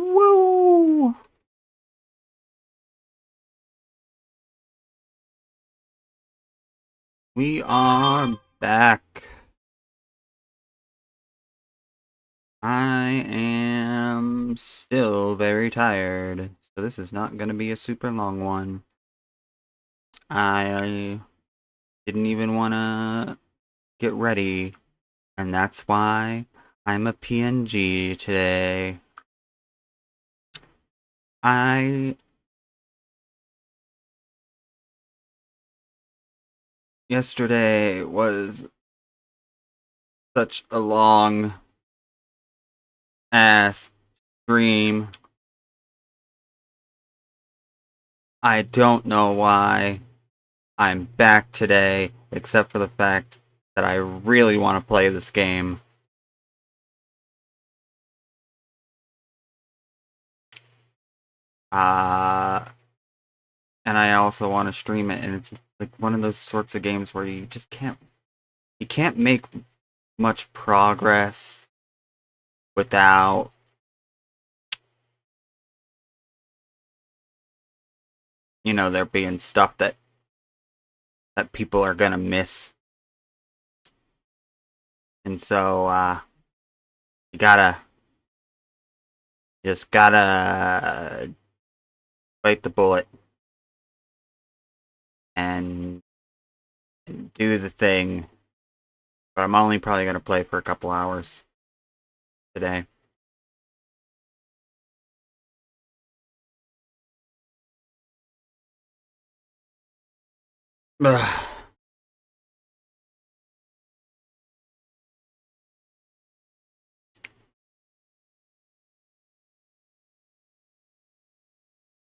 Woo! We are back. I am still very tired, so this is not going to be a super long one. I didn't even want to get ready, and that's why I'm a PNG today. I Yesterday was such a long ass stream. I don't know why I'm back today, except for the fact that I really want to play this game. Uh, and I also want to stream it, and it's like one of those sorts of games where you just can't make much progress without there being stuff that people are gonna miss. And so you just gotta bite the bullet and do the thing. But I'm only probably gonna play for a couple hours today. Ugh.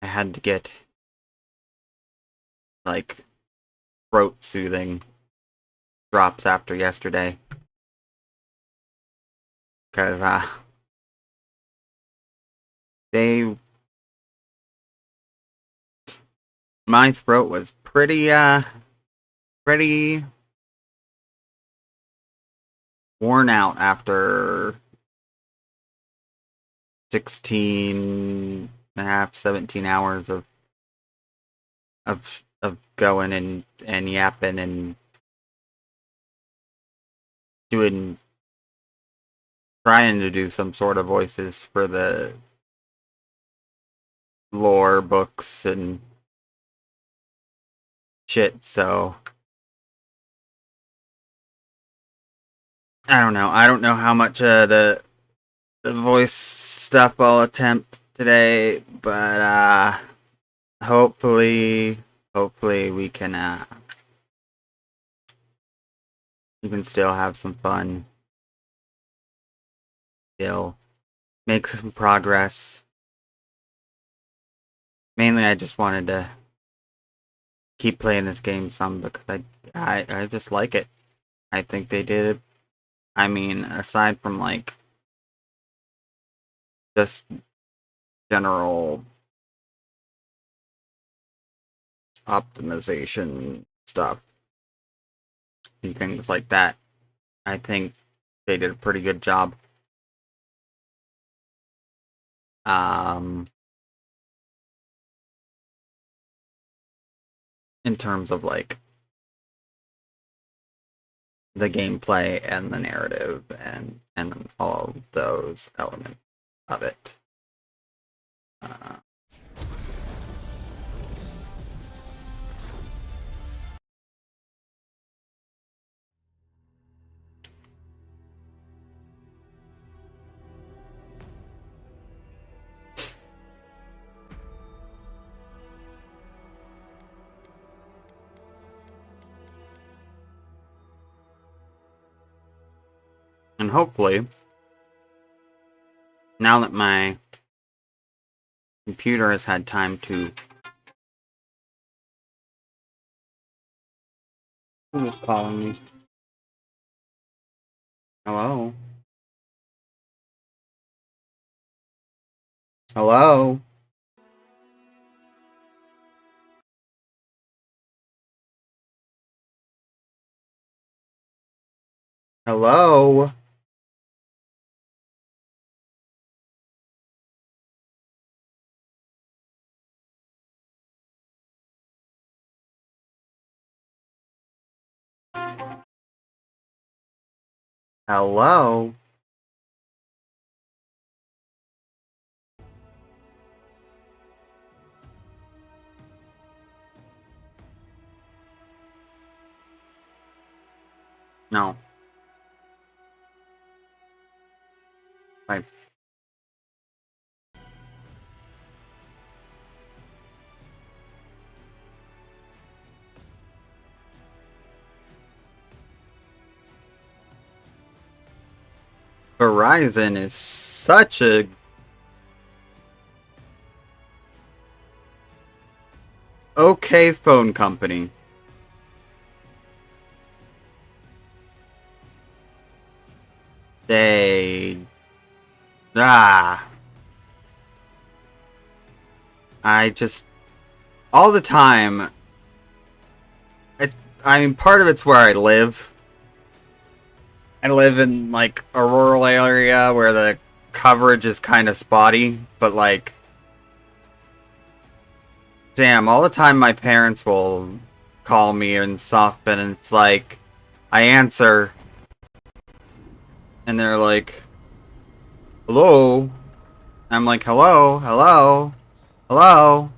I had to get like throat soothing drops after yesterday because they my throat was pretty worn out after 16 and a half, 17 hours of going and yapping and doing trying to do some sort of voices for the lore books and shit. So I don't know how much the voice stuff I'll attempt today, but hopefully we can still have some fun, still make some progress. Mainly, I just wanted to keep playing this game some because I just like it. I think they did. I mean, aside from like just general optimization stuff and things like that, I think they did a pretty good job. Um, in terms of like the gameplay and the narrative and all of those elements of it. Uh, and hopefully, now that my computer has had time to. Who's calling me? Hello? Hello? Hello? Hello? No. Right. Verizon is such a okay phone company. They... Ah. I just... All the time... I mean, part of it's where I live. I live in, like, a rural area where the coverage is kind of spotty, but, like... Damn, all the time my parents will call me and stuff, and it's like... I answer, and they're like... Hello? I'm like, hello? Hello? Hello?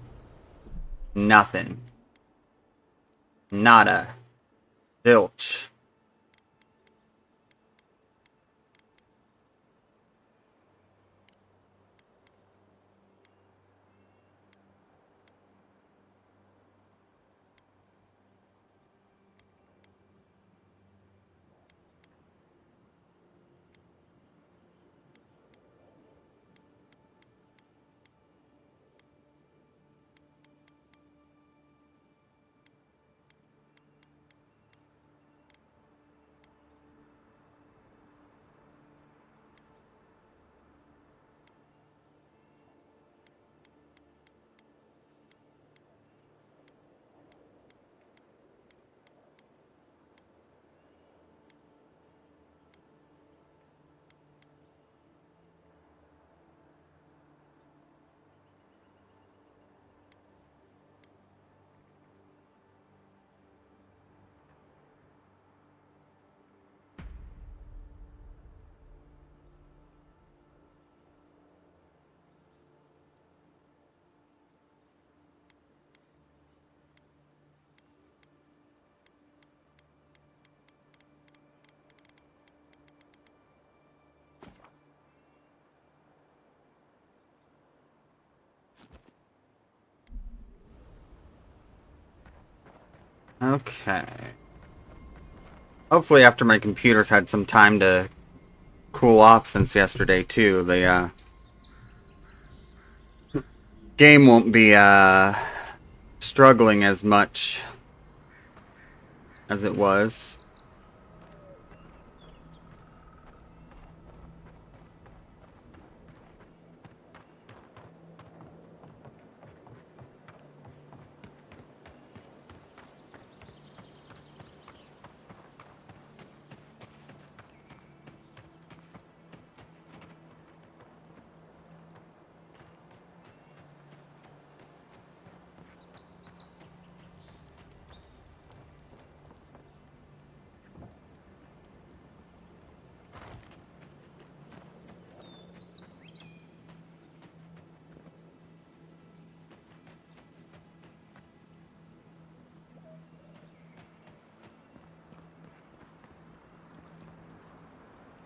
Nothing. Nada. Zilch. Okay. Hopefully after my computer's had some time to cool off since yesterday, too, the, game won't be, struggling as much as it was.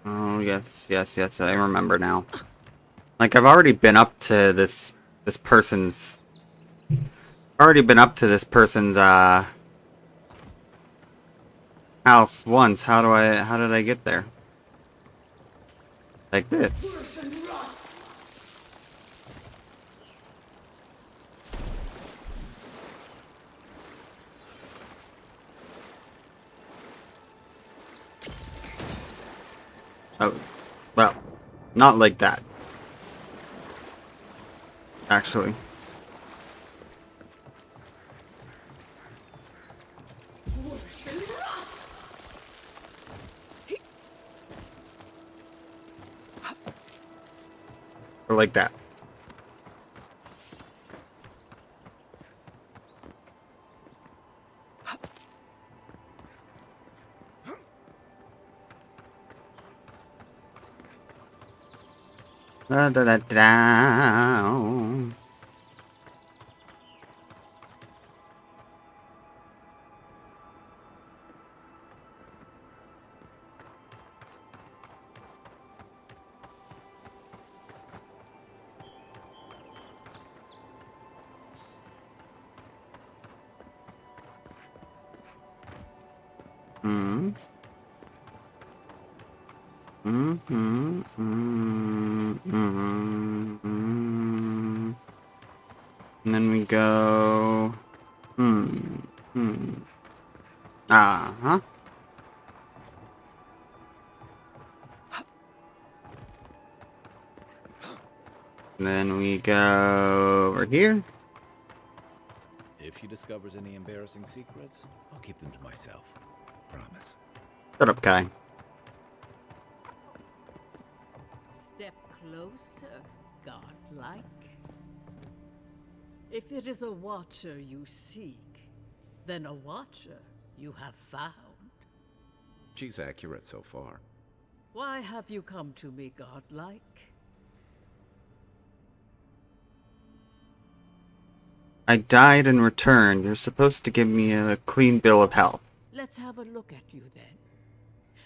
Oh, yes, yes, yes, I remember now. Like, I've already been up to this person's... Already been up to this person's, house once. How did I get there? Like this. Oh, well, not like that. Actually. Or like that. Da, da, da, da. Hmm. Mm-hmm. Mm-hmm. And then we go. Uh-huh. And then we go over here. If she discovers any embarrassing secrets, I'll keep them to myself. Promise. Shut up, Kai. Step closer, godlike. If it is a watcher you seek, then a watcher you have found. She's accurate so far. Why have you come to me, godlike? I died and returned. You're supposed to give me a clean bill of health. Let's have a look at you then.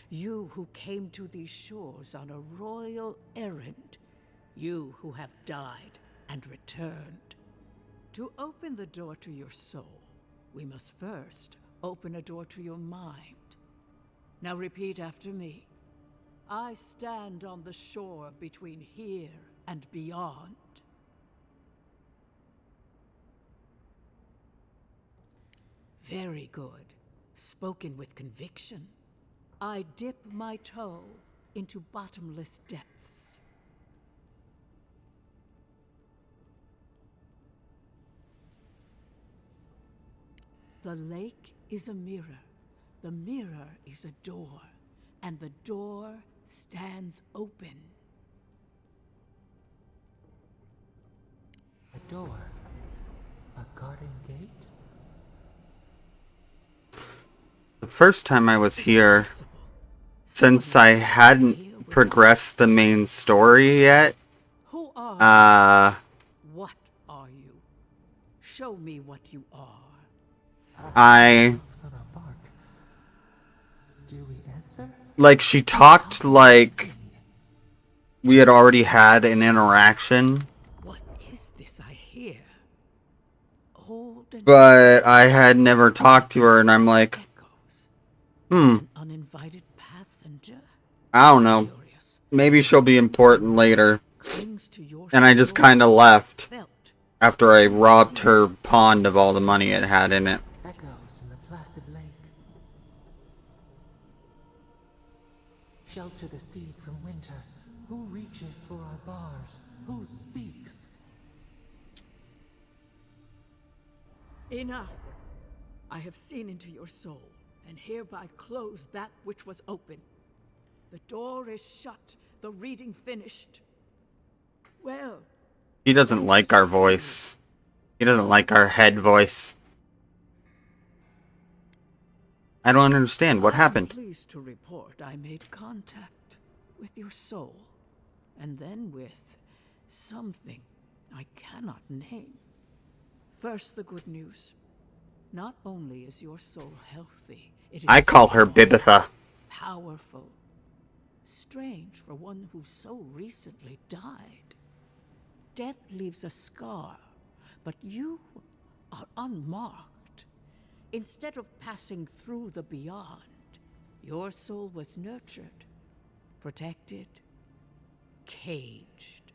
You who came to these shores on a royal errand. You who have died and returned. To open the door to your soul, we must first open a door to your mind. Now repeat after me. I stand on the shore between here and beyond. Very good. Spoken with conviction. I dip my toe into bottomless depths. The lake is a mirror. The mirror is a door. And the door stands open. A door? A garden gate? The first time I was here, since I hadn't progressed the main story yet, Who are you? What are you? Show me what you are. I... On a bark. Do we answer? Like, she talked like we had already had an interaction, What is this I hear? Old and but I had never talked to her, and I'm like, echoes. hmm, An uninvited passenger. I don't know. Curious. Maybe she'll be important later. Clings to your And I just soul. kind of left Felt. after I robbed her pond of all the money it had in it. Echoes in the placid lake. Shelter the seed from winter. Who reaches for our bars? Who speaks? Enough. I have seen into your soul, and hereby close that which was open. The door is shut, the reading finished. Well, He doesn't like our voice. He doesn't like our head voice. I don't understand. What happened? I'm pleased to report I made contact with your soul, and then with something I cannot name. First, the good news. Not only is your soul healthy, it is I call her Bibitha. powerful. Strange for one who so recently died. Death leaves a scar, but you are unmarked. Instead of passing through the beyond, your soul was nurtured, protected, caged.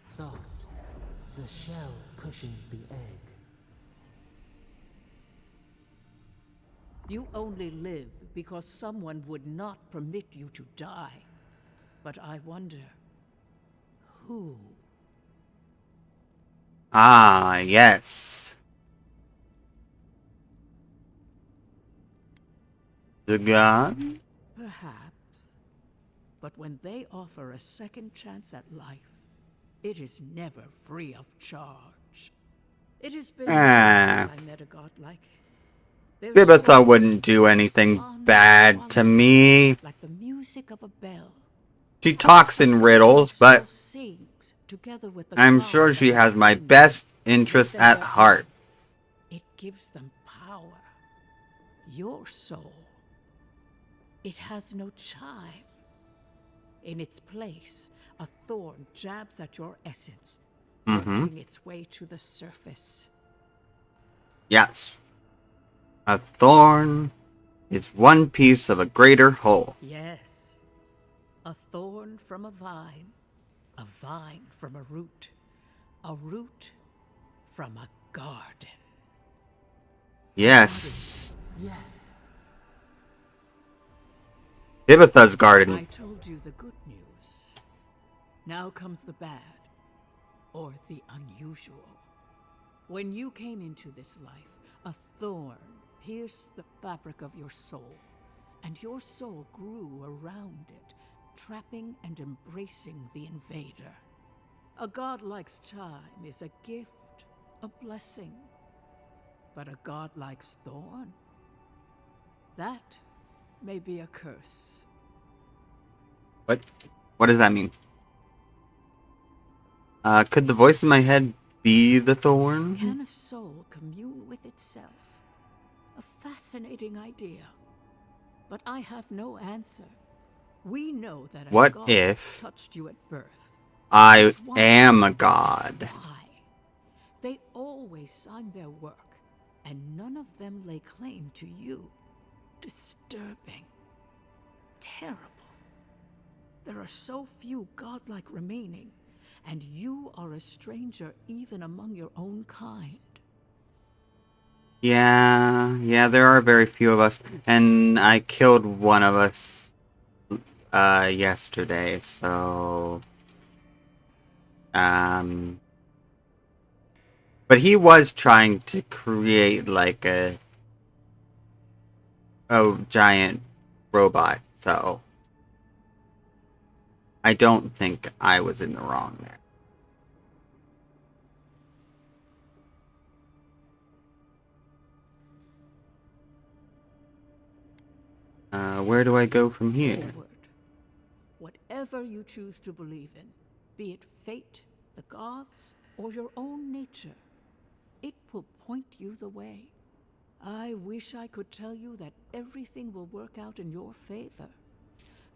Soft. The shell cushions the egg. You only live because someone would not permit you to die. But I wonder, who? Ah, yes. The god? Perhaps. But when they offer a second chance at life, it is never free of charge. It has been years since I met a godlike. Their Bibitha souls wouldn't do are anything sun bad to wandering, me. like the music of a bell. She talks in riddles, Soul but sings together with the I'm God sure that she is has my wind, best gives interest them at their heart. It gives them power. Your soul. It has no chime. In its place, a thorn jabs at your essence, working its way to the surface. Yes. A thorn is one piece of a greater whole. Yes. A thorn from a vine from a root from a garden. Yes. Yes. Ibitha's garden. I told you the good news. Now comes the bad, or the unusual. When you came into this life, a thorn pierced the fabric of your soul, and your soul grew around it, trapping and embracing the invader. A godlike's time is a gift, a blessing. But a godlike's thorn? That may be a curse. What does that mean? Could the voice in my head be the thorn? Can a soul commune with itself? A fascinating idea. But I have no answer. We know that a What god if touched you at birth. I Which one am a did? god? Why? They always signed their work, and none of them lay claim to you. Disturbing. Terrible. There are so few godlike remaining, and you are a stranger even among your own kind. Yeah, there are very few of us, and I killed one of us, yesterday, so, but he was trying to create, like, a giant robot, so I don't think I was in the wrong there. Where do I go from here? Forward. Whatever you choose to believe in, be it fate, the gods, or your own nature, it will point you the way. I wish I could tell you that everything will work out in your favor.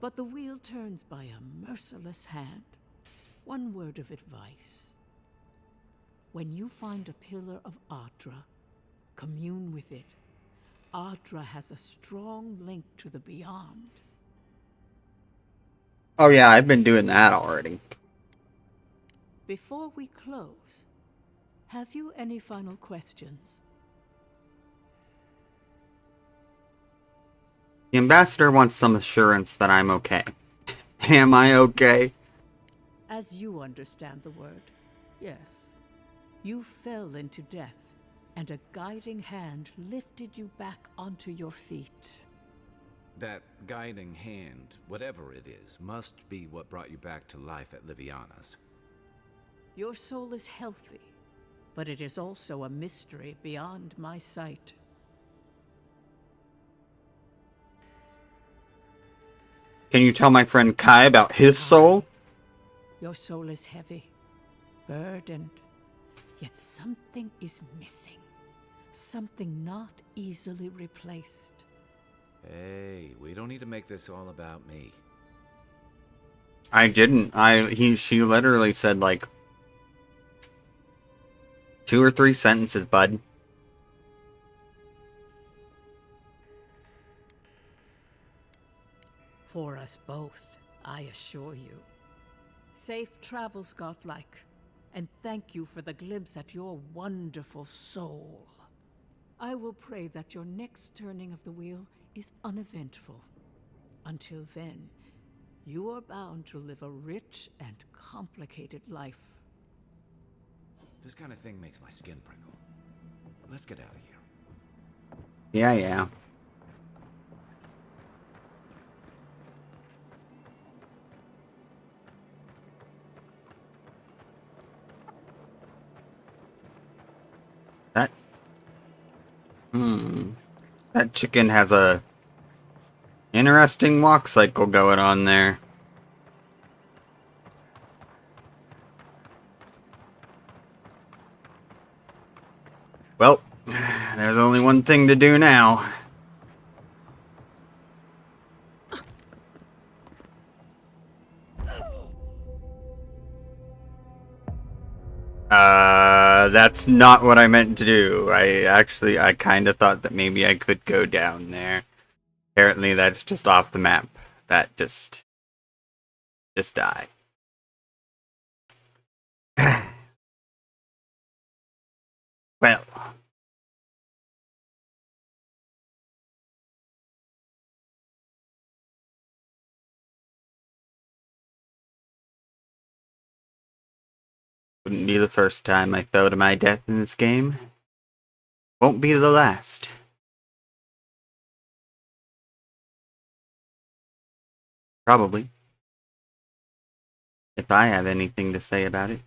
But the wheel turns by a merciless hand. One word of advice. When you find a pillar of Aedyr, commune with it. Aedyr has a strong link to the beyond. Oh yeah, I've been doing that already. Before we close, have you any final questions? The ambassador wants some assurance that I'm okay. Am I okay? As you understand the word, yes. You fell into death, and a guiding hand lifted you back onto your feet. That guiding hand, whatever it is, must be what brought you back to life at Liviana's. Your soul is healthy, but it is also a mystery beyond my sight. Can you tell my friend Kai about his soul? Your soul is heavy, burdened, yet something is missing. Something not easily replaced. Hey, we don't need to make this all about me. I didn't. She literally said like 2 or 3 sentences, bud. For us both, I assure you. Safe travels, godlike, and thank you for the glimpse at your wonderful soul. I will pray that your next turning of the wheel is uneventful. Until then, you are bound to live a rich and complicated life. This kind of thing makes my skin prickle. Let's get out of here. Yeah. That... That chicken has a interesting walk cycle going on there. one thing to do now. That's not what I meant to do. I kind of thought that maybe I could go down there. Apparently that's just off the map. That just die. Well. Wouldn't be the first time I fell to my death in this game. Won't be the last. Probably. If I have anything to say about it.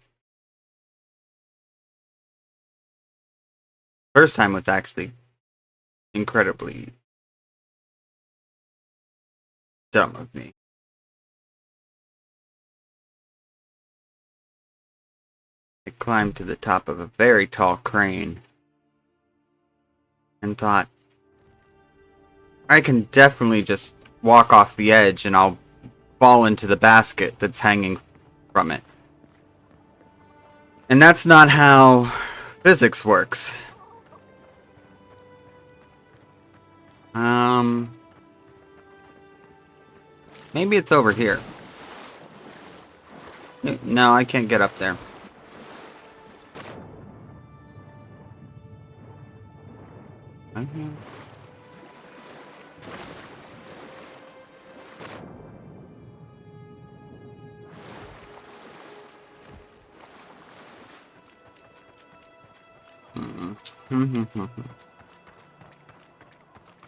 First time was actually incredibly dumb of me. I climbed to the top of a very tall crane and thought, I can definitely just walk off the edge and I'll fall into the basket that's hanging from it. And that's not how physics works. Maybe it's over here. No, I can't get up there.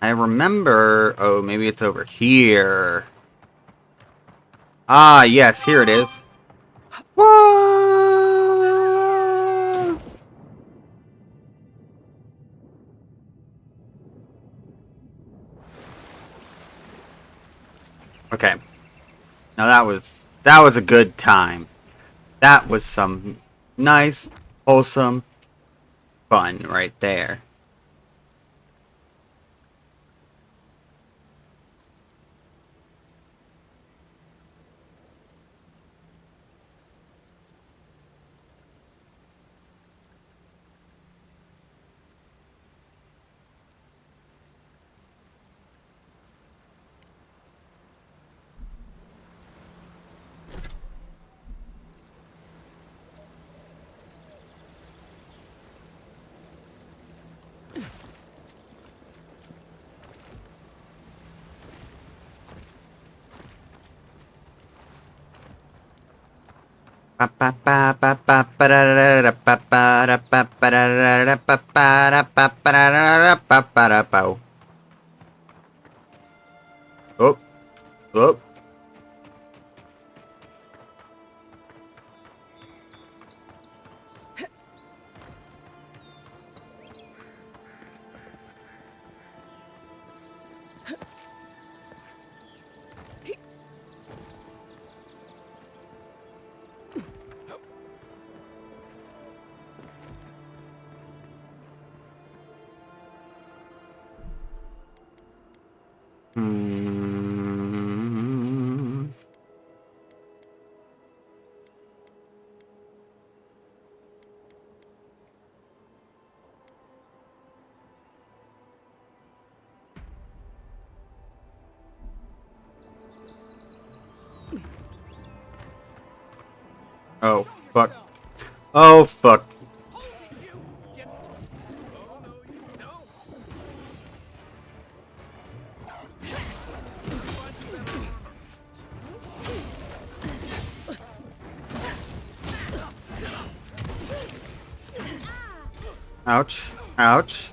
I remember... Oh, maybe it's over here. Ah, yes, here it is. Whoa! Okay. Now that was a good time. That was some nice, wholesome fun right there. Oh, oh. Oh, fuck. Oh, fuck. Ouch. Ouch.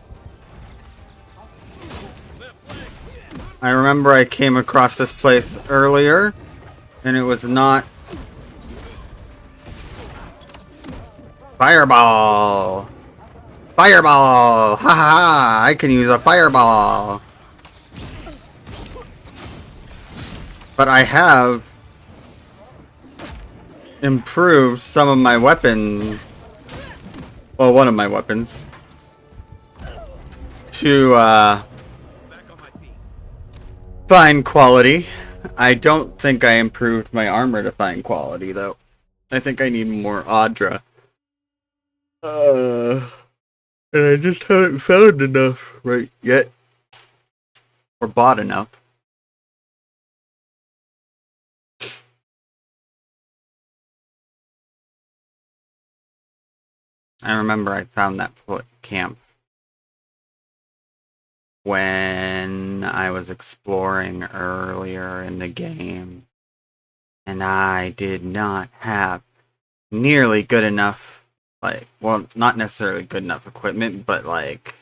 I remember I came across this place earlier, and it was not... Fireball! Fireball! Ha ha ha! I can use a fireball! But I have improved some of my weapons. Well, one of my weapons. to fine quality. I don't think I improved my armor to fine quality though. I think I need more Aedyr. And I just haven't found enough right yet. Or bought enough. I remember I found that camp when I was exploring earlier in the game. And I did not have nearly good enough, like, well, not necessarily good enough equipment, but like,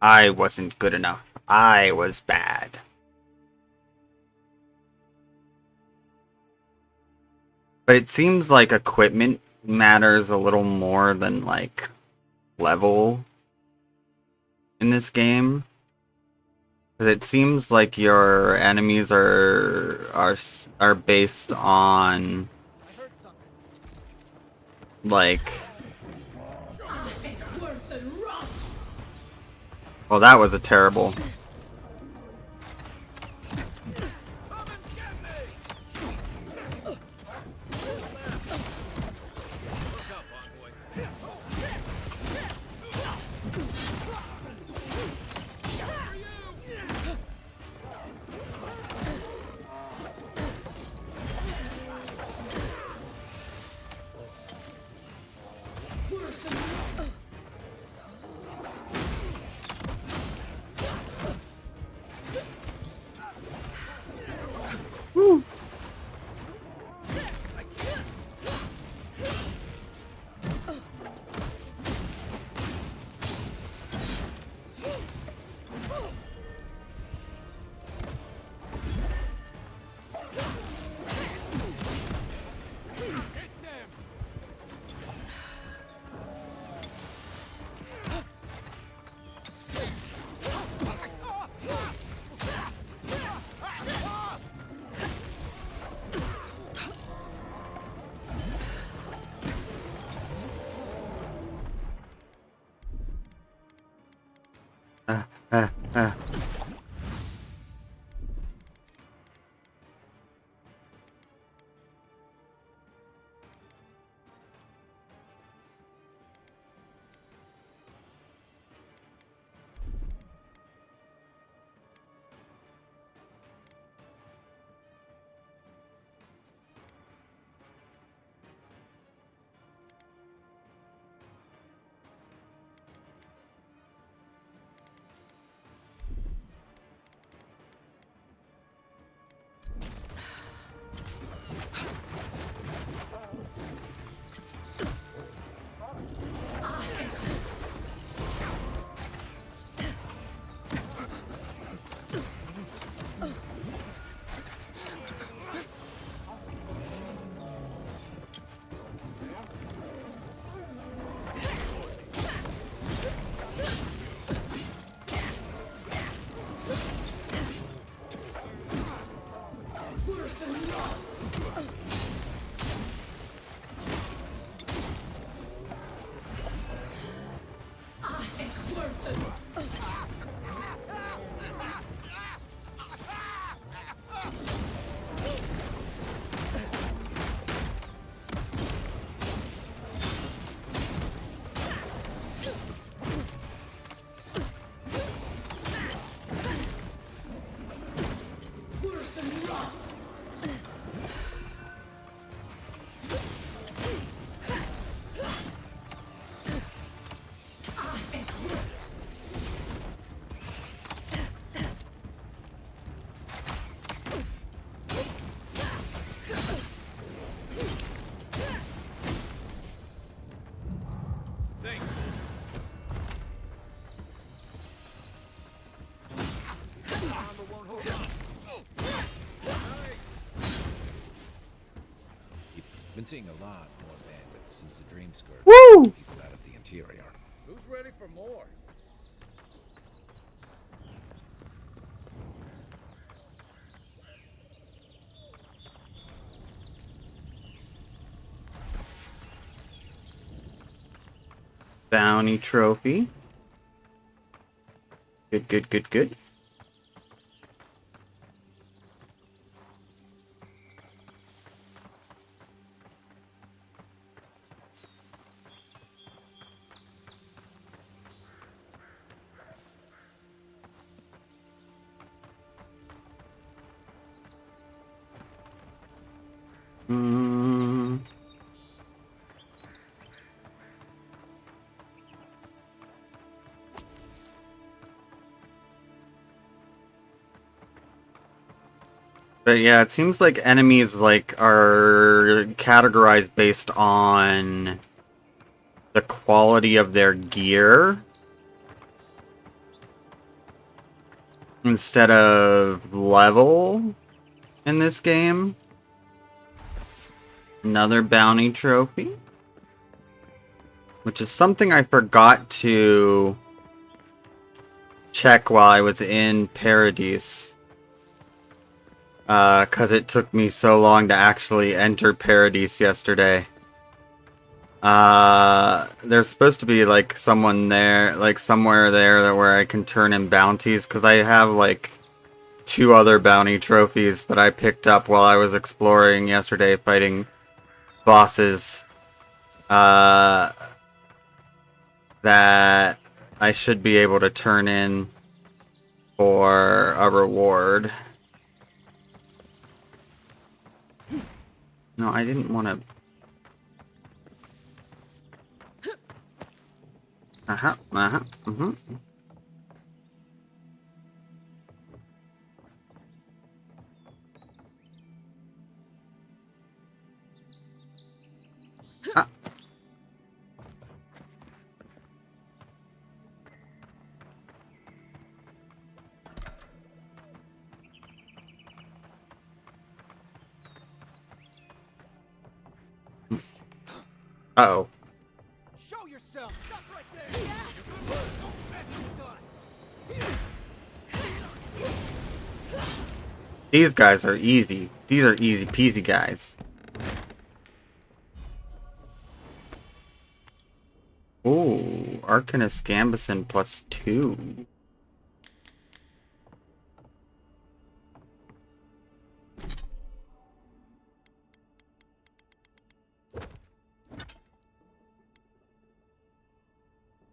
I wasn't good enough. I was bad. But it seems like equipment matters a little more than like level in this game. Because it seems like your enemies are based on like. Well, that was a terrible. Woo. Ah, ah, ah. Been seeing a lot more bandits since the Dream Scourge. Woo! People out of the interior. Who's ready for more? bounty trophy. Good, good, good, good. Mm. But yeah, it seems like enemies like are categorized based on the quality of their gear instead of level in this game. Another bounty trophy, which is something I forgot to check while I was in Paradise. Because it took me so long to actually enter Paradise yesterday. There's supposed to be, like, someone there, like, somewhere there where I can turn in bounties, because I have, like, 2 other bounty trophies that I picked up while I was exploring yesterday fighting bosses, that I should be able to turn in for a reward. No, I didn't want to... Mm-hmm. Ah. Uh-oh. Show yourself! Stop right there! Don't mess with us! These guys are easy. These are easy peasy guys. Ooh, Arcanist Gambison +2.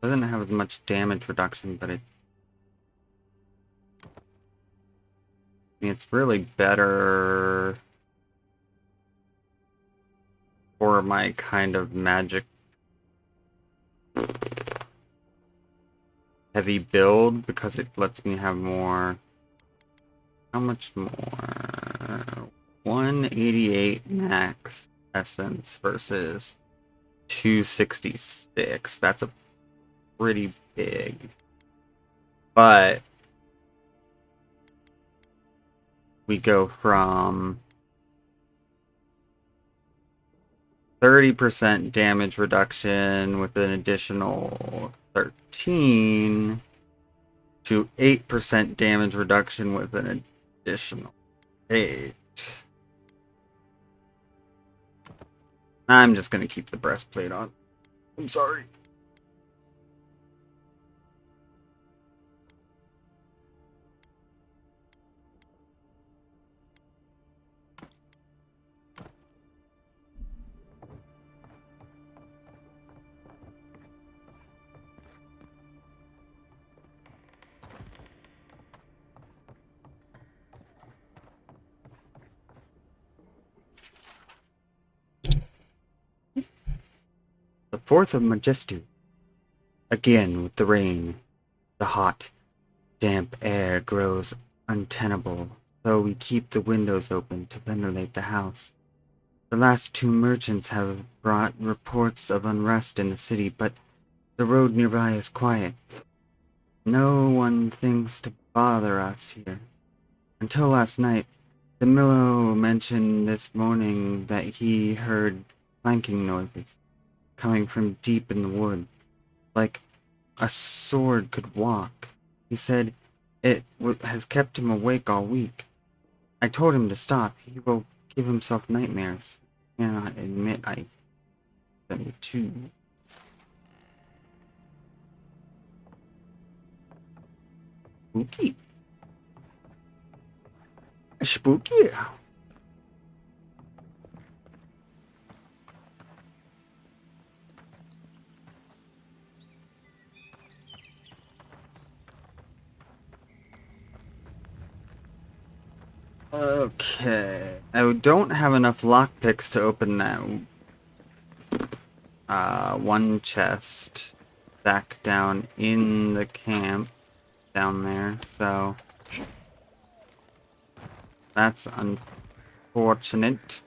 Doesn't have as much damage reduction, but it's really better for my kind of magic heavy build because it lets me have more. How much more? 188 max essence versus 266. That's a pretty big. But we go from 30% damage reduction with an additional 13 to 8% damage reduction with an additional 8. I'm just going to keep the breastplate on. I'm sorry. The 4th of Majestu. Again with the rain. The hot, damp air grows untenable, so we keep the windows open to ventilate the house. The last 2 merchants have brought reports of unrest in the city, but the road nearby is quiet. No one thinks to bother us here. Until last night, the miller mentioned this morning that he heard clanking noises coming from deep in the woods, like a sword could walk. He said it has kept him awake all week. I told him to stop. He will give himself nightmares. I cannot admit I them too. Spooky. Spooky. Okay. I don't have enough lockpicks to open that one chest back down in the camp down there, so that's unfortunate.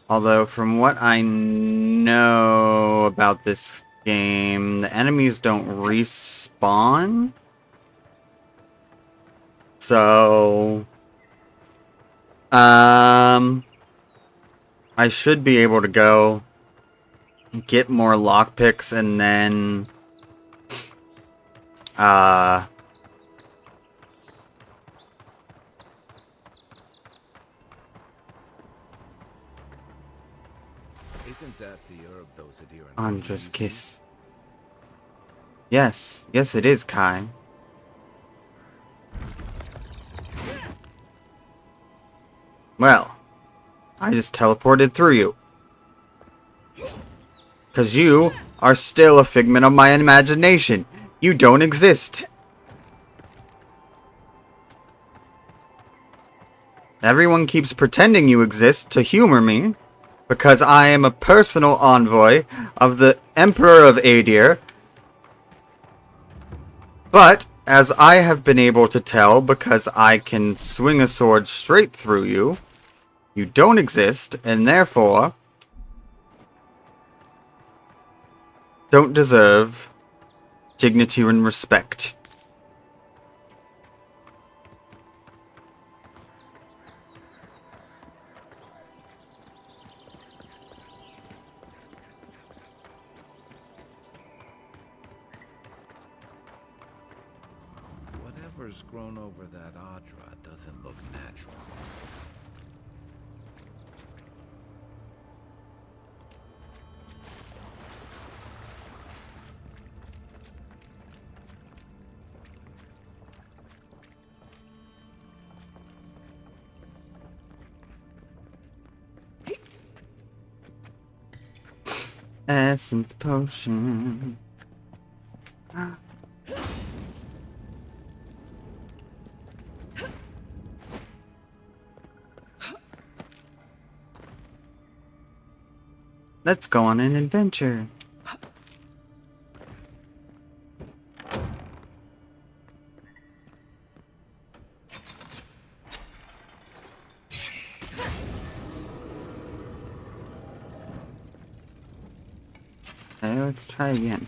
Although from what I know about this game, the enemies don't respawn. So I should be able to go get more lockpicks and then Isn't that the herb those Aedyr Andra's use? kiss. Yes, yes it is, Kai. Well, I just teleported through you. 'Cause you are still a figment of my imagination. You don't exist. Everyone keeps pretending you exist to humor me, because I am a personal envoy of the Emperor of Aedyr. But, as I have been able to tell because I can swing a sword straight through you, you don't exist, and therefore don't deserve dignity and respect. Whatever's grown over that Aedyr doesn't look natural. Essence potion. Let's go on an adventure. Okay, let's try again.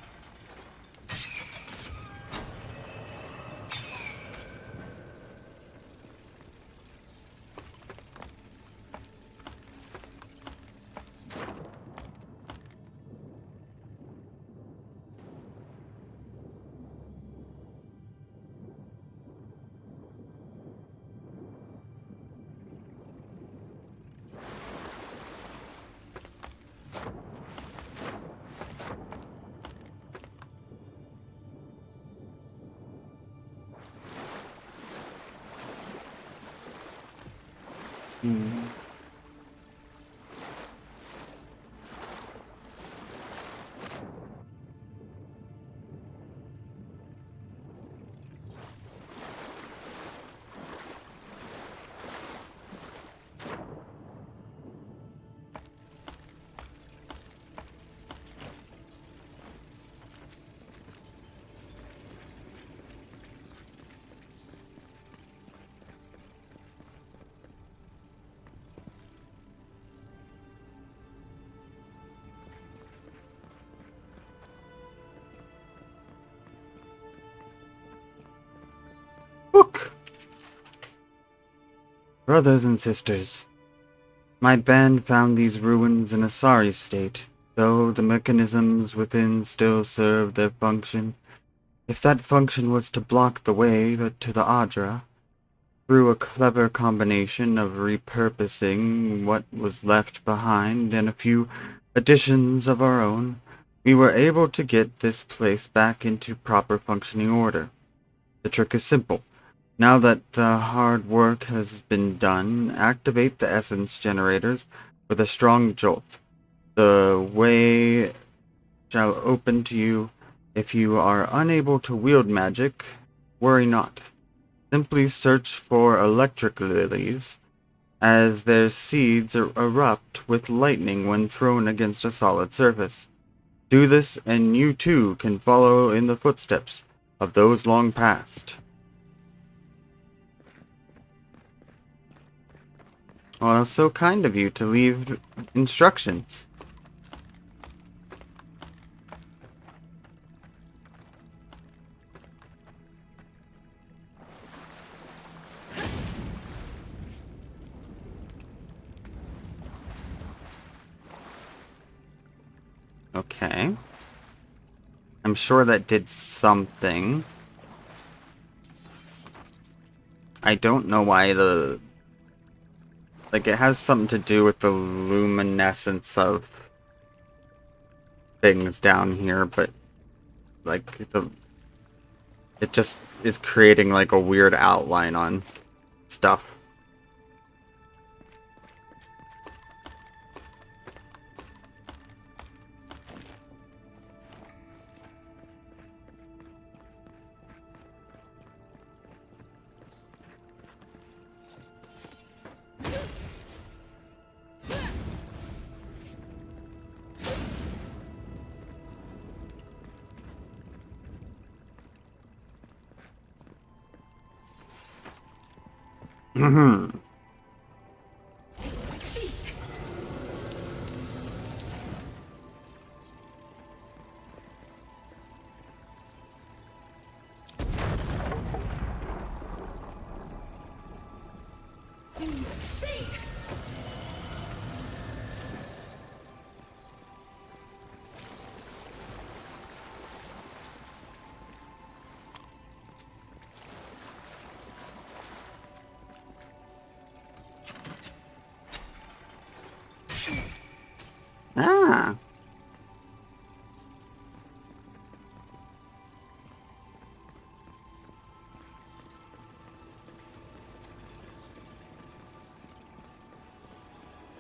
Book! Brothers and sisters, my band found these ruins in a sorry state, though the mechanisms within still serve their function. If that function was to block the way to the Aedyr, through a clever combination of repurposing what was left behind and a few additions of our own, we were able to get this place back into proper functioning order. The trick is simple. Now that the hard work has been done, activate the essence generators with a strong jolt. The way shall open to you. If you are unable to wield magic, worry not. Simply search for electric lilies, as their seeds erupt with lightning when thrown against a solid surface. Do this, and you too can follow in the footsteps of those long past. Well, so kind of you to leave instructions. Okay. I'm sure that did something. I don't know why the... Like, it has something to do with the luminescence of things down here, but, like, it just is creating, like, a weird outline on stuff. Ah.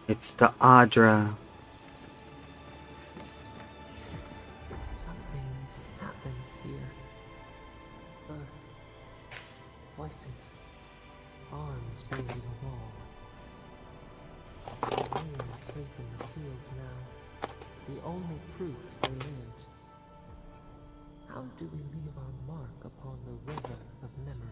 It's the Aedyr. Something happened here. Birth. Voices. Arms bending a wall. The millions sleep in the field now. The only proof they lived. How do we leave our mark upon the river of memory?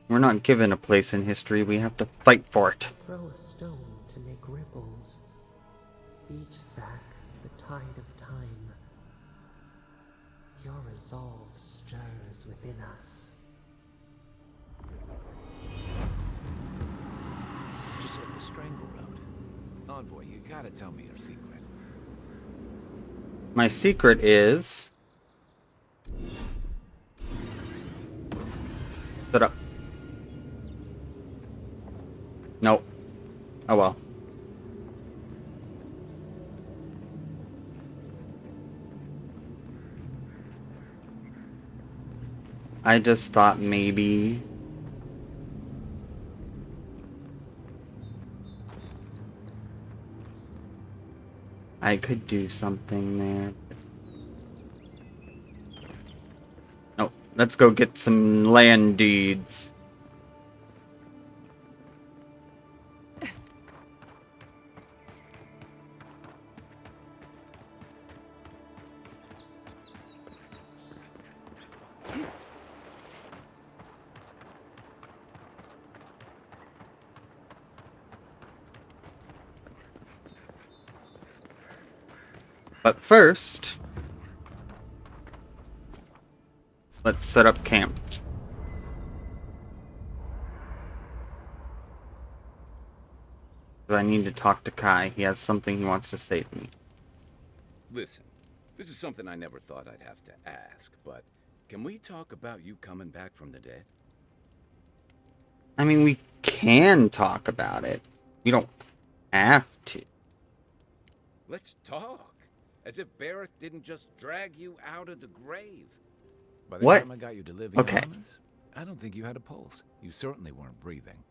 We're not given a place in history, we have to fight for it. Throw a stone to make ripples. Beat back the tide of time. Your resolve stirs within us. Just like the Strangle Road. Envoy, you gotta tell me your secret. My secret is... Shut up. Nope. Oh well. I just thought maybe... I could do something there. Nope. Let's go get some land deeds. But first, let's set up camp. I need to talk to Kai. He has something he wants to say to me. Listen, this is something I never thought I'd have to ask, but can we talk about you coming back from the dead? I mean, we can talk about it. We don't have to. Let's talk. As if Bareth didn't just drag you out of the grave. By the What? time I got you to Okay. Liviana's, I don't think you had a pulse. You certainly weren't breathing.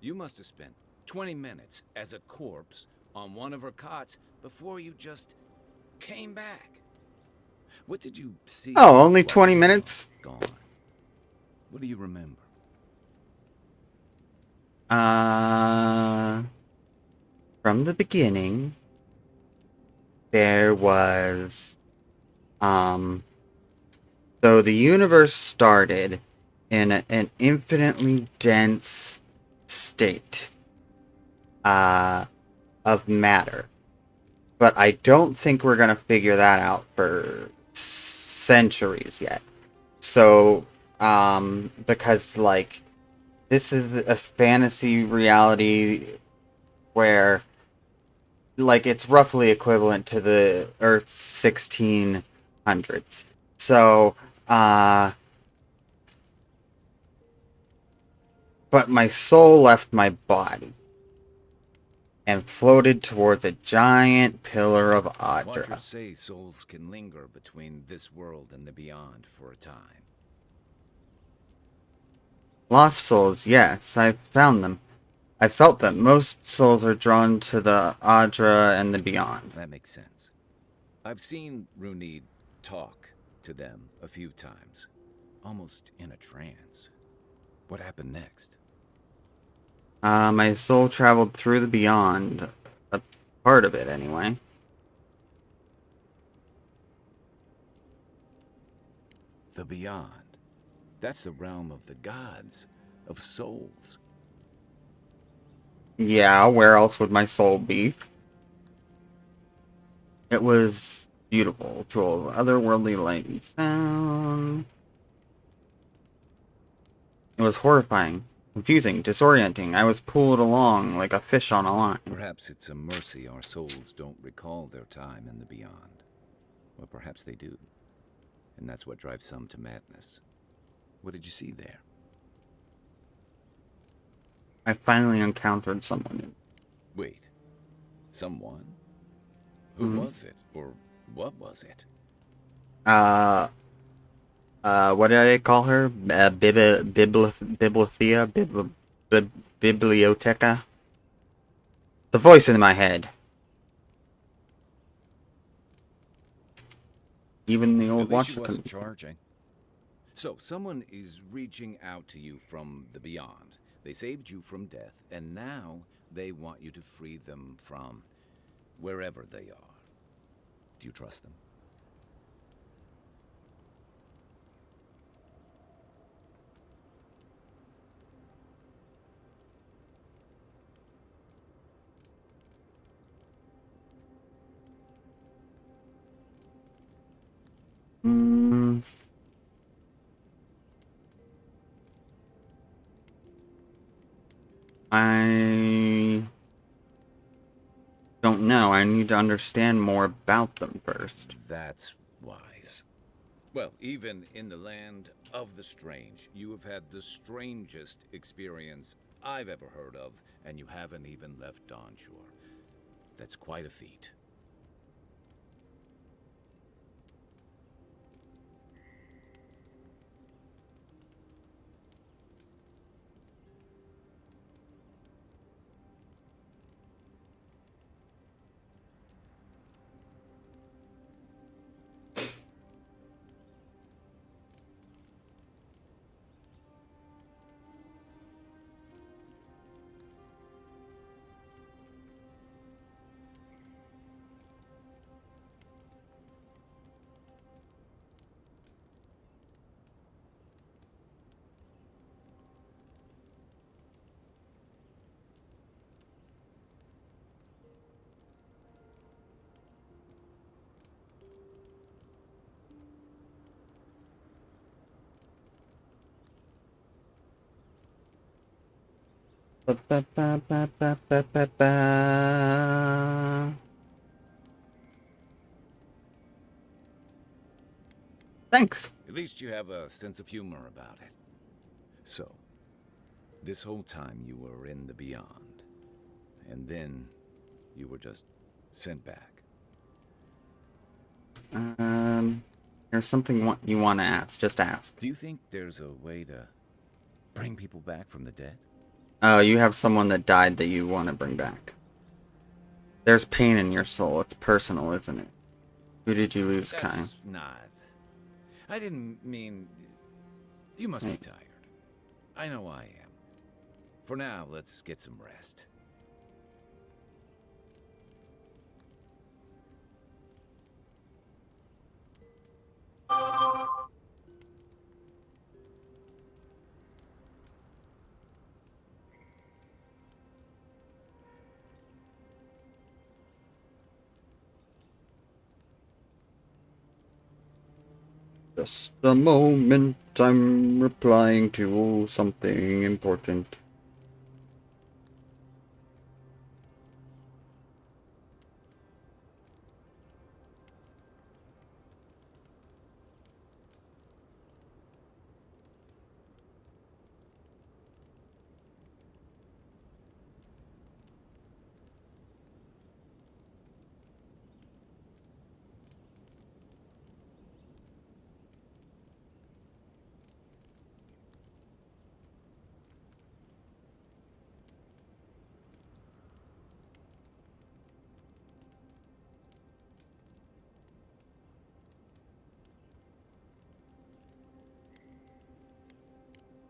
You must have spent 20 minutes as a corpse on one of her cots before you just came back. What did you see? Oh, only while 20 you were minutes? gone. What do you remember? From the beginning, there was, so the universe started in an infinitely dense state, of matter. But I don't think we're gonna figure that out for centuries yet. So, because, like, this is a fantasy reality where, like, it's roughly equivalent to the Earth's 1600s. So, but my soul left my body and floated towards a giant pillar of Watchers Aedyr. say souls can linger between this world and the beyond for a time. Lost souls, yes, I found them. I felt that most souls are drawn to the Aedyr and the beyond. That makes sense. I've seen Runid talk to them a few times, almost in a trance. What happened next? My soul traveled through the beyond. A part of it, anyway. The beyond. That's the realm of the gods, of souls. Yeah, where else would my soul be? It was beautiful, full of otherworldly light and sound. It was horrifying, confusing, disorienting. I was pulled along like a fish on a line. Perhaps it's a mercy our souls don't recall their time in the beyond. Or perhaps they do. And that's what drives some to madness. What did you see there? I finally encountered someone. Wait. Someone? Who was it? Or what was it? What did I call her? Bibliothea? Biblioteca? The voice in my head. Even the At old least she watcher wasn't couldn't. charging. So, someone is reaching out to you from the beyond. They saved you from death, and now they want you to free them from wherever they are. Do you trust them? Mm, I don't know. I need to understand more about them first. That's wise. Well, even in the land of the strange, you have had the strangest experience I've ever heard of, and you haven't even left Dawnshore. That's quite a feat. Ba-ba-ba-ba-ba-ba-ba. Thanks. At least you have a sense of humor about it. So, this whole time you were in the beyond, and then you were just sent back. There's something you want to ask. Just ask. Do you think there's a way to bring people back from the dead? Oh, you have someone that died that you want to bring back. There's pain in your soul. It's personal, isn't it? Who did you lose, Kai? That's not... I didn't mean... You must be tired. I know I am. For now, let's get some rest. Just a moment, I'm replying to something important.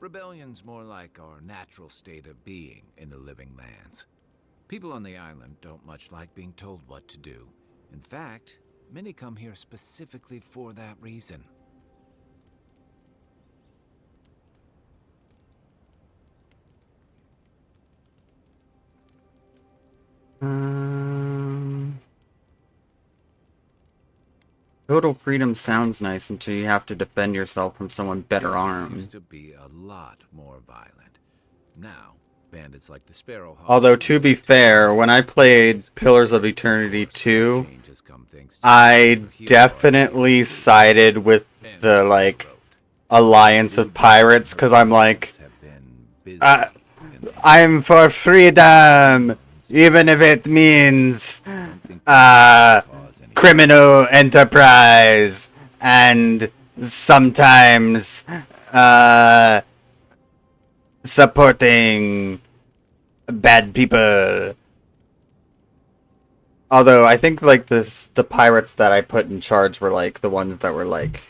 Rebellion's more like our natural state of being in the living lands. People on the island don't much like being told what to do. In fact, many come here specifically for that reason. Total freedom sounds nice until you have to defend yourself from someone better It armed. used to be a lot more violent. Now, bandits like the Sparrowhawk... Although, to be fair, when I played Pillars of Eternity 2, I definitely sided with the, like, alliance of pirates, because I'm like, I'm for freedom, even if it means, criminal enterprise, and sometimes, supporting bad people. Although I think like the pirates that I put in charge were like the ones that were like,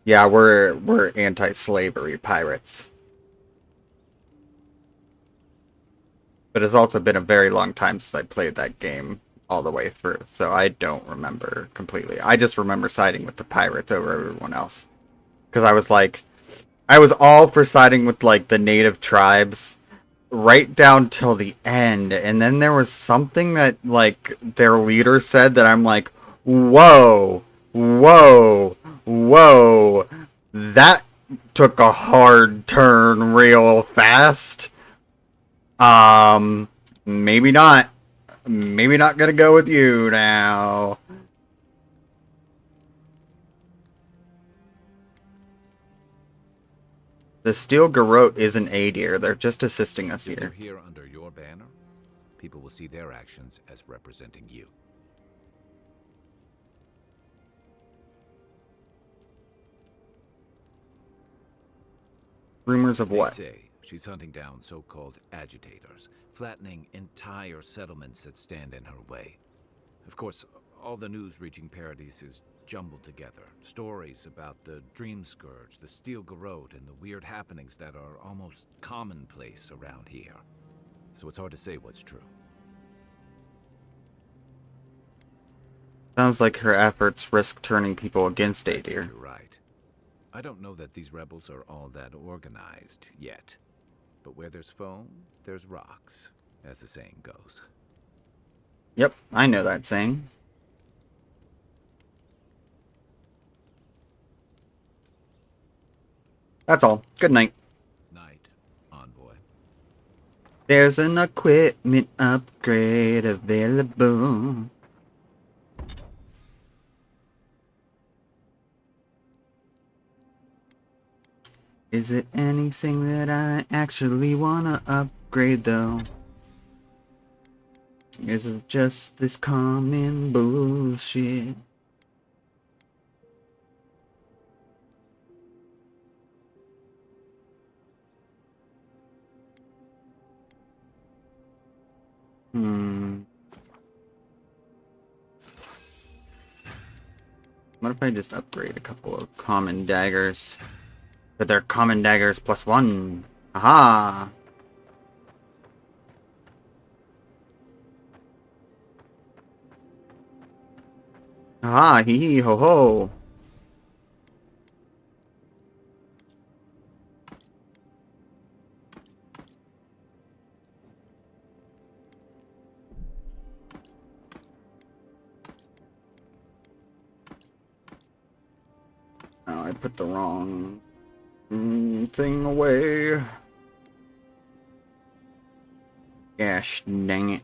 yeah, we're anti-slavery pirates. But it's also been a very long time since I played that game all the way through, so I don't remember completely. I just remember siding with the pirates over everyone else. Because I was like, I was all for siding with like the native tribes right down till the end, and then there was something that like their leader said that I'm like, whoa, whoa, whoa, that took a hard turn real fast. Maybe not. Maybe not gonna go with you now. The Steel Garrote isn't Aedyr. They're just assisting us If they're here. here under your banner, people will see their actions as representing you. Rumors of what? They say she's hunting down so-called agitators, flattening entire settlements that stand in her way. Of course, all the news reaching Paradise is jumbled together. Stories about the Dream Scourge, the Steel Garrote, and the weird happenings that are almost commonplace around here. So it's hard to say what's true. Sounds like her efforts risk turning people against I think Aedyr. you're right. I don't know that these rebels are all that organized yet. But where there's foam, there's rocks, as the saying goes. Yep, I know that saying. That's all. Good night. Night, envoy. There's an equipment upgrade available. Is it anything that I actually wanna upgrade though? Is it just this common bullshit? What if I just upgrade a couple of common daggers? But they're common daggers +1. Aha! Aha! Hee hee ho ho! Oh, I put the wrong thing away. Gosh dang it.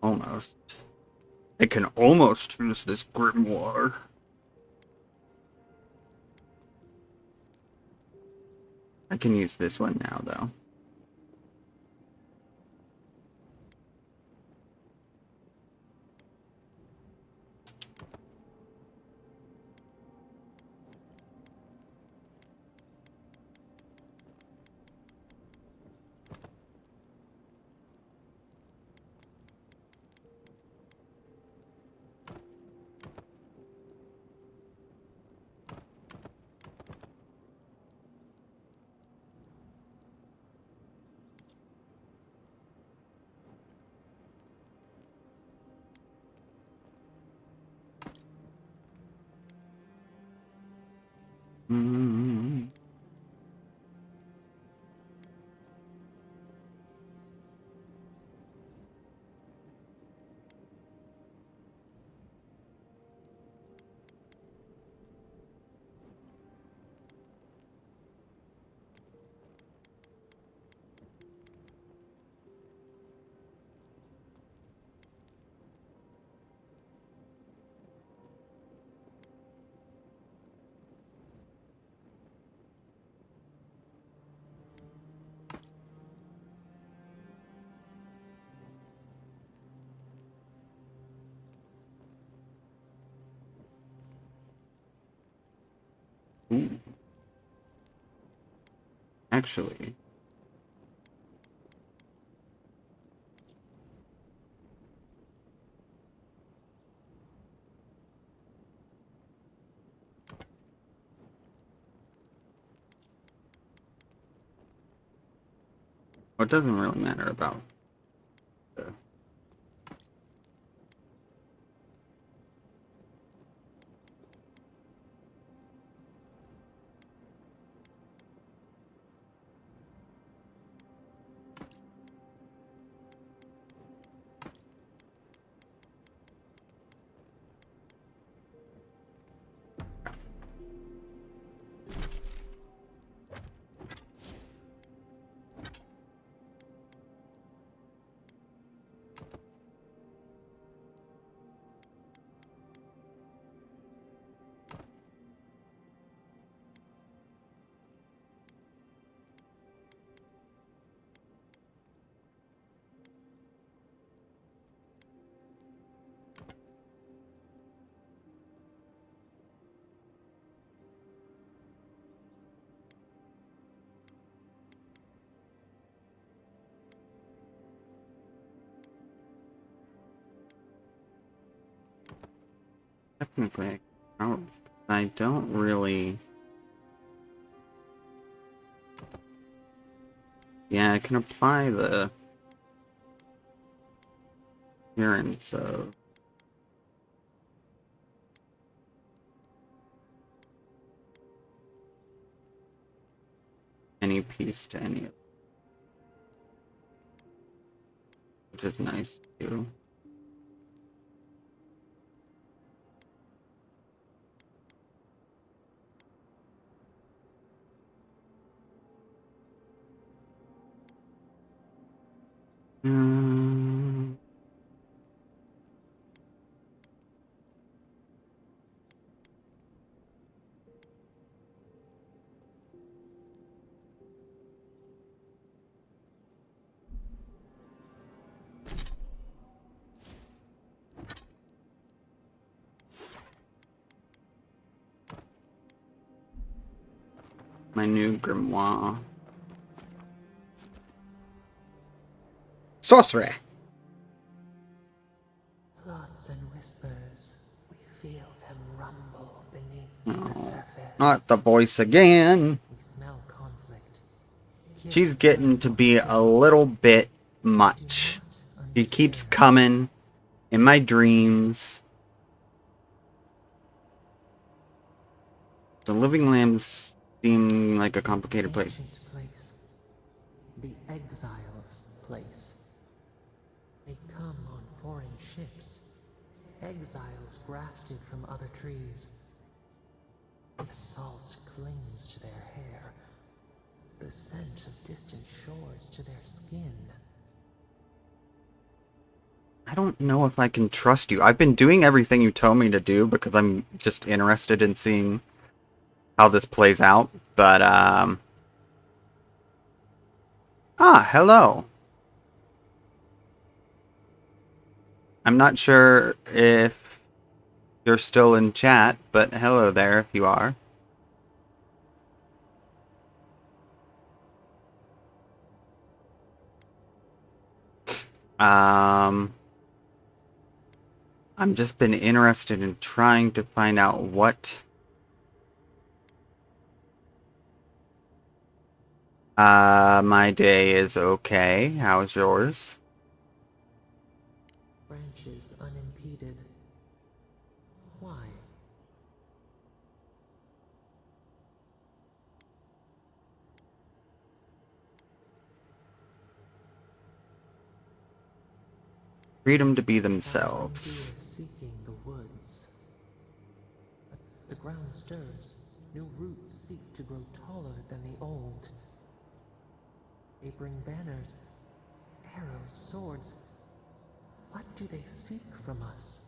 Almost. I can almost use this grimoire. I can use this one now, though. Mm. Ooh. Actually, well, it doesn't really matter about the... Technically, I don't really... Yeah, I can apply the appearance of any piece to any of it, which is nice too. Mm. My new grimoire. Sorcery! Thoughts and whispers, we feel them rumble beneath the Oh, surface. not the voice again. We smell conflict. She's getting to be a little bit much. She keeps coming in my dreams. The Living Lambs seem like a complicated place. Place. The exiles' place. They come on foreign ships. Exiles grafted from other trees. The salt clings to their hair. The scent of distant shores to their skin. I don't know if I can trust you. I've been doing everything you told me to do because I'm just interested in seeing how this plays out. But, hello. I'm not sure if you're still in chat, but hello there if you are. I'm just been interested in trying to find out what my day is okay. How's yours? Branches unimpeded. Why? Freedom to be Foundling themselves. deer seeking the woods. But the ground stirs. New roots seek to grow taller than the old. They bring banners, arrows, swords. What do they seek from us?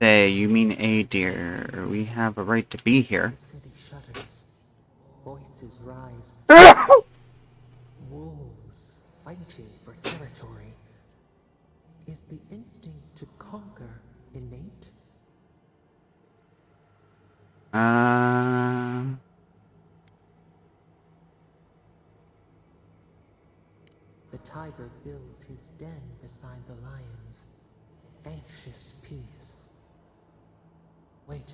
Say, you mean Aedyr. We have a right to be here. The city shudders. Voices rise. Wolves fighting for territory. Is the instinct to conquer innate? The tiger builds his den beside the lions. Anxious peace. Wait.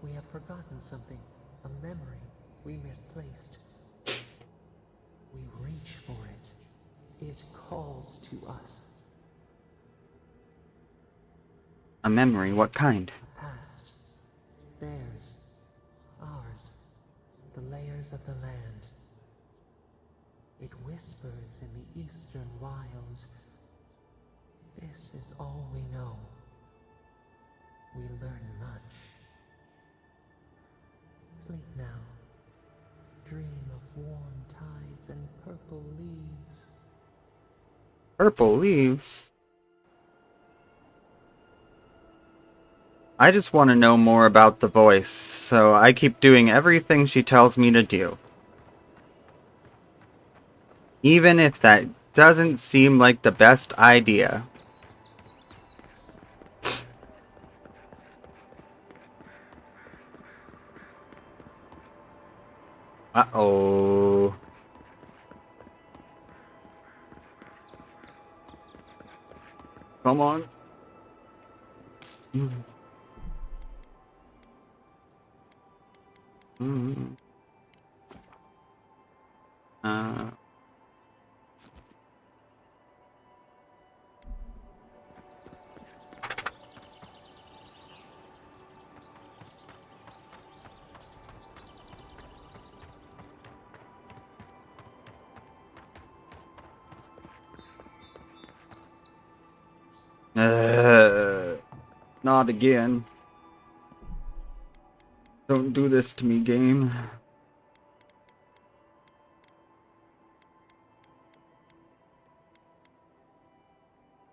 We have forgotten something. A memory we misplaced. We reach for it. It calls to us. A memory, what kind? A past. Theirs. Ours. The layers of the land. It whispers in the eastern wilds. This is all we know. We learn much. Sleep now. Dream of warm tides and purple leaves. Purple leaves? I just want to know more about the voice, so I keep doing everything she tells me to do. Even if that doesn't seem like the best idea. Uh-oh. Come on. Uh... Not again. Don't do this to me, game.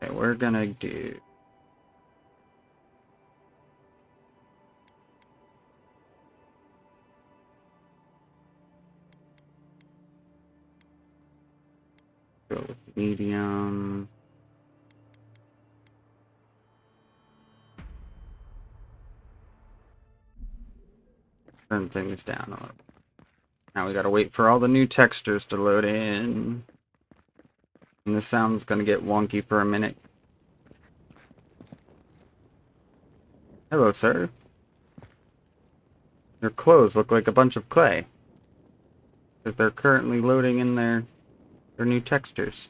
Okay, we're gonna do... Go with medium. Turn things down a little. Now we gotta wait for all the new textures to load in. And the sound's gonna get wonky for a minute. Hello, sir. Your clothes look like a bunch of clay. Because they're currently loading in their new textures.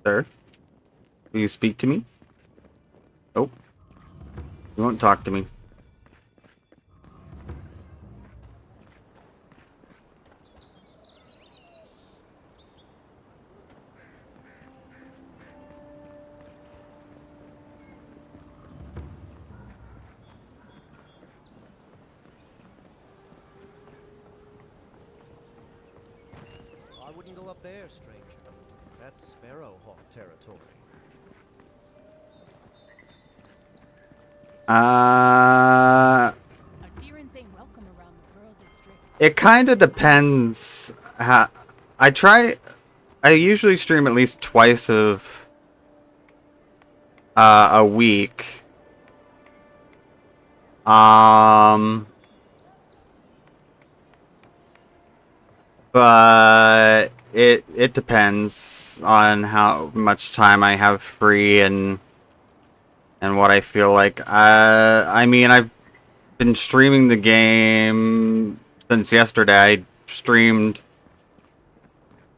Sir? Will you speak to me? Nope. You won't talk to me. I wouldn't go up there, stranger. That's Sparrowhawk territory. Aedyr ain't welcome around the Pearl District. It kind of depends. I usually stream at least twice of a week. But it depends on how much time I have free and what I feel like. I mean, I've been streaming the game since yesterday. I streamed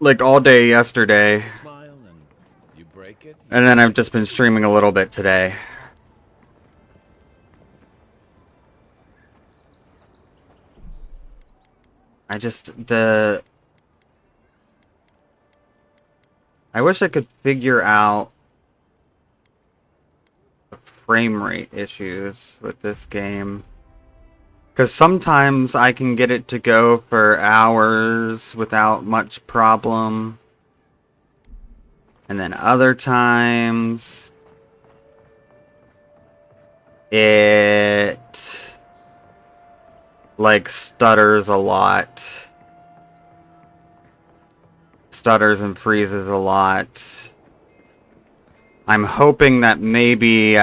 like all day yesterday, Smile and you break it. and then I've just been streaming a little bit today. I wish I could figure out the frame rate issues with this game. Because sometimes I can get it to go for hours without much problem. And then other times it like stutters a lot. Stutters and freezes a lot. I'm hoping that maybe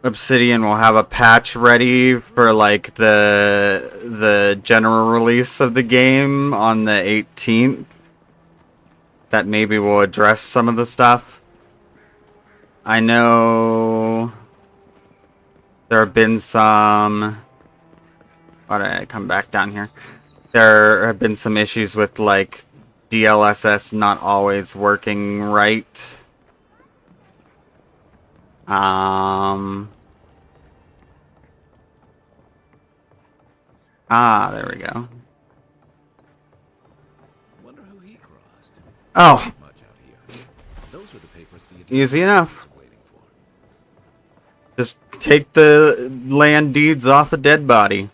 Obsidian will have a patch ready for like the general release of the game on the 18th that maybe will address some of the stuff. I know there have been some... Why did I come back down here? There have been some issues with like DLSS not always working right. There we go. Wonder who he crossed. Oh, Much out here. Those are the papers easy enough. waiting for. Just take the land deeds off a dead body.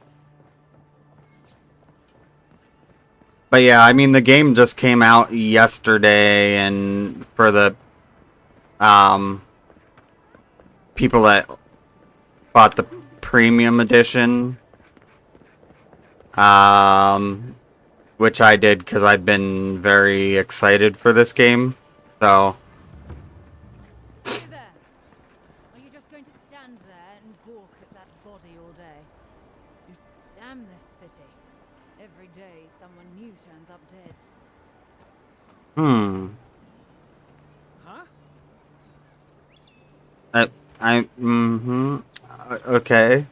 But yeah, I mean the game just came out yesterday, and for the people that bought the premium edition, which I did because I've been very excited for this game. So You there? Are you just going to stand there and gawk at that body all day? Damn this city. Every day someone new turns up dead. Huh? Okay.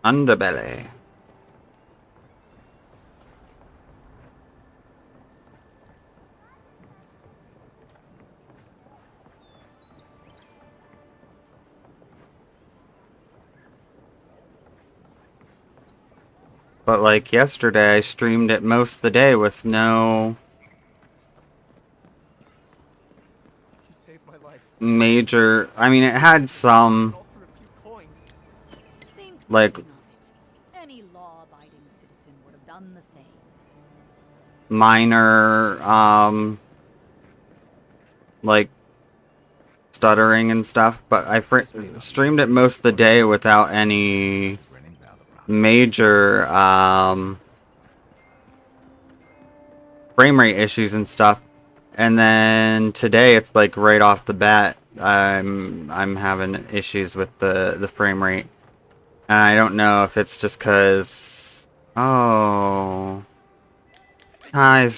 Underbelly. But like yesterday, I streamed it most of the day with no You saved my life. major... I mean, it had some, All for a few coins. Think like... nothing of it. Any law-abiding citizen would have done the same. minor like stuttering and stuff, but I streamed it most of the day without any major frame rate issues and stuff. And then today it's like right off the bat I'm having issues with the frame rate. And I don't know if it's just cuz oh, hi.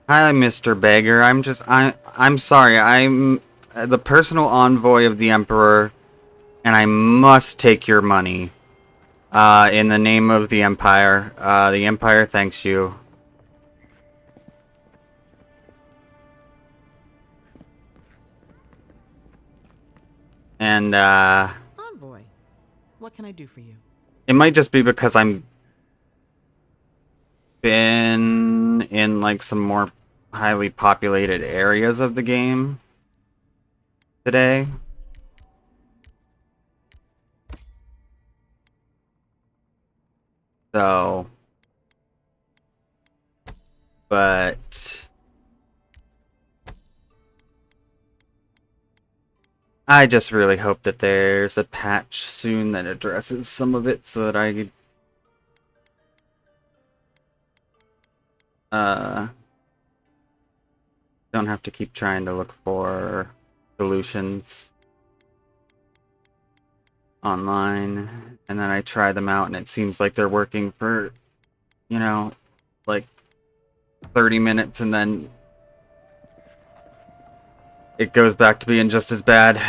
Hi, Mr. Beggar. I'm sorry. I'm the personal envoy of the Emperor, and I must take your money. In the name of the Empire. The Empire thanks you. And, Envoy, what can I do for you? it might just be because I'm been in, like, some more highly populated areas of the game today. So, but I just really hope that there's a patch soon that addresses some of it so that I don't have to keep trying to look for solutions online, and then I try them out and it seems like they're working for, you know, like 30 minutes and then it goes back to being just as bad.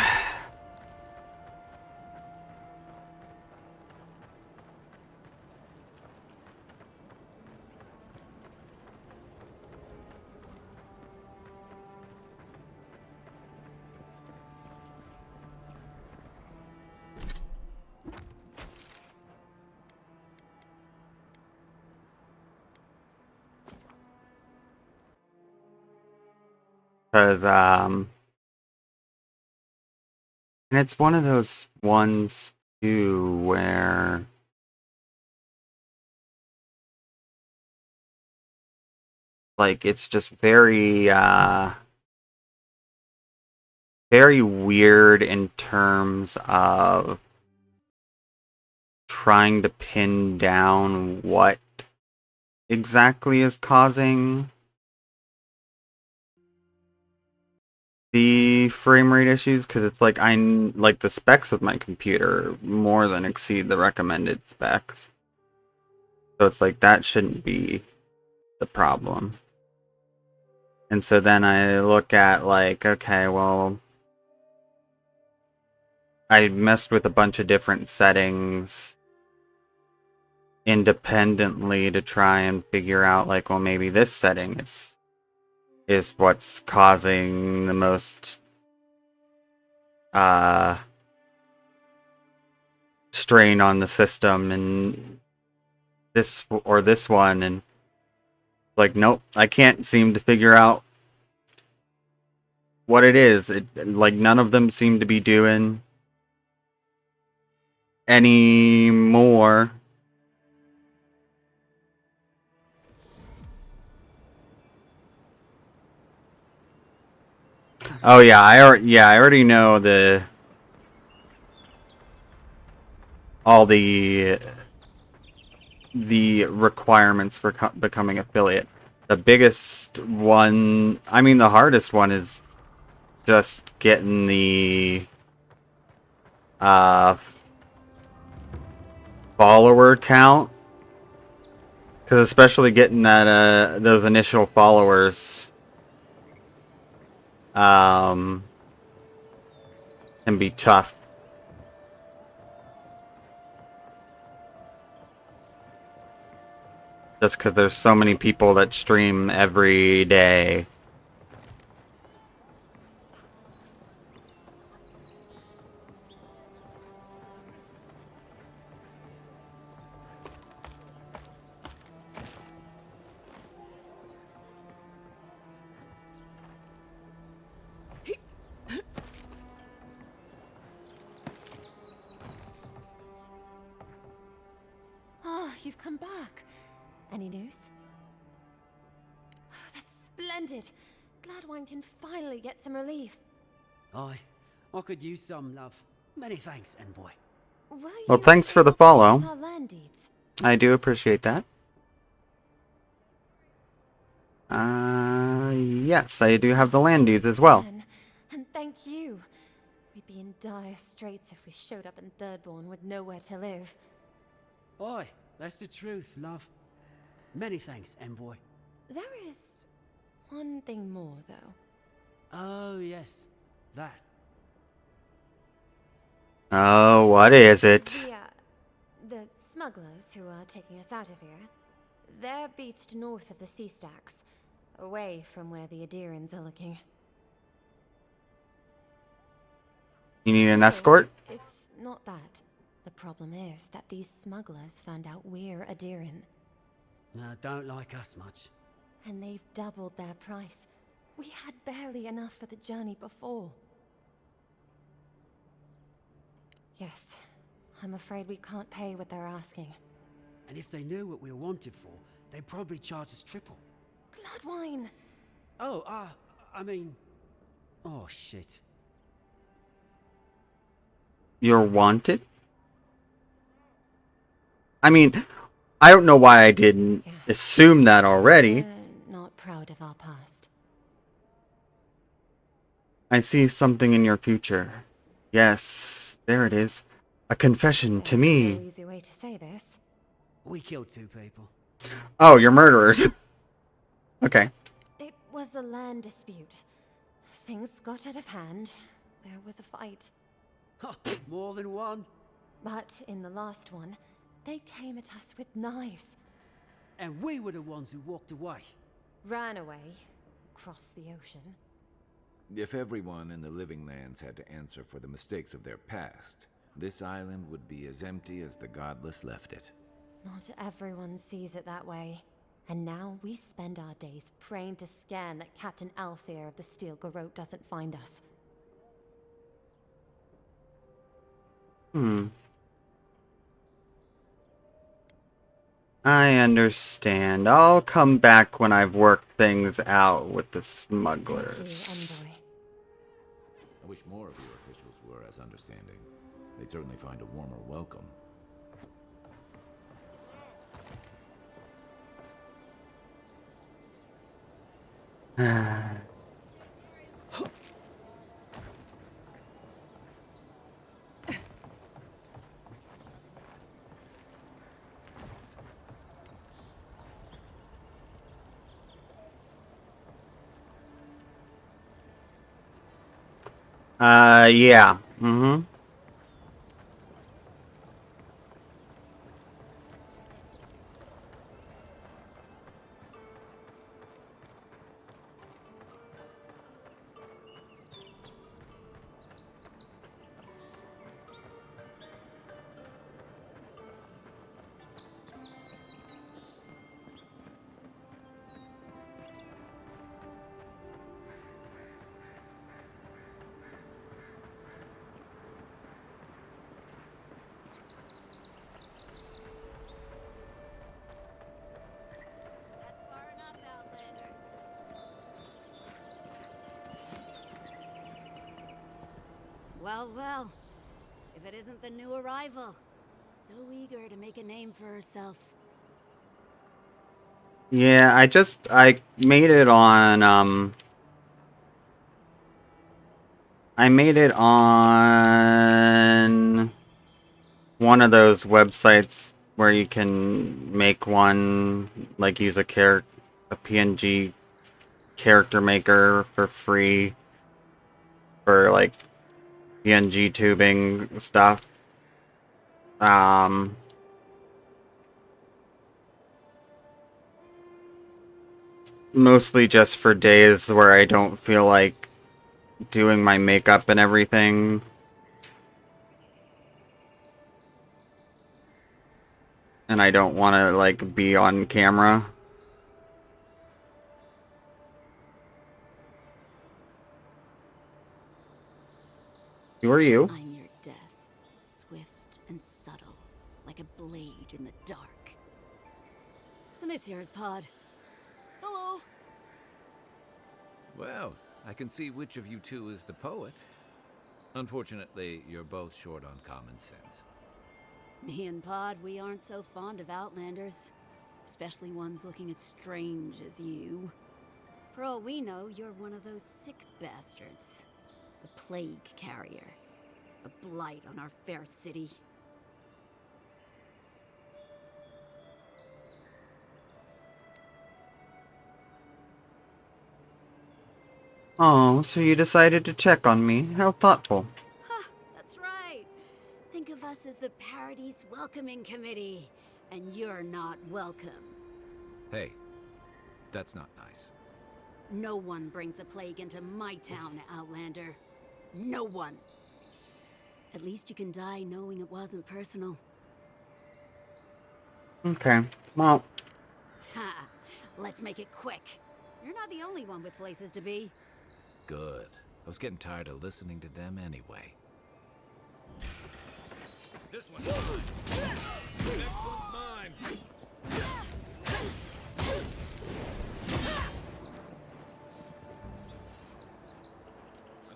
Because, and it's one of those ones, too, where like, it's just very, very weird in terms of trying to pin down what exactly is causing the frame rate issues, because it's like like the specs of my computer more than exceed the recommended specs. So it's like that shouldn't be the problem. And so then I look at like, okay, well, I messed with a bunch of different settings independently to try and figure out like, well, maybe this setting is what's causing the most strain on the system, and this or this one, and like, nope, I can't seem to figure out what it is. Like, none of them seem to be doing any more. Oh yeah, I already know all the requirements for becoming affiliate. The biggest one, I mean, the hardest one is just getting the follower count, because especially getting that those initial followers can be tough. Just because there's so many people that stream every day. Ah, you've come back. Any news? That's splendid. Gladwine can finally get some relief. I could use some, love. Many thanks, envoy. Were Well, you thanks for the able to follow. use our land deeds? I do appreciate that. Yes, I do have the land deeds as well. Stan, and thank you. We'd be in dire straits if we showed up in Thirdborn with nowhere to live. Aye, that's the truth, love. Many thanks, envoy. There is one thing more, though. Oh, yes. That. Oh, what is it? The smugglers who are taking us out of here, they're beached north of the sea stacks, away from where the Aedyrians are looking. You need an escort? It's not that. The problem is that these smugglers found out we're Aedyrian, Don't like us much. and they've doubled their price. We had barely enough for the journey before. Yes, I'm afraid we can't pay what they're asking. And if they knew what we were wanted for, they'd probably charge us triple. Gladwine! Oh, I mean... Oh, shit. You're wanted? I mean, I don't know why I didn't assume that already. We're not proud of our past. I see something in your future. Yes, there it is. A confession to There's me. no easy way to say this. We killed 2 people. Oh, you're murderers. Okay. It was a land dispute. Things got out of hand. There was a fight. Ha! More than one. But in the last one, they came at us with knives. And we were the ones who walked away. Ran away. Across the ocean. If everyone in the living lands had to answer for the mistakes of their past, this island would be as empty as the godless left it. Not everyone sees it that way. And now we spend our days praying to Scan that Captain Alfear of the Steel Garrote doesn't find us. I understand. I'll come back when I've worked things out with the Thank you, smugglers. Envoy. I wish more of your officials were as understanding. They'd certainly find a warmer welcome. Yeah. Mm-hmm. That's far enough, Outlander. Well, well. If it isn't the new arrival. So eager to make a name for herself. Yeah, I made it on, I made it on one of those websites where you can make one, like use a PNG character maker for free for like PNG tubing stuff. Mostly just for days where I don't feel like doing my makeup and everything. And I don't want to, like, be on camera. Who are you? I'm your death, swift and subtle, like a blade in the dark. And this here is Pod. Hello. Well, I can see which of you two is the poet. Unfortunately, you're both short on common sense. Me and Pod, we aren't so fond of Outlanders. Especially ones looking as strange as you. For all we know, you're one of those sick bastards. A plague carrier. A blight on our fair city. Oh, so you decided to check on me. How thoughtful. Huh, that's right. Think of us as the Parady's welcoming committee. And you're not welcome. Hey, that's not nice. No one brings the plague into my town, Outlander. No one. At least you can die knowing it wasn't personal. Okay, well, Ha! Let's make it quick. You're not the only one with places to be. Good. I was getting tired of listening to them anyway. This one's mine. Next one's mine.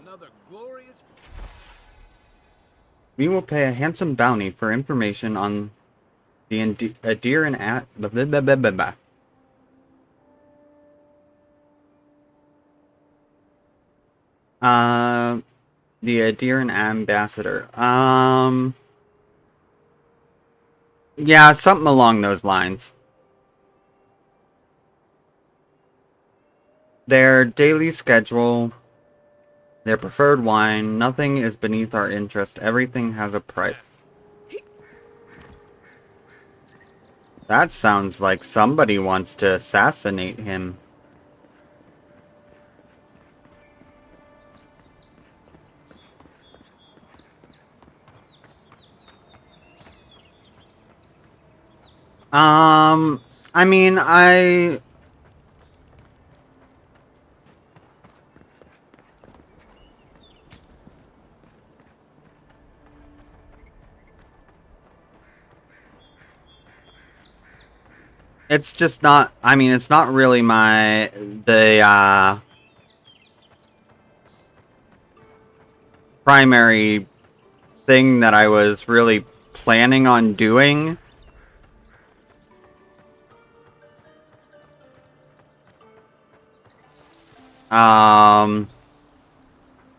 Another glorious... we will pay a handsome bounty for information on the Aedyr and the Aedyr ambassador. Yeah, something along those lines. Their daily schedule, their preferred wine, nothing is beneath our interest. Everything has a price. That sounds like somebody wants to assassinate him. I mean, it's just not, I mean, it's not really the primary thing that I was really planning on doing.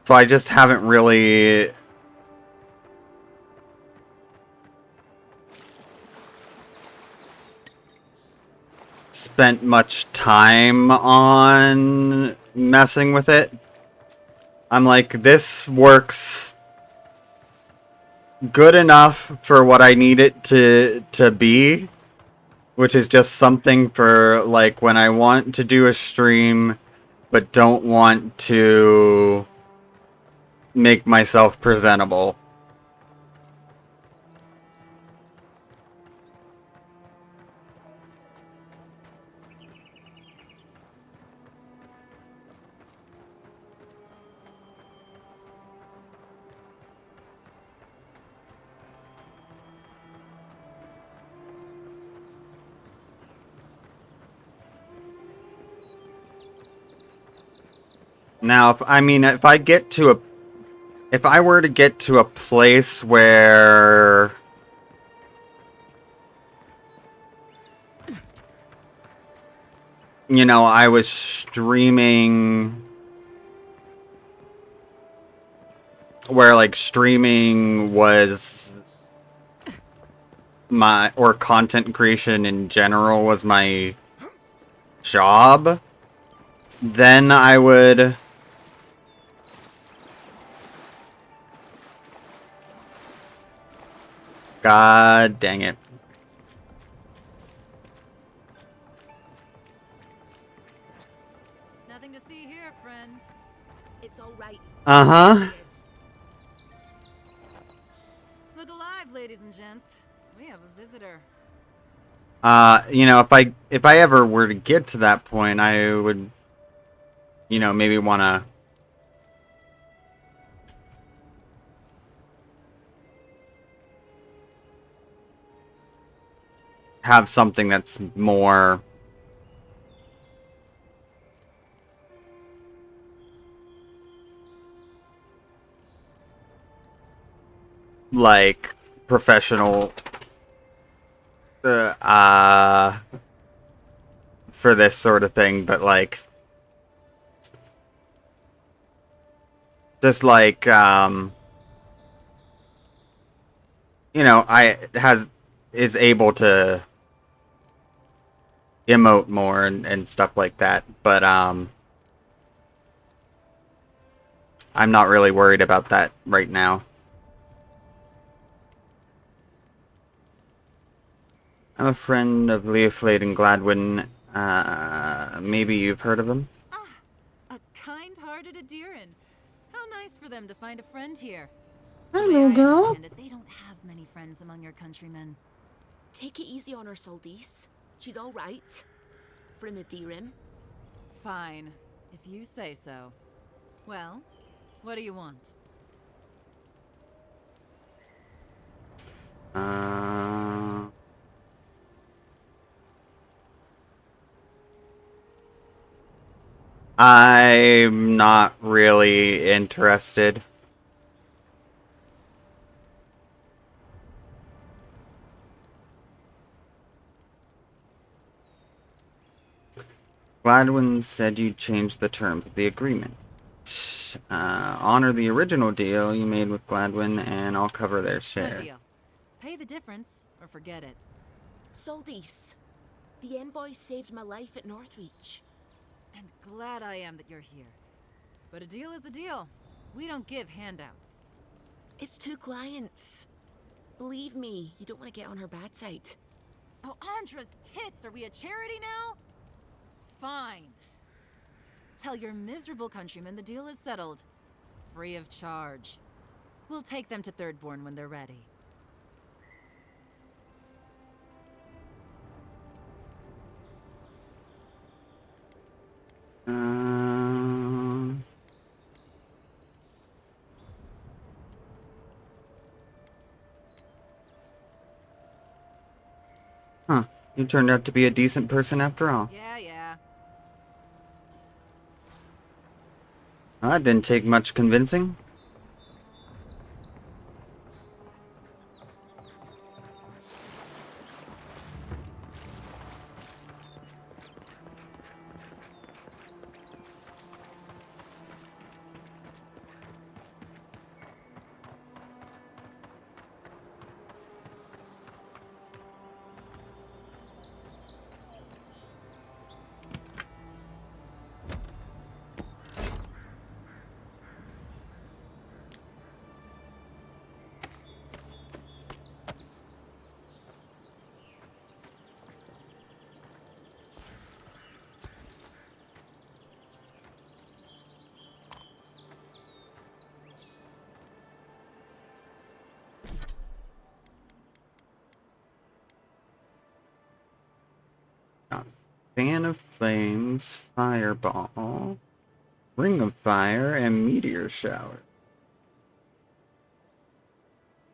So I just haven't really spent much time on messing with it. I'm like, this works good enough for what I need it to be, which is just something for like when I want to do a stream but don't want to make myself presentable. Now, if I were to get to a place where I was streaming where like streaming was or content creation in general was my job, then I would God dang it. Nothing to see here, friend. It's all right. Uh-huh. Look alive, ladies and gents. We have a visitor. If I ever were to get to that point, I would, maybe want to have something that's more like professional for this sort of thing, but like just like you know, is able to emote more and stuff like that, but I'm not really worried about that right now. I'm a friend of Leoflade and Gladwin. Maybe you've heard of them? Ah, a kind-hearted Aedyran. How nice for them to find a friend here. The way I understand it, they don't have many friends among your countrymen. Take it easy on her, Soldice. She's all right. For an Aedyran. Fine, if you say so. Well, what do you want? I'm not really interested. Gladwin said you changed the terms of the agreement. Honor the original deal you made with Gladwin, and I'll cover their share. No deal. Pay the difference, or forget it. Soldice, the envoy saved my life at Northreach. And glad I am that you're here. But a deal is a deal. We don't give handouts. It's 2 clients. Believe me, you don't want to get on her bad side. Oh, Andra's tits! Are we a charity now? Fine. Tell your miserable countrymen the deal is settled. Free of charge. We'll take them to Thirdborn when they're ready. Huh. You turned out to be a decent person after all. Yeah. That didn't take much convincing. Fan of Flames, Fireball, Ring of Fire, and Meteor Shower.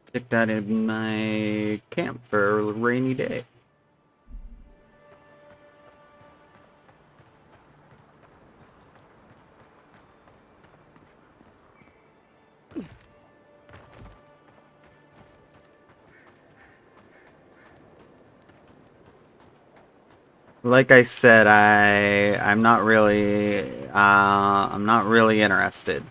Stick that in my camp for a rainy day. Like I said, I'm not really interested.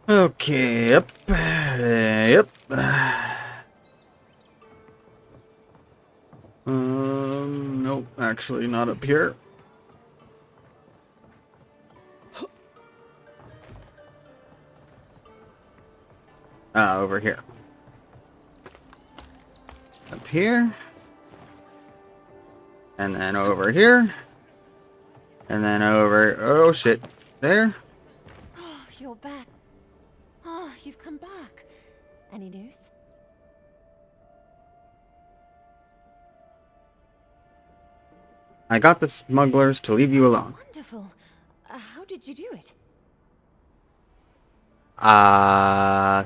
Okay, yep. Yep. Nope, actually not up here. Over here. Up here. And then over here. And then over... Oh, shit. There. Oh, you're back. Oh, you've come back. Any news? I got the smugglers to leave you alone. Wonderful. How did you do it?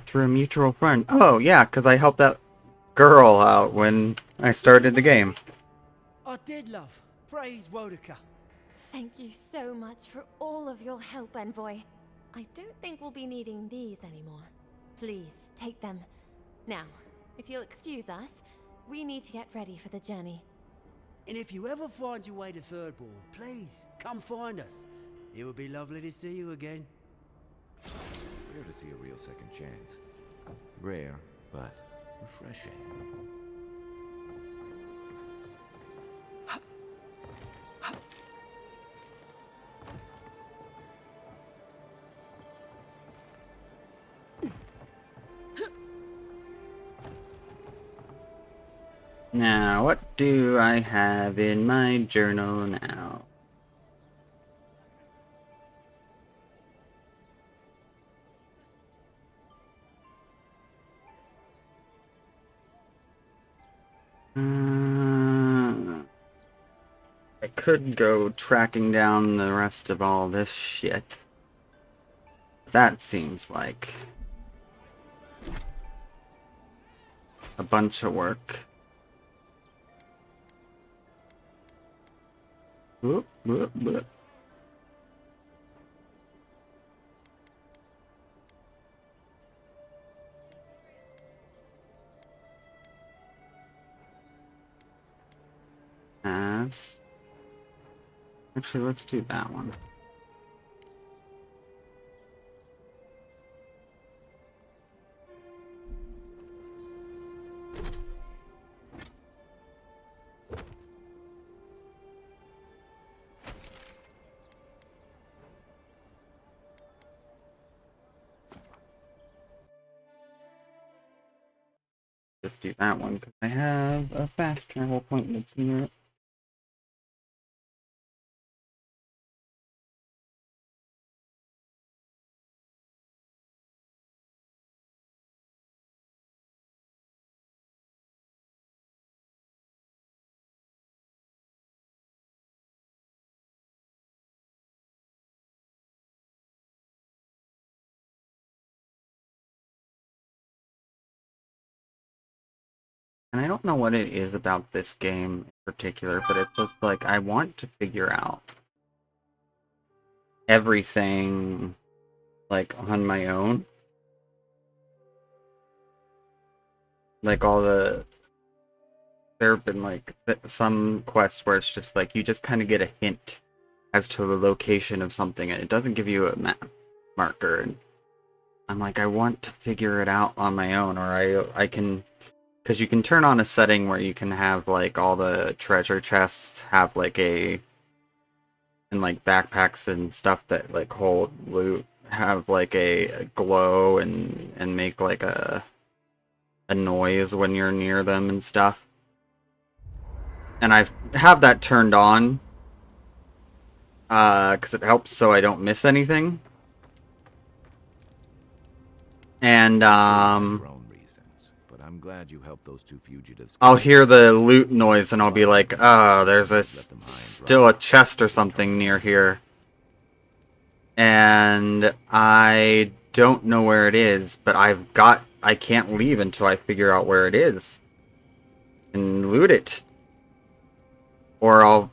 Through a mutual friend. Oh, yeah, because I helped that girl out when I started the game. I did, love. Praise Wodaka. Thank you so much for all of your help, Envoy. I don't think we'll be needing these anymore. Please, take them. Now, if you'll excuse us, we need to get ready for the journey. And if you ever find your way to Thirdborn, please, come find us. It would be lovely to see you again. Rare to see a real second chance. Rare, but refreshing. Now, what do I have in my journal now? I could go tracking down the rest of all this shit. That seems like a bunch of work. Whoop, whoop, whoop. Actually, let's do that one. Just do that one because I have a fast travel point that's near it. And I don't know what it is about this game in particular, but it's just like I want to figure out everything like on my own. Like all the there have been like some quests where it's just like you just kind of get a hint as to the location of something and it doesn't give you a map marker, and I'm like I want to figure it out on my own, or I can, because you can turn on a setting where you can have like all the treasure chests have like and like backpacks and stuff that like hold loot have like a glow and make like a noise when you're near them and stuff. And I have that turned on because it helps so I don't miss anything. And I'm glad you helped those two fugitives. I'll hear the loot noise and I'll be like, oh, there's still a chest or something near here. And I don't know where it is, but I can't leave until I figure out where it is. And loot it. Or I'll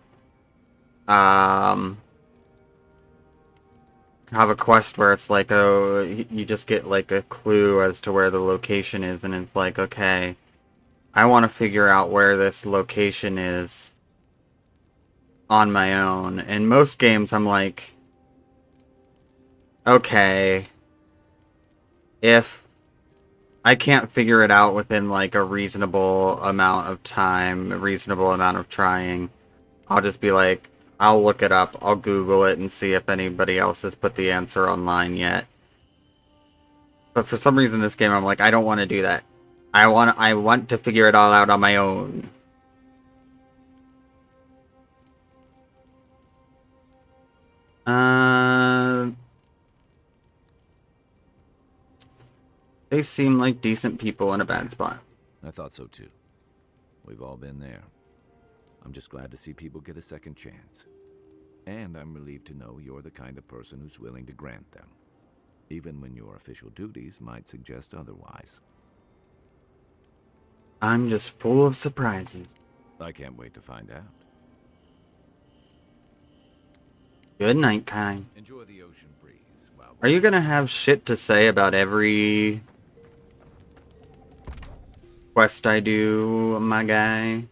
have a quest where it's like, oh, you just get like a clue as to where the location is, and it's like, okay, I want to figure out where this location is on my own. In most games, I'm like, okay, if I can't figure it out within like a reasonable amount of time, a reasonable amount of trying, I'll just be like, I'll look it up, I'll Google it and see if anybody else has put the answer online yet. But for some reason this game I'm like, I don't want to do that. I want to figure it all out on my own. They seem like decent people in a bad spot. I thought so too. We've all been there. I'm just glad to see people get a second chance. And I'm relieved to know you're the kind of person who's willing to grant them, even when your official duties might suggest otherwise. I'm just full of surprises. I can't wait to find out. Good night, Kai. Enjoy the ocean breeze. Are you gonna have shit to say about every quest I do, my guy?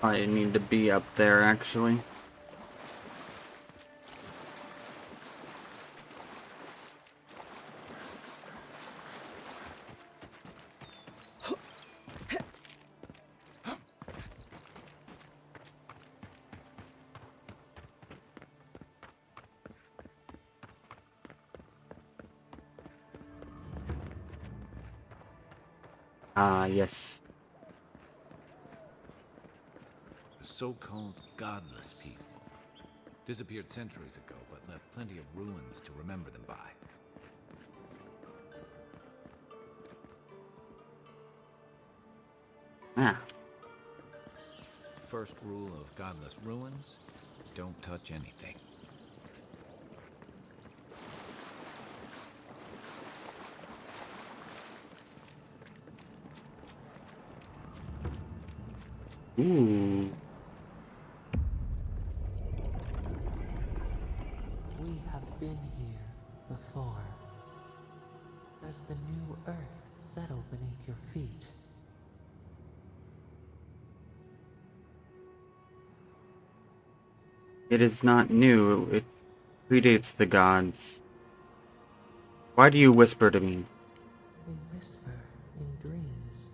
I need to be up there, actually. Ah, yes. The so-called godless people disappeared centuries ago, but left plenty of ruins to remember them by. Ah. First rule of godless ruins: don't touch anything. Ooh. We have been here before. Does the new earth settle beneath your feet? It is not new. It predates the gods. Why do you whisper to me? We whisper in dreams.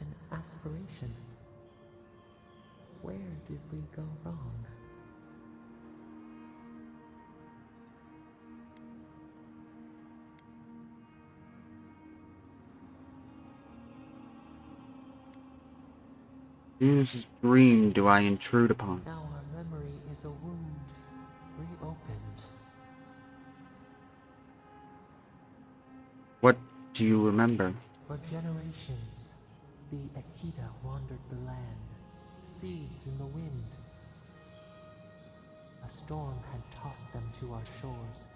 An aspiration. Where did we go wrong? Whose dream do I intrude upon? Now our memory is a wound, reopened. What do you remember? For generations, the Aedyr wandered the land, seeds in the wind. A storm had tossed them to our shores.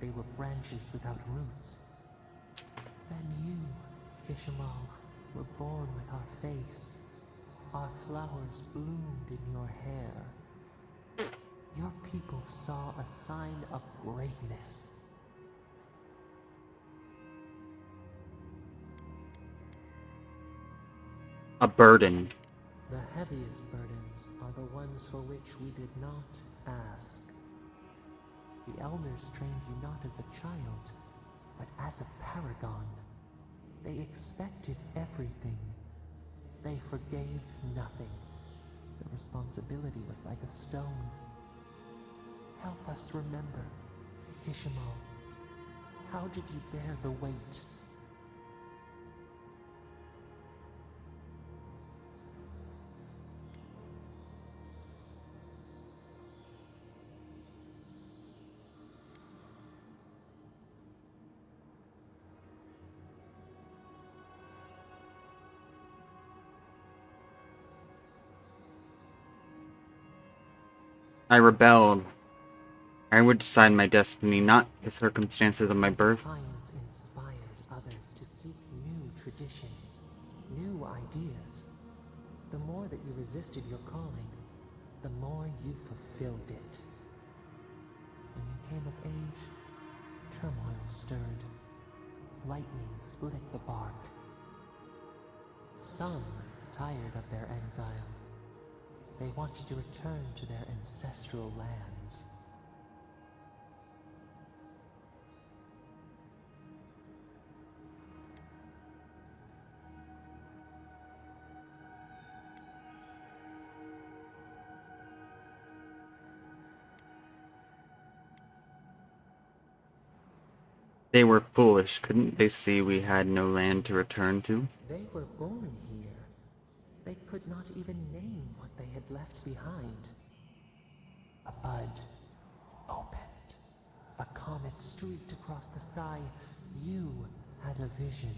They were branches without roots. Then you, Kishimal, were born with our face. Our flowers bloomed in your hair. Your people saw a sign of greatness. A burden. The heaviest burdens are the ones for which we did not ask. The elders trained you not as a child, but as a paragon. They expected everything. They forgave nothing. The responsibility was like a stone. Help us remember, Kishimal. How did you bear the weight? I rebelled. I would decide my destiny, not the circumstances of my birth. Defiance inspired others to seek new traditions, new ideas. The more that you resisted your calling, the more you fulfilled it. When you came of age, turmoil stirred. Lightning split the bark. Some tired of their exile. They wanted to return to their ancestral lands. They were foolish. Couldn't they see we had no land to return to? They were born here. They could not even name what they had left behind. A bud opened. A comet streaked across the sky. You had a vision.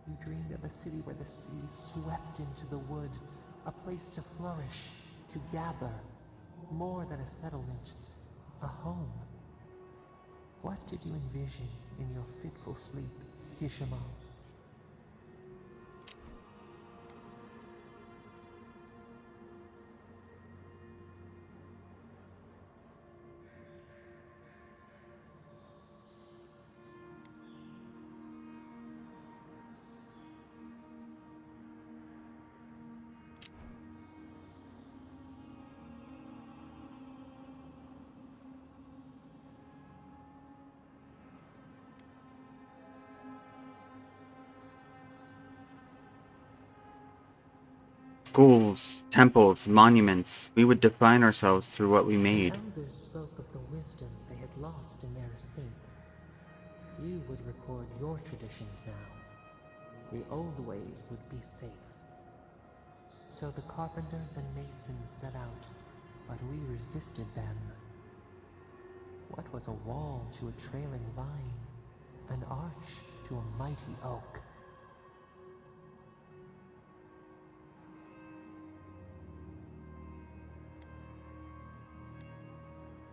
You dreamed of a city where the sea swept into the wood, a place to flourish, to gather, more than a settlement, a home. What did you envision in your fitful sleep, Kishimal? Schools, temples, monuments. We would define ourselves through what we made. The elders spoke of the wisdom they had lost in their escape. You would record your traditions now. The old ways would be safe. So the carpenters and masons set out, but we resisted them. What was a wall to a trailing vine? An arch to a mighty oak?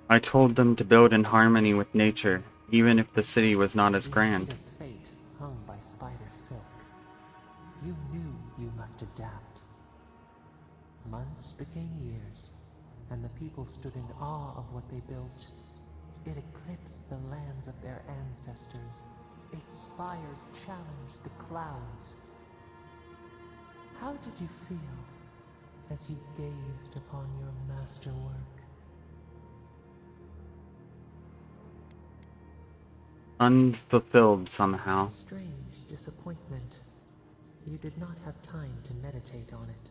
I told them to build in harmony with nature, even if the city was not as grand. Aedy's fate hung by spider silk. You knew you must adapt. Months became years, and the people stood in awe of what they built. It eclipsed the lands of their ancestors. Its spires challenged the clouds. How did you feel as you gazed upon your masterwork? Unfulfilled somehow. A strange disappointment. You did not have time to meditate on it.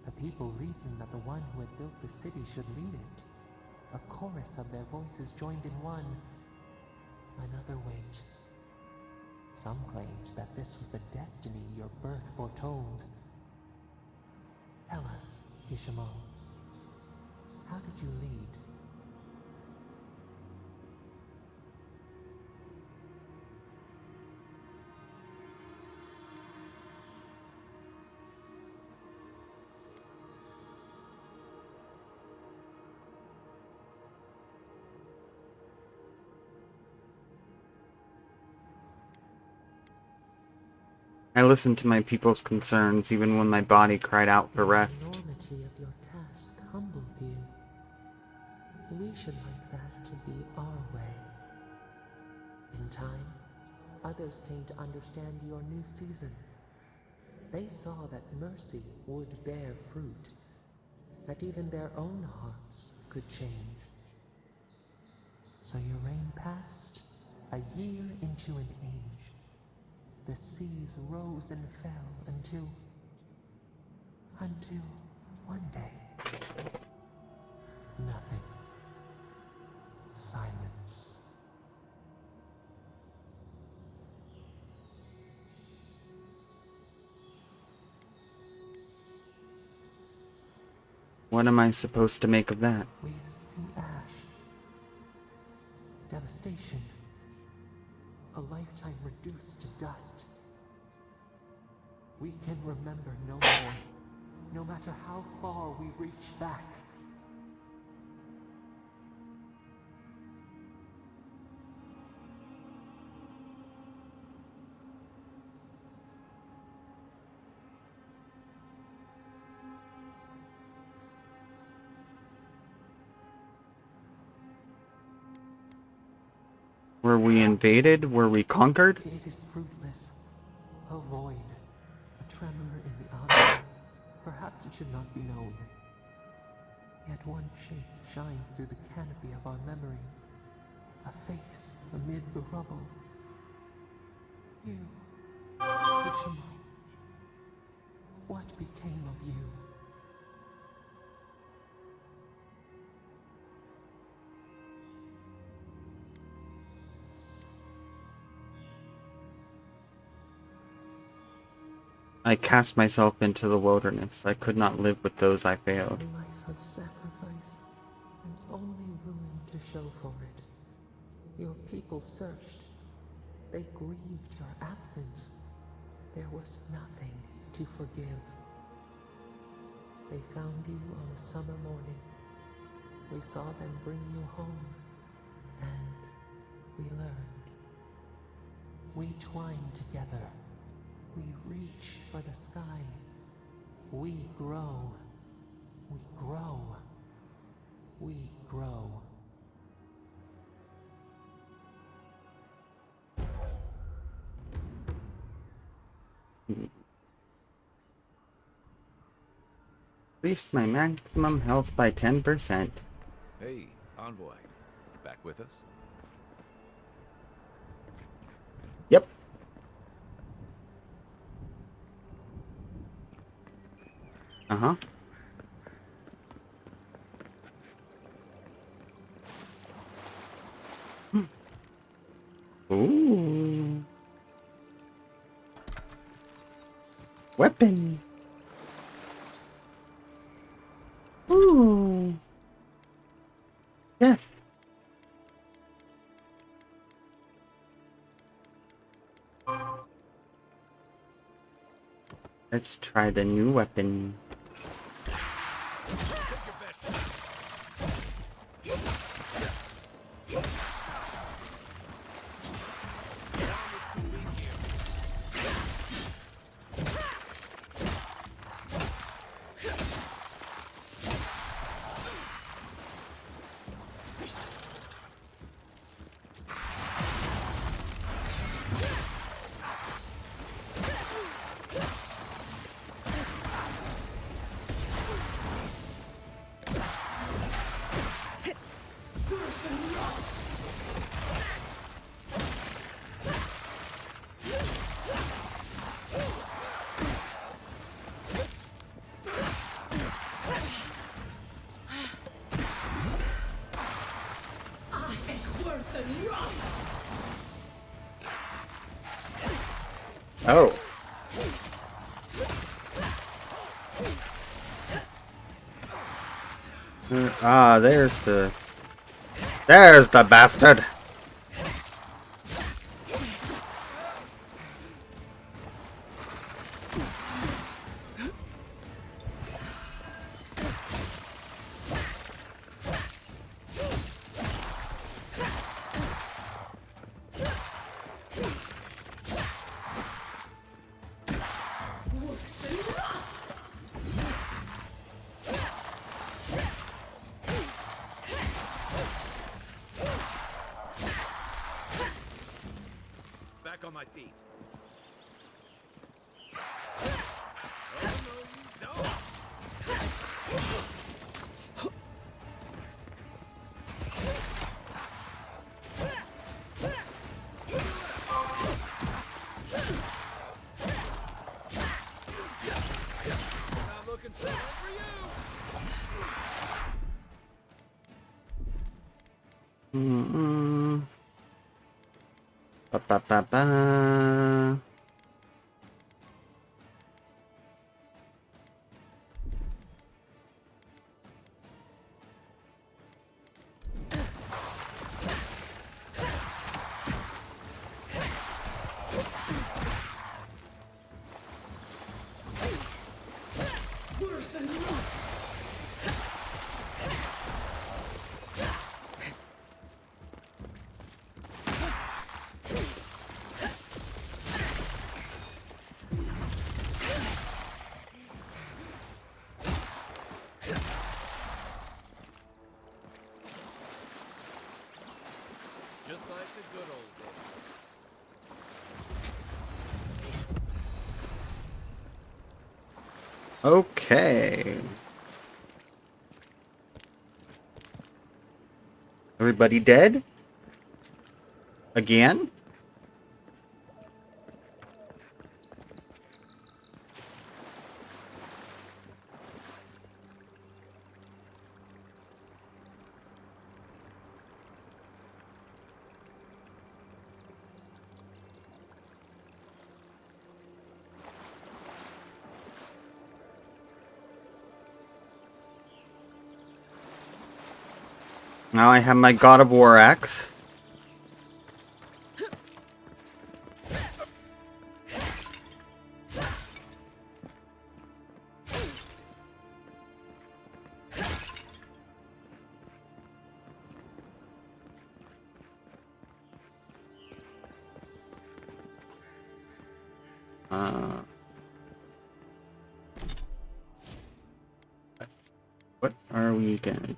The people reasoned that the one who had built the city should lead it. A chorus of their voices joined in one. Another wait. Some claimed that this was the destiny your birth foretold. Tell us, Kishimo, how did you lead? I listened to my people's concerns even when my body cried out for rest. The enormity of your task humbled you. We should like that to be our way. In time, others came to understand your new season. They saw that mercy would bear fruit, that even their own hearts could change. So your reign passed, a year into an age. The seas rose and fell until one day, nothing. Silence. What am I supposed to make of that? We see ash, devastation, a lifetime reduced to dust. We can remember no more, no matter how far we reach back. Were we invaded? Were we conquered? It is fruitless, a void, a tremor in the Aedyr. Perhaps it should not be known. Yet one shape shines through the canopy of our memory, a face amid the rubble. You, Kishimo, what became of you? I cast myself into the wilderness. I could not live with those I failed. A life of sacrifice, and only ruin to show for it. Your people searched. They grieved your absence. There was nothing to forgive. They found you on a summer morning. We saw them bring you home, and we learned. We twine together. We reach for the sky. We grow. We grow. We grow. Increased my maximum health by 10%. Hey, Envoy. Back with us? Yep. Uh-huh. Ooh. Weapon. Ooh. Death. Let's try the new weapon. Oh. Ah, there's the bastard. Back on my feet. Not looking so good for you. Ba ba ba ba. Just like the good old days. Okay. Everybody dead? Again? Now I have my God of War axe. What are we gonna do?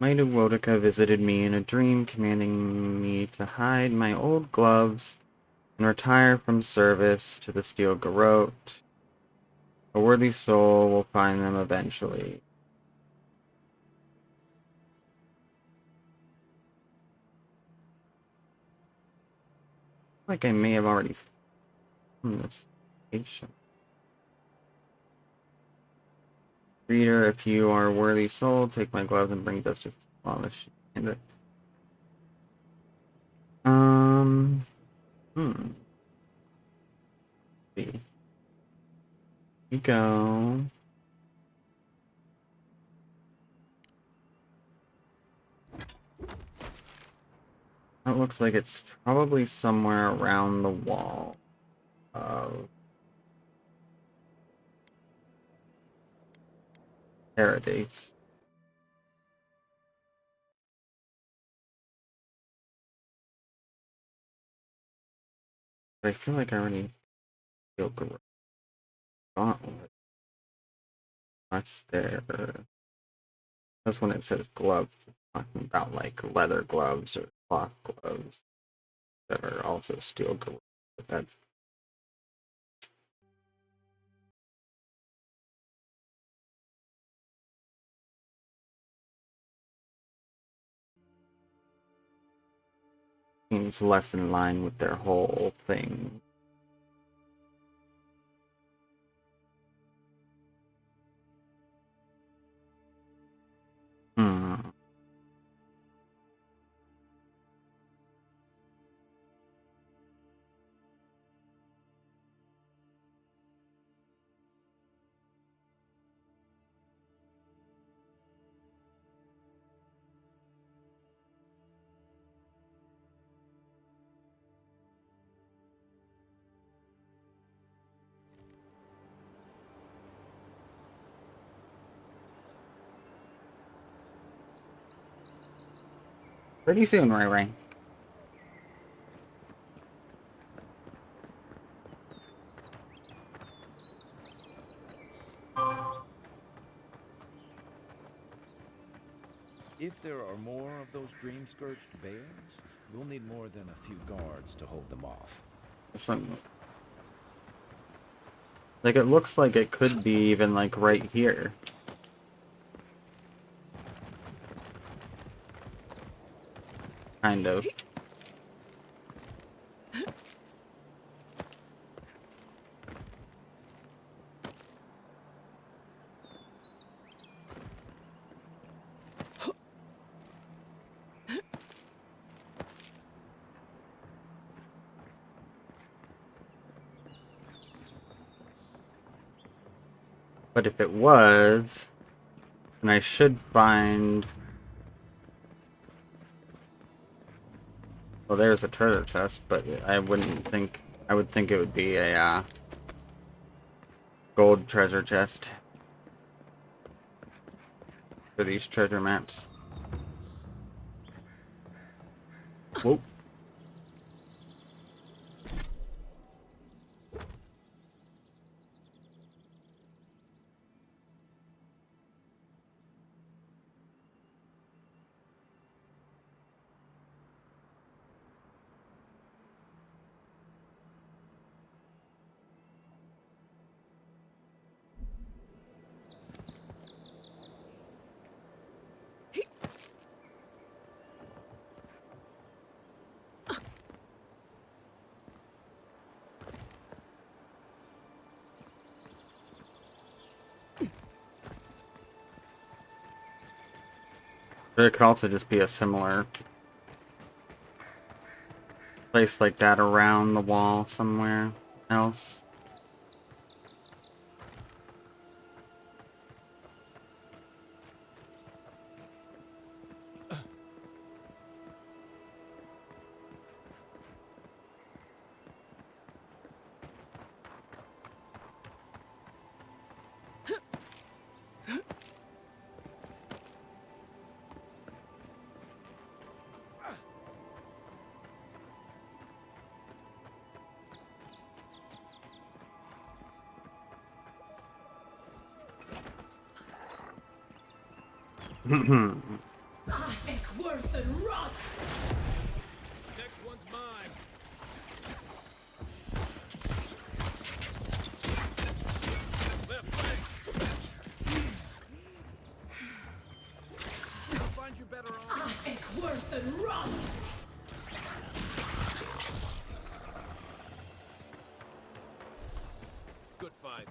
Might of Wodica visited me in a dream, commanding me to hide my old gloves and retire from service to the Steel Garrote. A worthy soul will find them eventually. Like I may have already found this station. Reader, if you are a worthy soul, take my gloves and bring justice to the lawless. See. You go. That looks like it's probably somewhere around the wall of Paradise. But I feel like I already feel gauntlet. That's there. That's when it says gloves. It's talking about like leather gloves or cloth gloves that are also steel gloves. But that seems less in line with their whole thing. Hmm. Pretty soon, Ray Ray. If there are more of those dream-scourged bears, we'll need more than a few guards to hold them off. Like, it looks like it could be even, like, right here. Kind of. But if it was, then I should find... Well, there's a treasure chest, but I wouldn't think... I would think it would be a, gold treasure chest for these treasure maps. Whoop. It could also just be a similar place like that around the wall somewhere else. Worth and rot! Next one's mine! Left flank! I'll find you better on. Worth and rot! Good fight.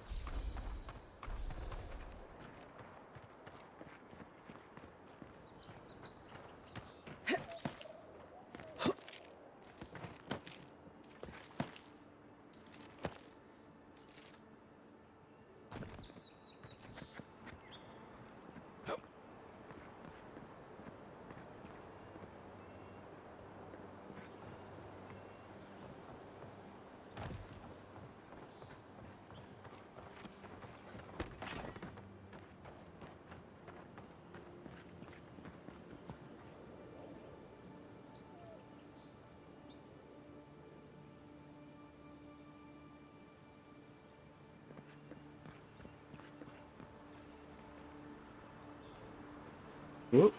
Whoop.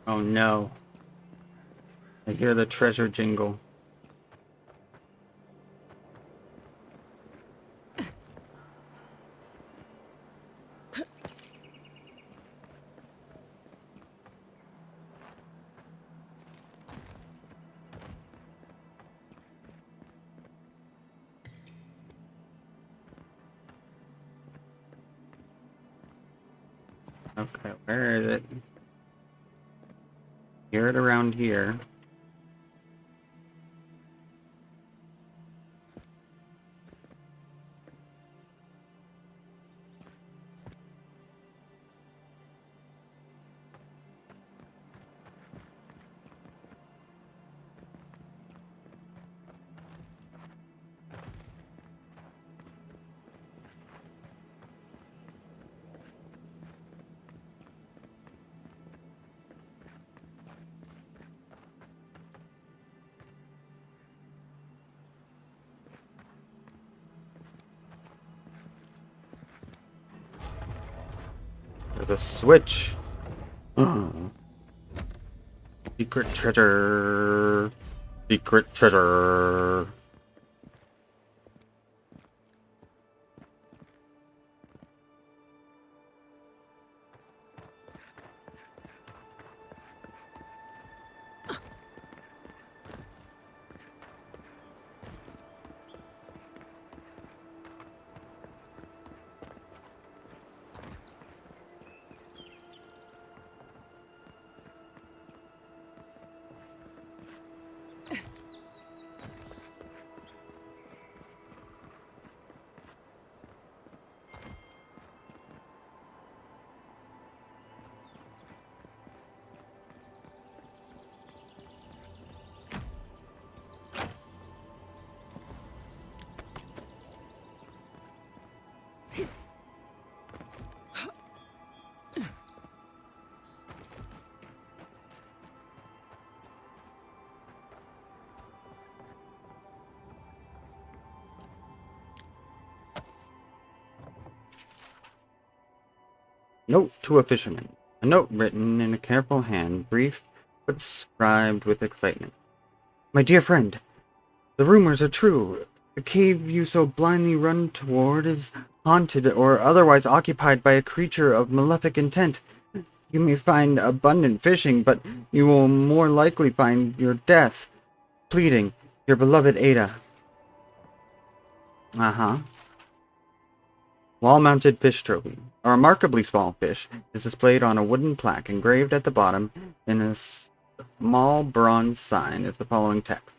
Oh no. I hear the treasure jingle. Okay, where is it? Hear it around here. There's a switch. Secret treasure. Secret treasure. Note to a fisherman. A note written in a careful hand, brief but scribed with excitement. My dear friend, the rumors are true. The cave you so blindly run toward is haunted or otherwise occupied by a creature of malefic intent. You may find abundant fishing, but you will more likely find your death. Pleading, your beloved Aedyr. Wall-mounted fish trophy. A remarkably small fish is displayed on a wooden plaque engraved at the bottom in a small bronze sign is the following text.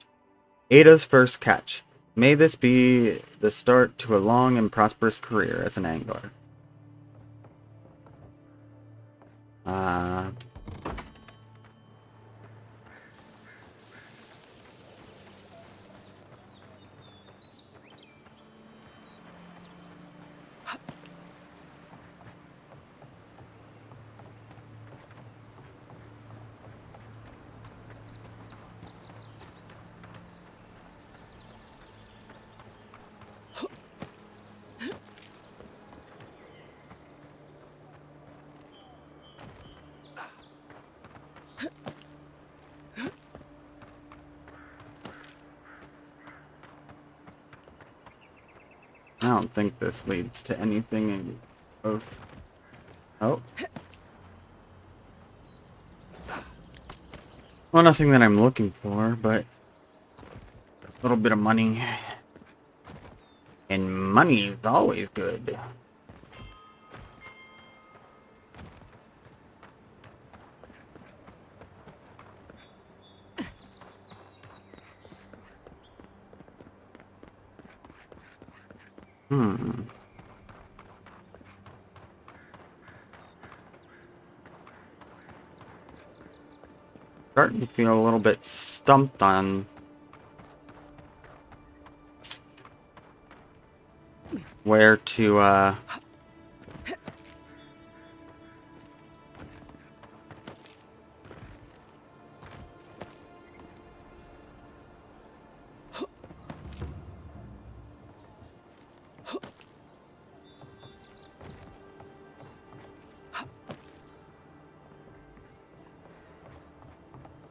Aedyr's first catch. May this be the start to a long and prosperous career as an angler. I don't think this leads to anything of... Oh. Well, nothing that I'm looking for, but a little bit of money. And money is always good. Starting to feel a little bit stumped on where to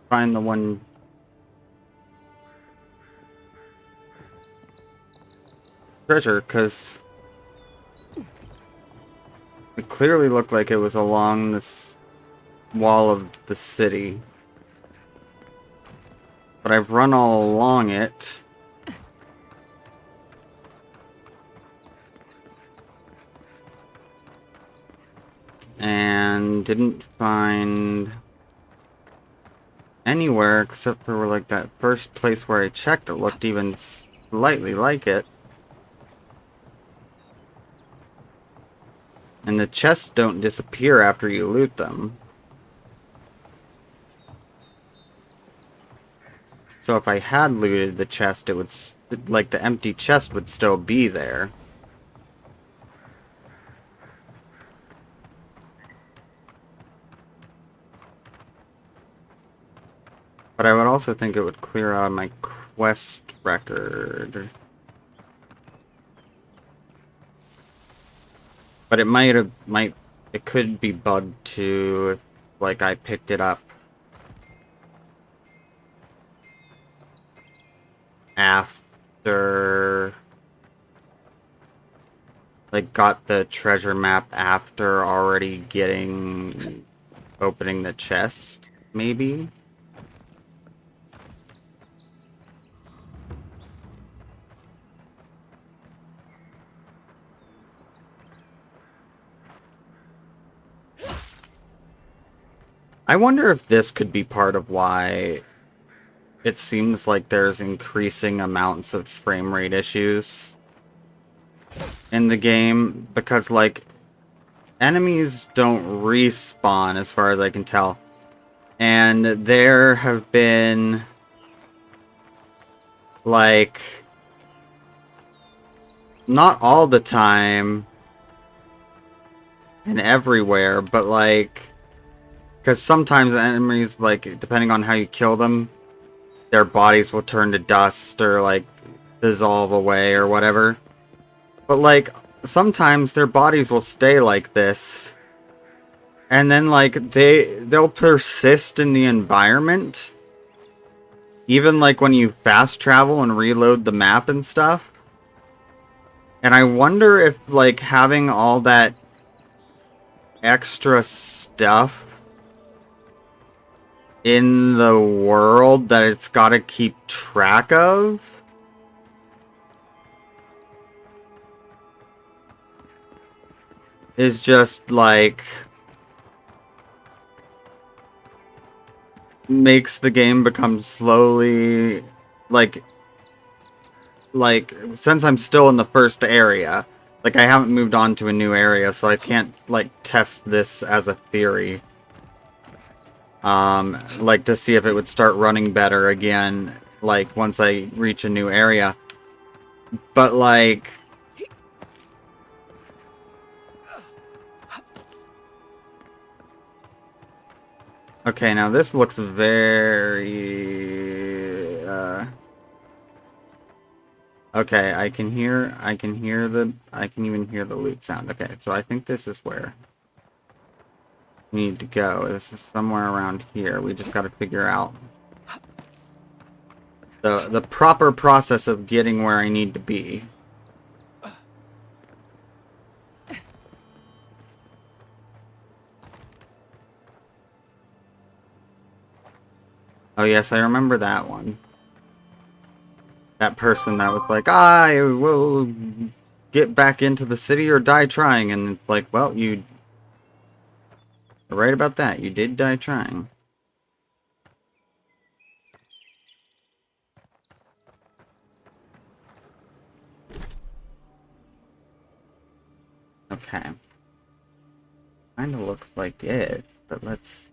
find the one treasure, because it clearly looked like it was along this wall of the city. But I've run all along it. And didn't find anywhere except for like that first place where I checked it looked even slightly like it. And the chests don't disappear after you loot them. So if I had looted the chest, it would, like, the empty chest would still be there. But I would also think it would clear out my quest record. But it it could be bugged too if, like, I picked it up after, like, got the treasure map after already opening the chest, maybe? I wonder if this could be part of why it seems like there's increasing amounts of frame rate issues in the game, because, like, enemies don't respawn as far as I can tell. And there have been, like, not all the time and everywhere, but, like, because sometimes enemies, like, depending on how you kill them, their bodies will turn to dust or, like, dissolve away or whatever. But, like, sometimes their bodies will stay like this And then like they'll persist in the environment. Even like when you fast travel and reload the map and stuff. And I wonder if like having all that extra stuff in the world that it's got to keep track of is just like makes the game become slowly like since I'm still in the first area, like I haven't moved on to a new area, so I can't like test this as a theory. Like to see if it would start running better again, like once I reach a new area. But like okay, now this looks very okay, I can even hear the loot sound. Okay, so I think this is where we need to go. This is somewhere around here. We just got to figure out the proper process of getting where I need to be. Oh yes, I remember that one. That person that was like, I will get back into the city or die trying, and it's like, well, you are right about that. You did die trying. Okay. Kinda looks like it, but let's...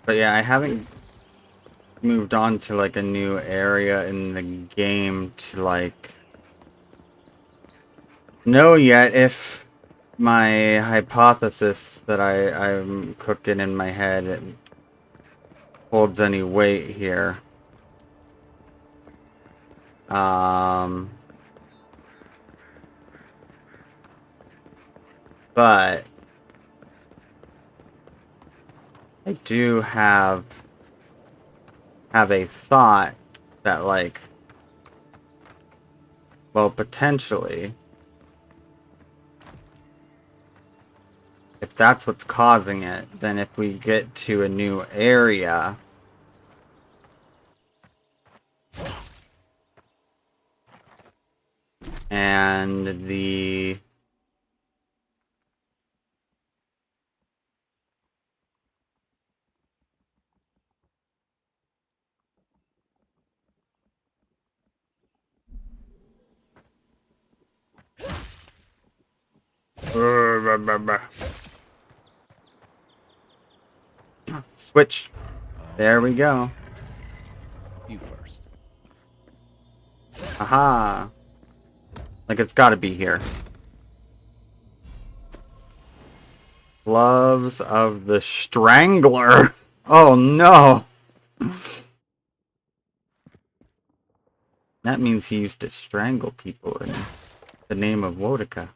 But yeah, I haven't moved on to like a new area in the game to like know yet if my hypothesis that I'm cooking in my head holds any weight here. But I do have a thought that like, well, potentially, if that's what's causing it, then if we get to a new area, and the switch. There we go. You first. Aha. Like it's gotta be here. Gloves of the Strangler. Oh no. That means he used to strangle people in the name of Wodika.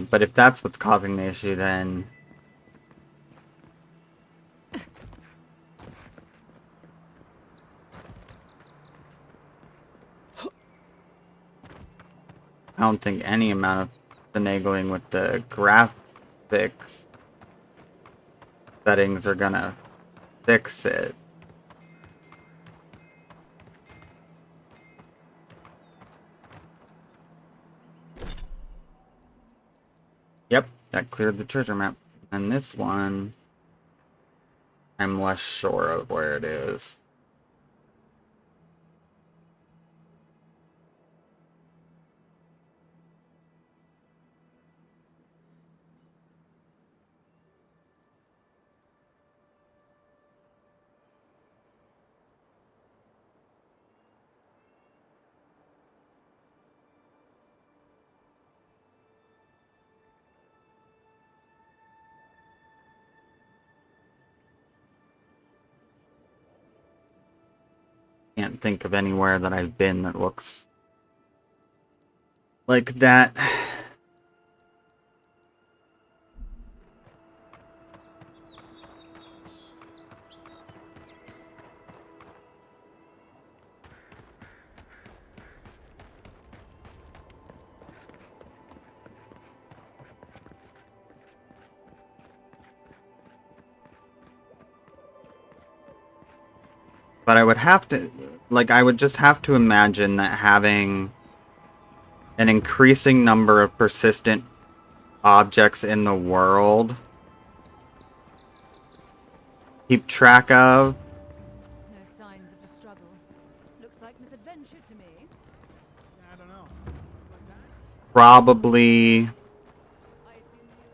But if that's what's causing the issue, then I don't think any amount of finagling with the graphics settings are gonna fix it. Yep, that cleared the treasure map. And this one, I'm less sure of where it is. can't think of anywhere that I've been that looks like that. But I would have to, like, I would just have to imagine that having an increasing number of persistent objects in the world keep track of No signs of a struggle. Looks like misadventure to me. I don't know. probably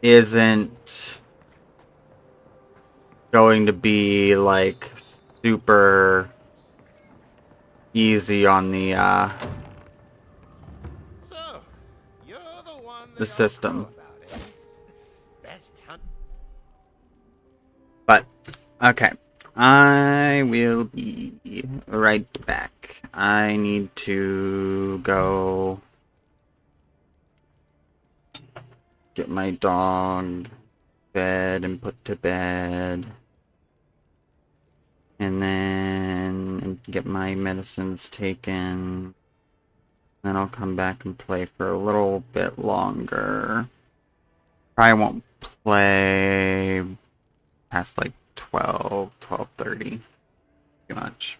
isn't going to be like super easy on the So, you're the one the they all system. crow about, eh? Best hunt. But okay, I will be right back. I need to go get my dog fed and put to bed, and then get my medicines taken. Then I'll come back and play for a little bit longer. Probably won't play past like 12:30. Too much.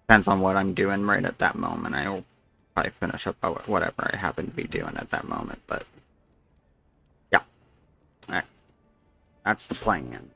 Depends on what I'm doing right at that moment. I will probably finish up whatever I happen to be doing at that moment, but yeah. Alright. That's the plan.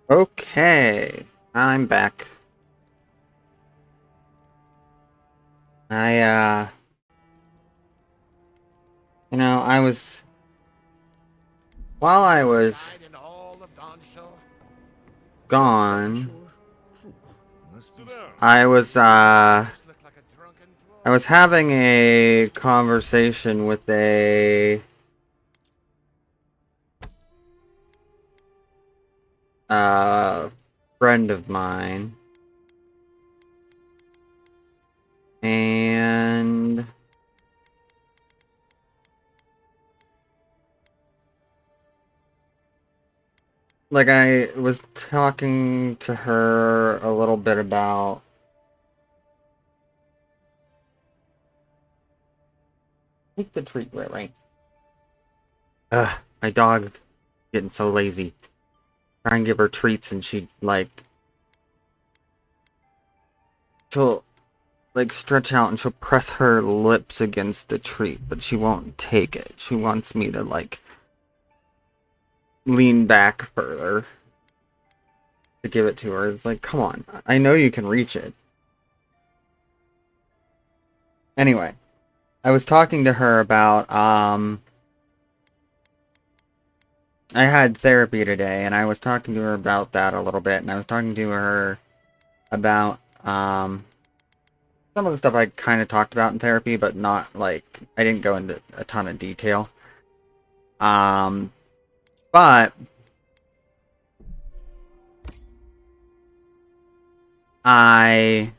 Okay, I'm back. I was while I was gone, I was having a conversation with a friend of mine, and like I was talking to her a little bit about take the treat, right? Ugh, my dog getting so lazy. Try and give her treats and she'll stretch out and she'll press her lips against the treat, but she won't take it. She wants me to lean back further to give it to her. It's like, come on. I know you can reach it. Anyway, I was talking to her about I had therapy today, and I was talking to her about that a little bit, and I was talking to her about some of the stuff I kind of talked about in therapy, but not I didn't go into a ton of detail. But I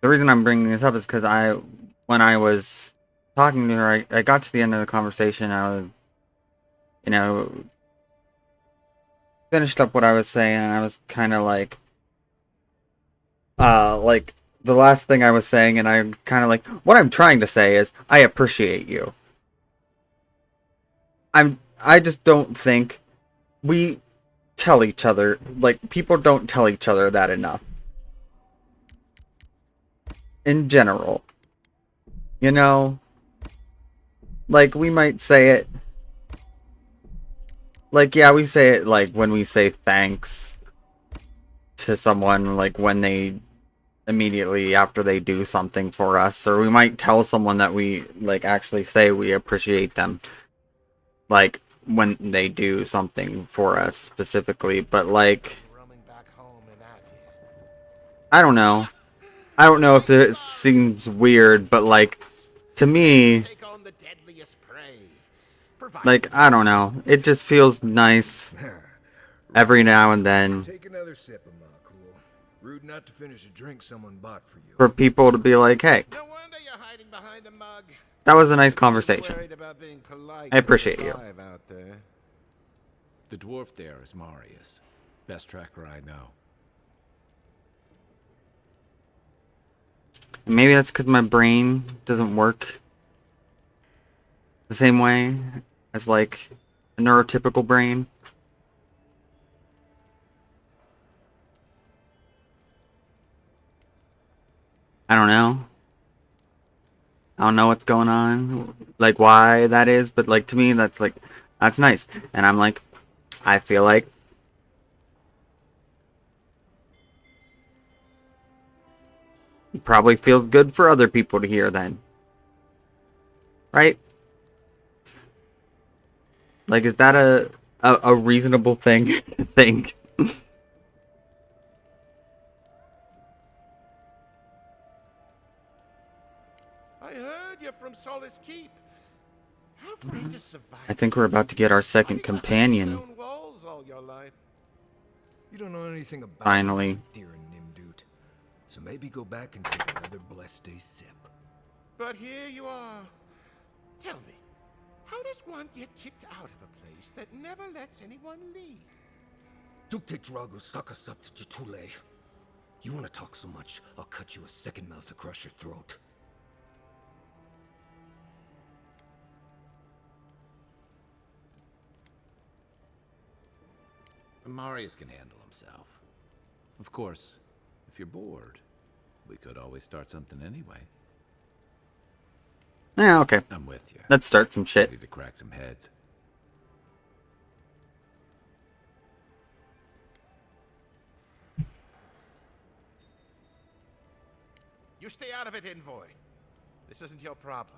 the reason I'm bringing this up is because when I was talking to her, I got to the end of the conversation. I was, finished up what I was saying, and I was kind of the last thing I was saying, and I'm kind of what I'm trying to say is, I appreciate you. I just don't think we tell each other, people don't tell each other that enough. In general. You know? We might say it. Yeah, we say it, when we say thanks to someone, when they immediately after they do something for us, or we might tell someone that we, actually say we appreciate them, when they do something for us specifically, but, I don't know. I don't know if this seems weird, but, to me, I don't know. It just feels nice every now and then. Take another sip of my cool. Rude not to finish a drink someone bought for you. For people to be like, hey, that was a nice conversation. I appreciate you. The dwarf there is Marius. Best tracker I know. Maybe that's because my brain doesn't work the same way as, a neurotypical brain. I don't know. I don't know what's going on, why that is, but, to me, that's, that's nice. And I'm I feel like it probably feels good for other people to hear then. Right? Is that a reasonable thing to think? I heard you're from Solace Keep. How great to survive. I think we're about to get our second companion. Walls all your life. You don't know anything about Finally. Dear Nimdut. So maybe go back and take another blessed day sip. But here you are. Tell me, how does one get kicked out of a place that never lets anyone leave? Dukte Drago Sakasat Jitule. You want to talk so much, I'll cut you a second mouth across your throat. Marius can handle himself. Of course, if you're bored, we could always start something anyway. Yeah, okay. I'm with you. Let's start some shit. Ready to crack some heads. You stay out of it, Envoy. This isn't your problem.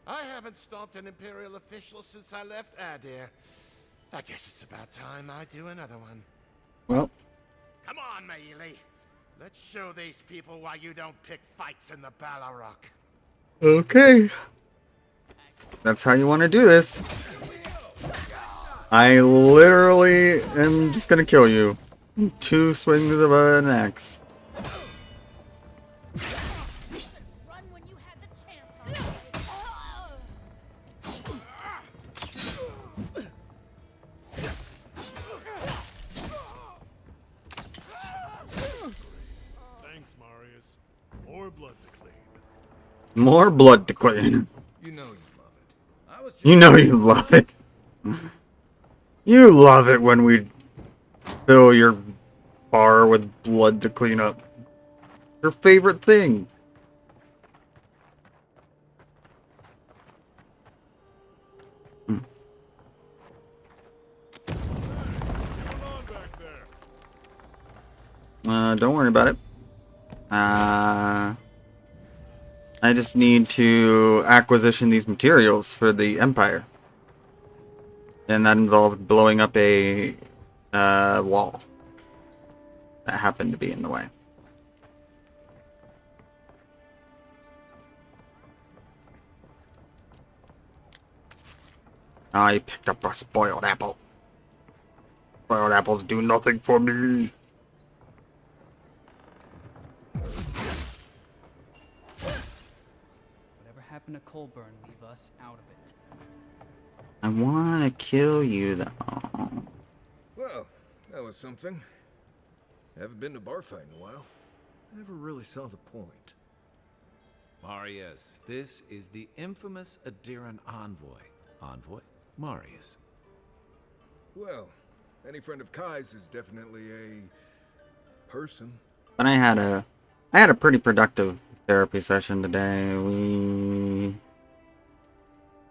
I haven't stomped an Imperial official since I left Aedyr. I guess it's about time I do another one. Well. Come on, Meili. Let's show these people why you don't pick fights in the Balrog. Okay. That's how you want to do this. I literally am just gonna kill you. 2 swings of an axe. Thanks, Marius. More blood to clean. More blood to clean. You know you love it. I was You know you love it. You love it when we fill your bar with blood to clean up. Your favorite thing. Don't worry about it. I just need to acquisition these materials for the Empire. And that involved blowing up a wall that happened to be in the way. I picked up a spoiled apple. Spoiled apples do nothing for me. Whatever happened to Colburn, leave us out of it. I want to kill you, though. Well, that was something. Haven't been to bar fight in a while. Never really saw the point. Marius, this is the infamous Aedyr Envoy. Envoy? Marius. Well, any friend of Kai's is definitely a person. But I had a pretty productive therapy session today. We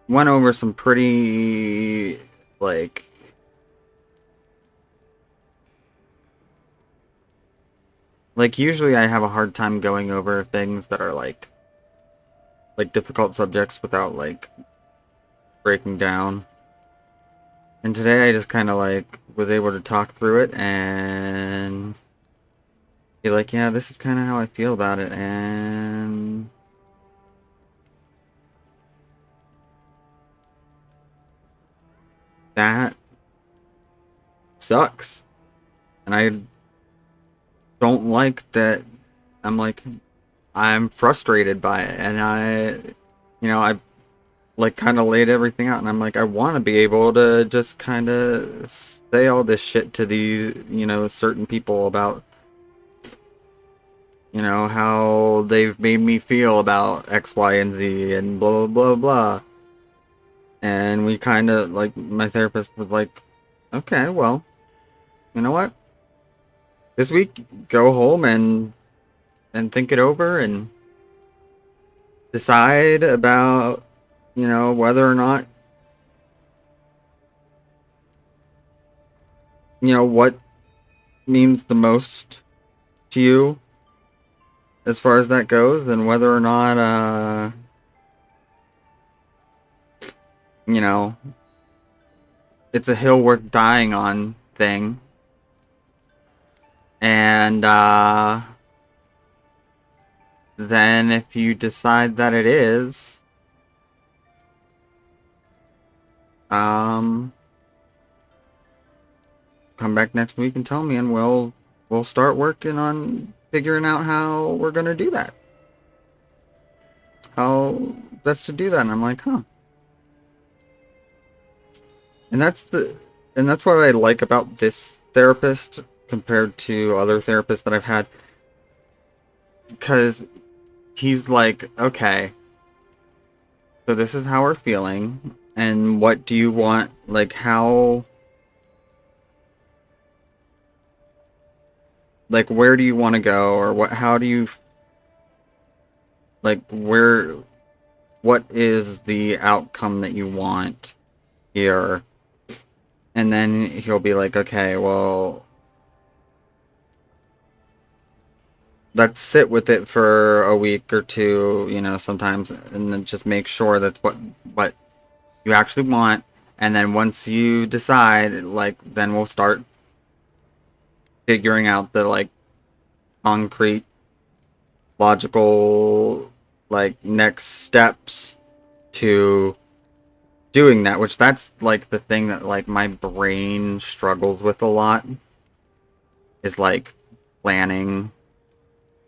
went over some pretty, like, usually I have a hard time going over things that are like difficult subjects without like breaking down. And today I just kind of like was able to talk through it and be like, yeah, this is kind of how I feel about it, and that sucks. And I don't like that. I'm frustrated by it, and I like kind of laid everything out, and I'm like, I want to be able to just kind of say all this shit to these, certain people about, how they've made me feel about X, Y, and Z, and blah, blah, blah, blah. And we kind of, like, my therapist was like, okay, well, you know what? This week, go home and think it over and decide about, whether or not, what means the most to you as far as that goes, and whether or not, it's a hill worth dying on thing. And, then if you decide that it is, come back next week and tell me, and we'll start working on figuring out how we're gonna do that. How best to do that. And I'm like, huh. And that's what I like about this therapist compared to other therapists that I've had. Because he's like, okay, so this is how we're feeling, and what do you want, like, how like, where do you want to go, or how do you, like, what is the outcome that you want here? And then he'll be like, okay, well, let's sit with it for a week or two, sometimes, and then just make sure that's what you actually want. And then once you decide, like, then we'll start figuring out the, like, concrete, logical, like, next steps to doing that, which that's, like, the thing that, like, my brain struggles with a lot, is, like, planning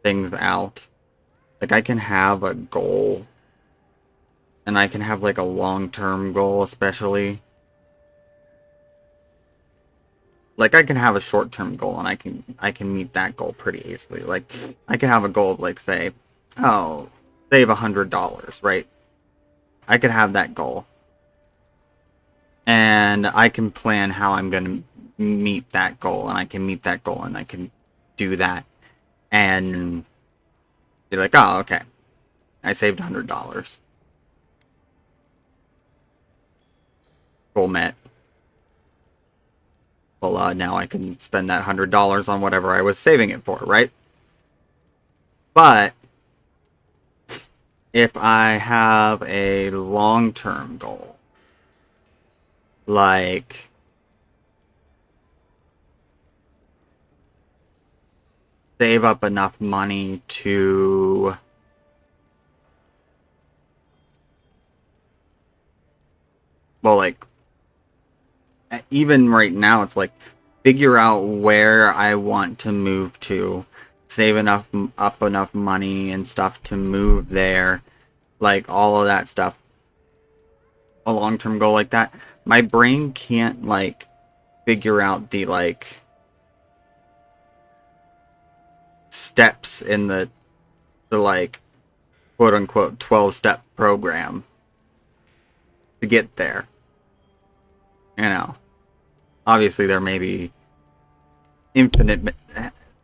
things out. Like, I can have a goal, and I can have, like, a long-term goal, especially. Like, I can have a short-term goal, and I can meet that goal pretty easily. Like, I can have a goal of, like, say, oh, save $100, right? I could have that goal. And I can plan how I'm going to meet that goal, and I can meet that goal, and I can do that. And be like, oh, okay. I saved $100. Goal met. Well, now I can spend that $100 on whatever I was saving it for, right? But if I have a long-term goal, like save up enough money to like, even right now, it's like, figure out where I want to move to, save up enough money and stuff to move there, like, all of that stuff. A long-term goal like that, my brain can't, like, figure out the, like, steps in the like, quote-unquote 12-step program to get there. Obviously there may be infinite,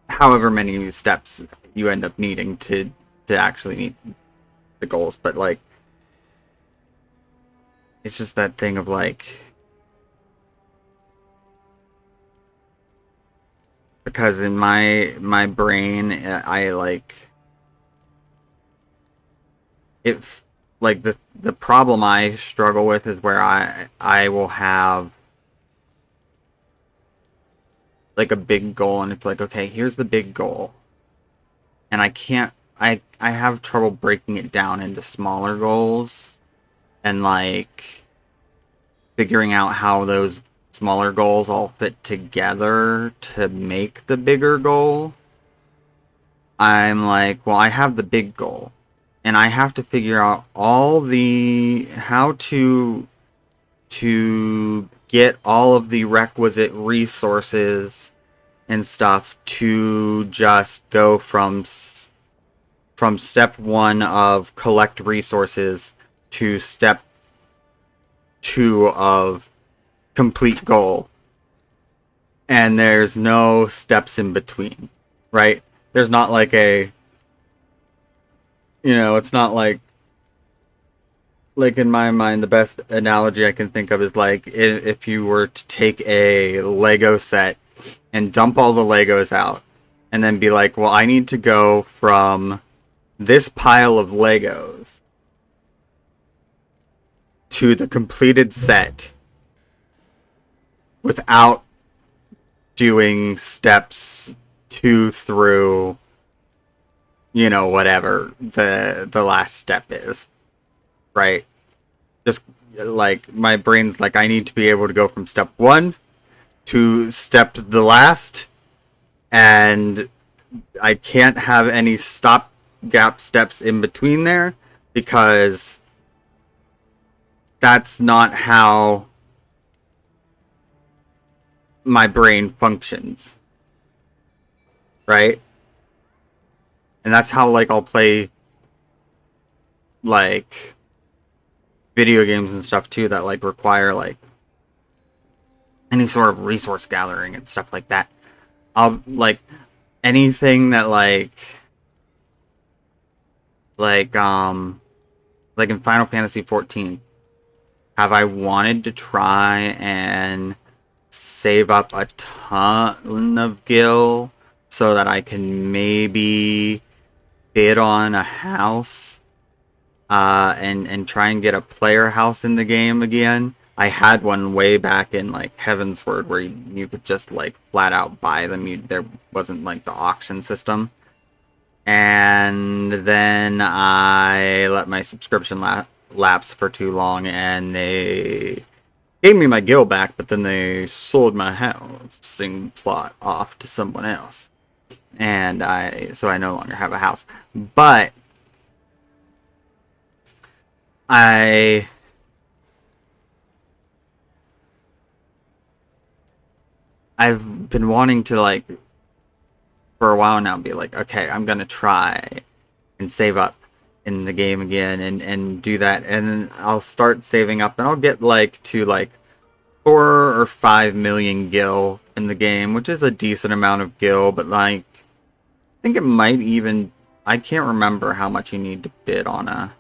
however many steps you end up needing to actually meet the goals, but, like, it's just that thing of, like, because in my brain, I, like, it's like the problem I struggle with is where I will have, like, a big goal, and it's like, okay, here's the big goal, and I have trouble breaking it down into smaller goals, and, like, figuring out how those smaller goals all fit together to make the bigger goal. I'm like, well, I have the big goal, and I have to figure out all the how to get all of the requisite resources and stuff to just go from step 1 of collect resources to step 2 of complete goal. And there's no steps in between, right? There's not like a, it's not like in my mind, the best analogy I can think of is, like, if you were to take a Lego set and dump all the Legos out, and then be like, well, I need to go from this pile of Legos to the completed set without doing steps 2 through, whatever the last step is, right? Just, like, my brain's like, I need to be able to go from step 1 to step the last, and I can't have any stopgap steps in between there, because that's not how my brain functions, right? And that's how, like, I'll play, like, video games and stuff too that, like, require, like, any sort of resource gathering and stuff like that. I'll, like, anything that like in Final Fantasy 14, have I wanted to try and save up a ton of gil so that I can maybe bid on a house and try and get a player house in the game again. I had one way back in like Heavensward where you could just like flat out buy them. There wasn't like the auction system. And then I let my subscription lapse for too long, and they gave me my gil back, but then they sold my housing plot off to someone else. And so I no longer have a house. But I've been wanting to like for a while now be like, okay, I'm gonna try and save up in the game again and do that, and then I'll start saving up and I'll get like to like 4 or 5 million gil in the game, which is a decent amount of gil, but like I think it might even, I can't remember how much you need to bid on a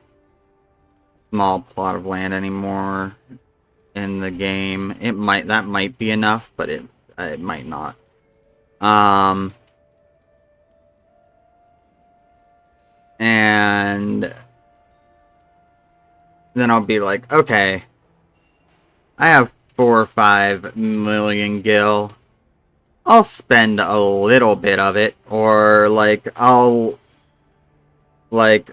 small plot of land anymore in the game. That might be enough, but it might not. And then I'll be like, okay, I have 4 or 5 million gil. I'll spend a little bit of it, or like I'll like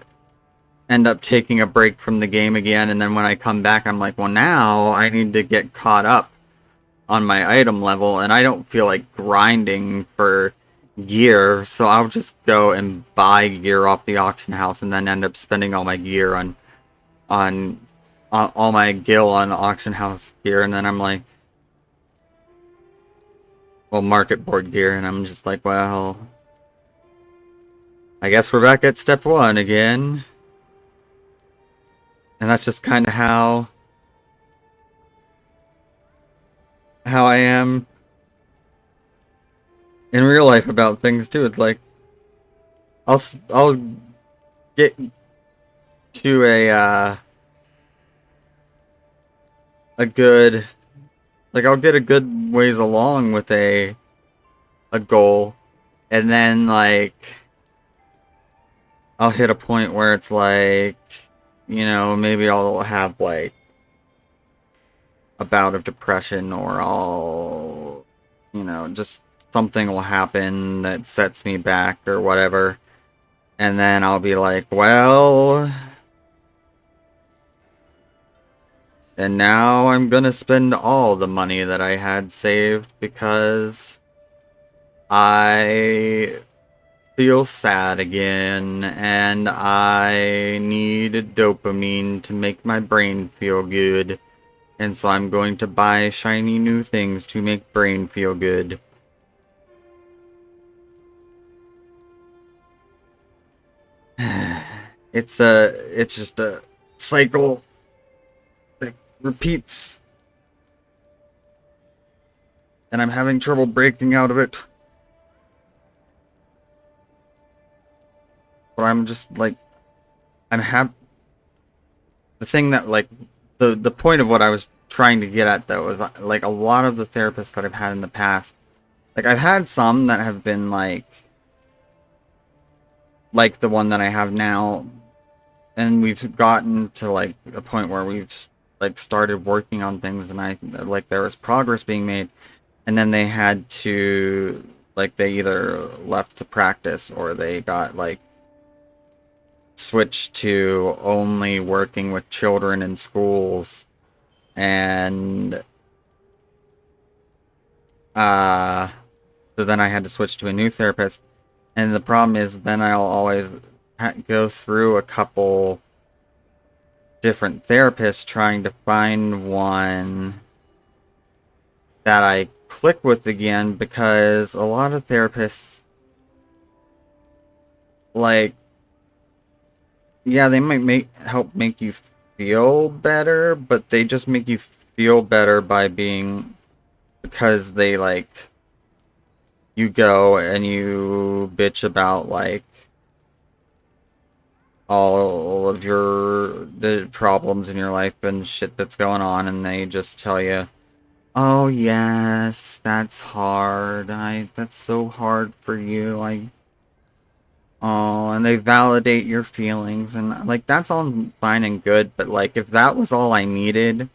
end up taking a break from the game again, and then when I come back I'm like, well, now I need to get caught up on my item level, and I don't feel like grinding for gear, so I'll just go and buy gear off the auction house and then end up spending all my gear on all my gil on auction house gear, and then I'm like, well, market board gear, and I'm just like, well, I guess we're back at step 1 again. And that's just kind of how I am in real life about things too. It's like I'll get to a good, like I'll get a good ways along with a goal, and then like I'll hit a point where it's like, you know, maybe I'll have like a bout of depression, or I'll, you know, just something will happen that sets me back or whatever, and then I'll be like, well, and now I'm gonna spend all the money that I had saved because I feel sad again, and I need dopamine to make my brain feel good, and so I'm going to buy shiny new things to make brain feel good. It's just a cycle that repeats, and I'm having trouble breaking out of it. But I'm just like, the thing that like the point of what I was trying to get at though is like a lot of the therapists that I've had in the past, like I've had some that have been like the one that I have now, and we've gotten to like a point where we've like started working on things, and I like there was progress being made, and then they had to like, they either left the practice or they got like switched to only working with children in schools, and so then I had to switch to a new therapist, and the problem is then I'll always go through a couple different therapists trying to find one that I click with again, because a lot of therapists, like, yeah, they might help make you feel better, but they just make you feel better by because they like you go and you bitch about like all of the problems in your life and shit that's going on, and they just tell you, "Oh yes, that's hard. That's so hard for you. Oh," and they validate your feelings, and like that's all fine and good, but like if that was all I needed,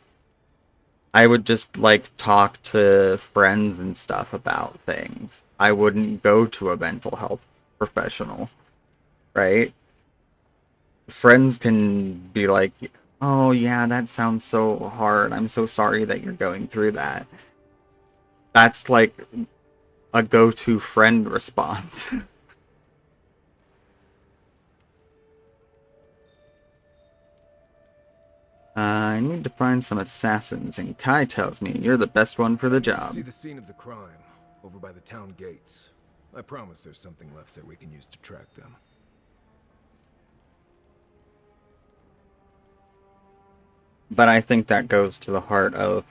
I would just like talk to friends and stuff about things. I wouldn't go to a mental health professional, right? Friends can be like, "Oh yeah, that sounds so hard. I'm so sorry that you're going through that." That's like a go-to friend response. I need to find some assassins, and Kai tells me you're the best one for the job. See the scene of the crime, over by the town gates. I promise there's something left there we can use to track them. But I think that goes to the heart of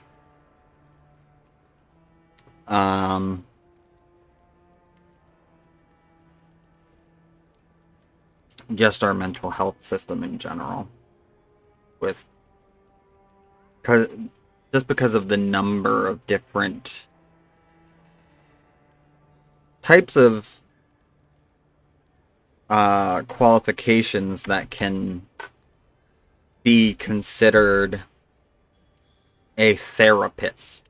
just our mental health system in general. Just because of the number of different types of qualifications that can be considered a therapist.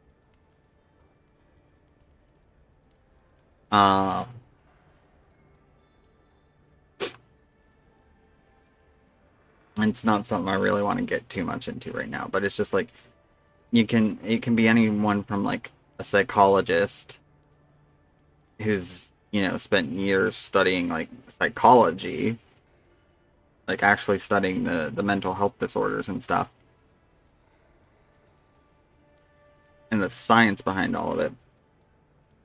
It's not something I really want to get too much into right now, but it's just like it can be anyone from like a psychologist who's, you know, spent years studying like psychology, like actually studying the mental health disorders and stuff, and the science behind all of it,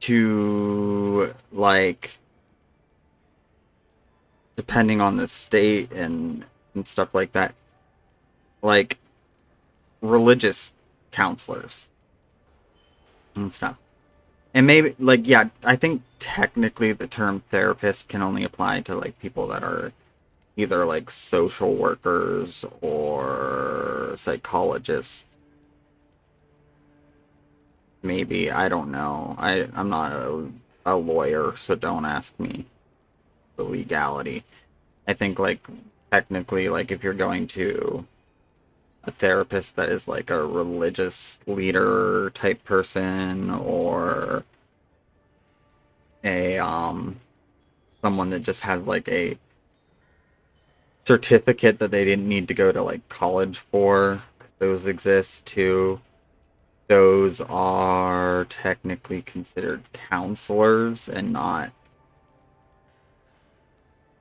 to like, depending on the state and stuff like that, like religious counselors and stuff. And maybe, like, yeah, I think technically the term therapist can only apply to like people that are either like social workers or psychologists. Maybe, I don't know. I'm not a lawyer, so don't ask me the legality. I think like technically, like if you're going to a therapist that is like a religious leader type person, or a someone that just has like a certificate that they didn't need to go to like college for, those exist too. Those are technically considered counselors and not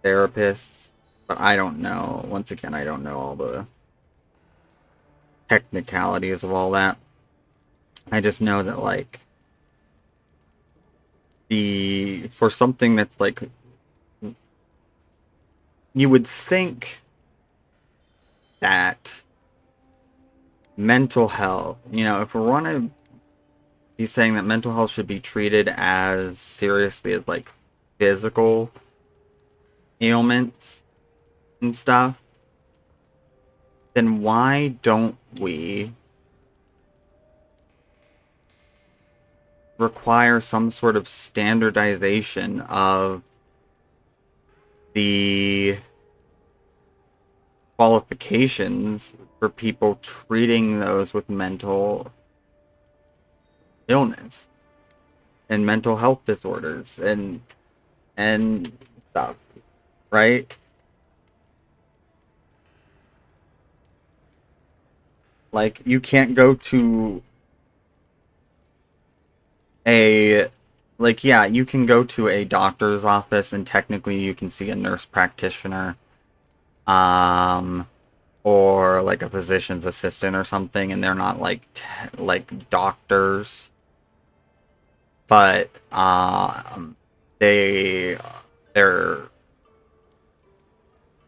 therapists. But I don't know. Once again, I don't know all the technicalities of all that. I just know that like for something that's like, you would think that mental health, you know, if we want to be saying that mental health should be treated as seriously as like physical ailments and stuff, then why don't we require some sort of standardization of the qualifications for people treating those with mental illness and mental health disorders and stuff, right? Like, you can't go to yeah, you can go to a doctor's office and technically you can see a nurse practitioner, or like a physician's assistant or something, and they're not like like doctors, but they're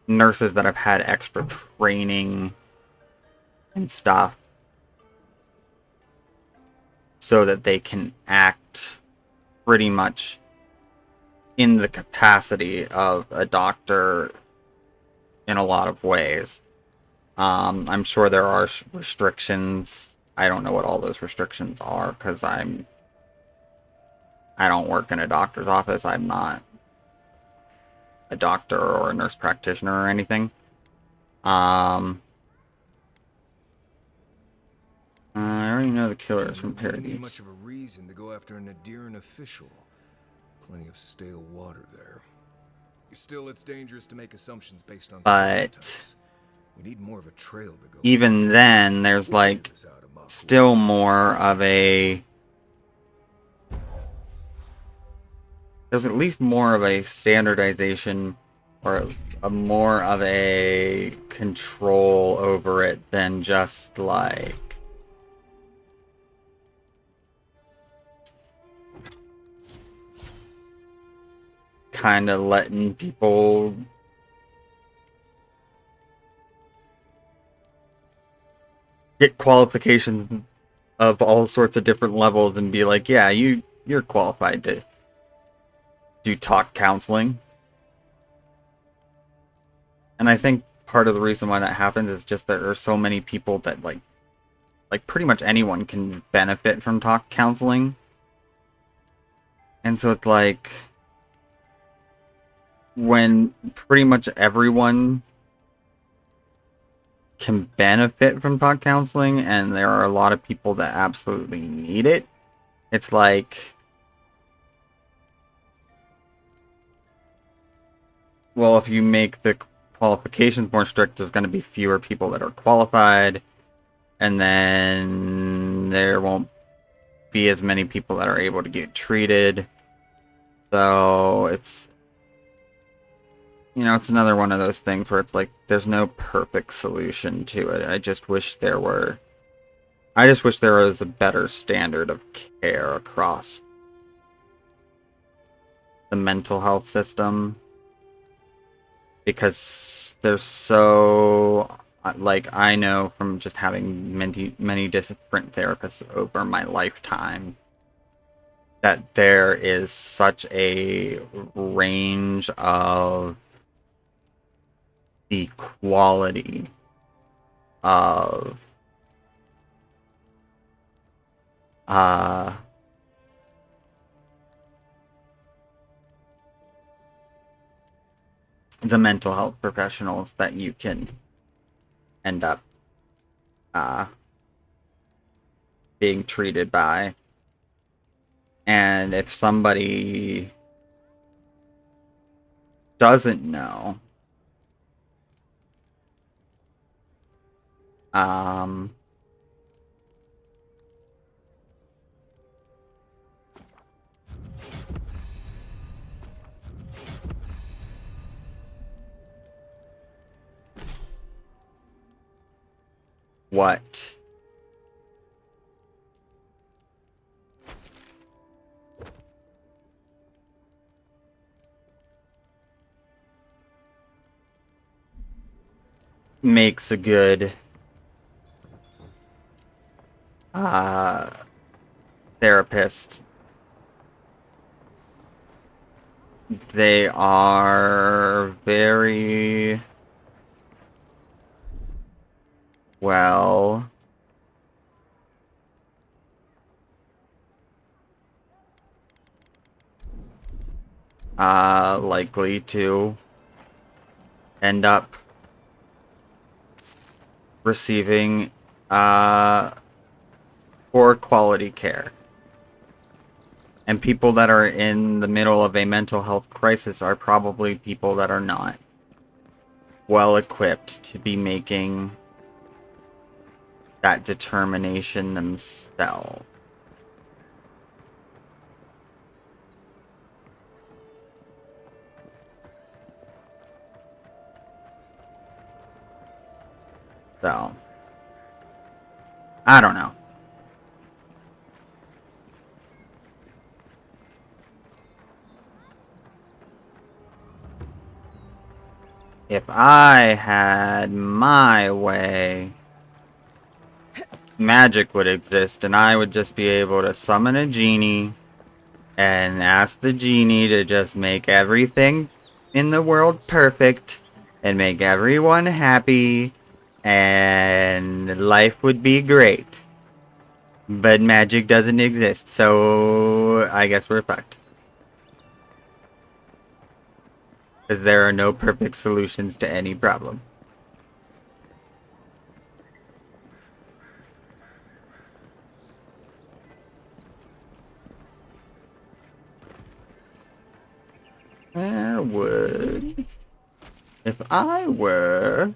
nurses that have had extra training and stuff so that they can act pretty much in the capacity of a doctor in a lot of ways. I'm sure there are restrictions. I don't know what all those restrictions are because I don't work in a doctor's office. I'm not a doctor or a nurse practitioner or anything. I already know the killers from Wouldn't need Paradise. much of a reason to go after an Aedyr official. Plenty of stale water there. Still, it's dangerous to make assumptions based on stereotypes. We need more of a trail to go. Even then, there's like still more of a. There's at least more of a standardization or a more of a control over it than just like kind of letting people get qualifications of all sorts of different levels and be like, yeah, you're qualified to do talk counseling. And I think part of the reason why that happens is just that there are so many people that like pretty much anyone can benefit from talk counseling. And so it's like when pretty much everyone can benefit from talk counseling and there are a lot of people that absolutely need it, it's like, well, if you make the qualifications more strict, there's going to be fewer people that are qualified, and then there won't be as many people that are able to get treated. So it's, you know, it's another one of those things where it's like there's no perfect solution to it. I just wish there was a better standard of care across the mental health system, because there's so, like, I know from just having many different therapists over my lifetime that there is such a range of the quality of the mental health professionals that you can end up being treated by. And if somebody doesn't know, what makes a good therapist, they are very well likely to end up receiving poor quality care. And people that are in the middle of a mental health crisis are probably people that are not well equipped to be making that determination themselves. So, I don't know. If I had my way, magic would exist and I would just be able to summon a genie and ask the genie to just make everything in the world perfect and make everyone happy, and life would be great. But magic doesn't exist, so I guess we're fucked. Because there are no perfect solutions to any problem. I would, if I were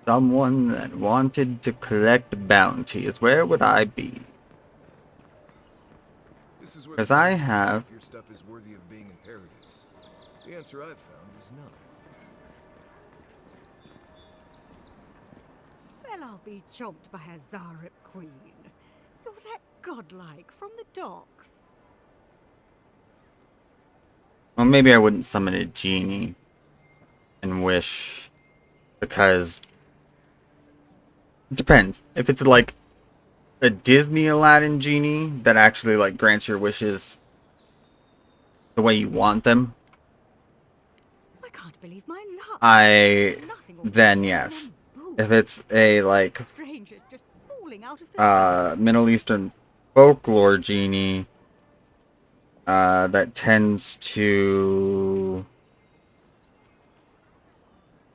someone that wanted to collect bounties, where would I be? Because I have... If your stuff is worthy of being in paradise. The answer I've found is no. Well, I'll be chomped by a Zarep queen. You're that godlike from the docks. Well, maybe I wouldn't summon a genie and wish, because it depends. If it's like a Disney Aladdin genie that actually like grants your wishes the way you want them, I can't believe my luck. then yes. If it's a like Strangers just falling out of the Middle Eastern folklore genie that tends to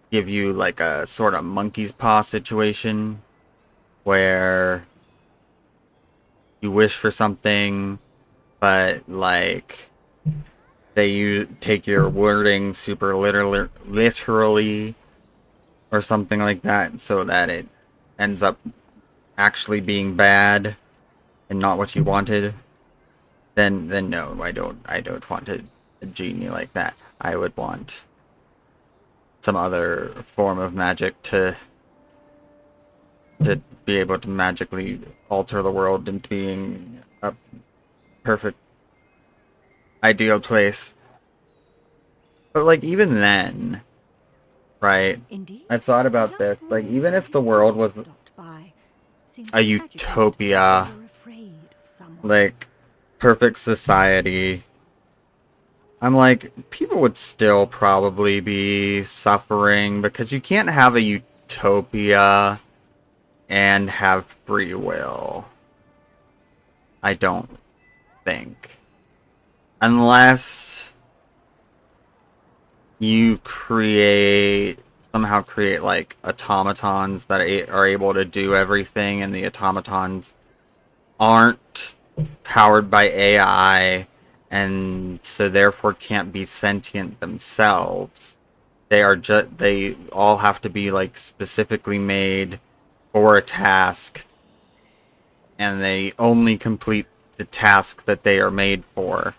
give you like a sort of monkey's paw situation where you wish for something, but like take your wording super literally or something like that, so that it ends up actually being bad and not what you wanted. Then no, I don't want a genie like that. I would want some other form of magic to be able to magically alter the world into being a perfect ideal place. But like even then, right? I've thought about this. Like even if the world was a utopia, like perfect society, I'm like, people would still probably be suffering because you can't have a utopia and have free will. I don't think. Unless you somehow create like automatons that are able to do everything, and the automatons aren't powered by AI and so therefore can't be sentient themselves. They all have to be like specifically made for a task, and they only complete the task that they are made for.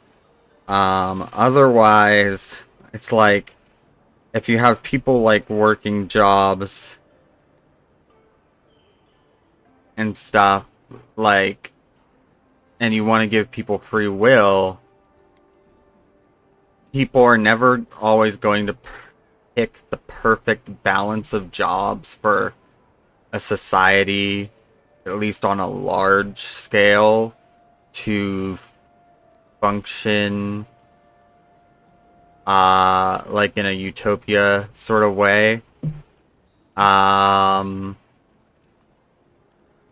Otherwise, it's like if you have people like working jobs and stuff, like, and you want to give people free will, people are never always going to pick the perfect balance of jobs for a society, at least on a large scale, to function like in a utopia sort of way.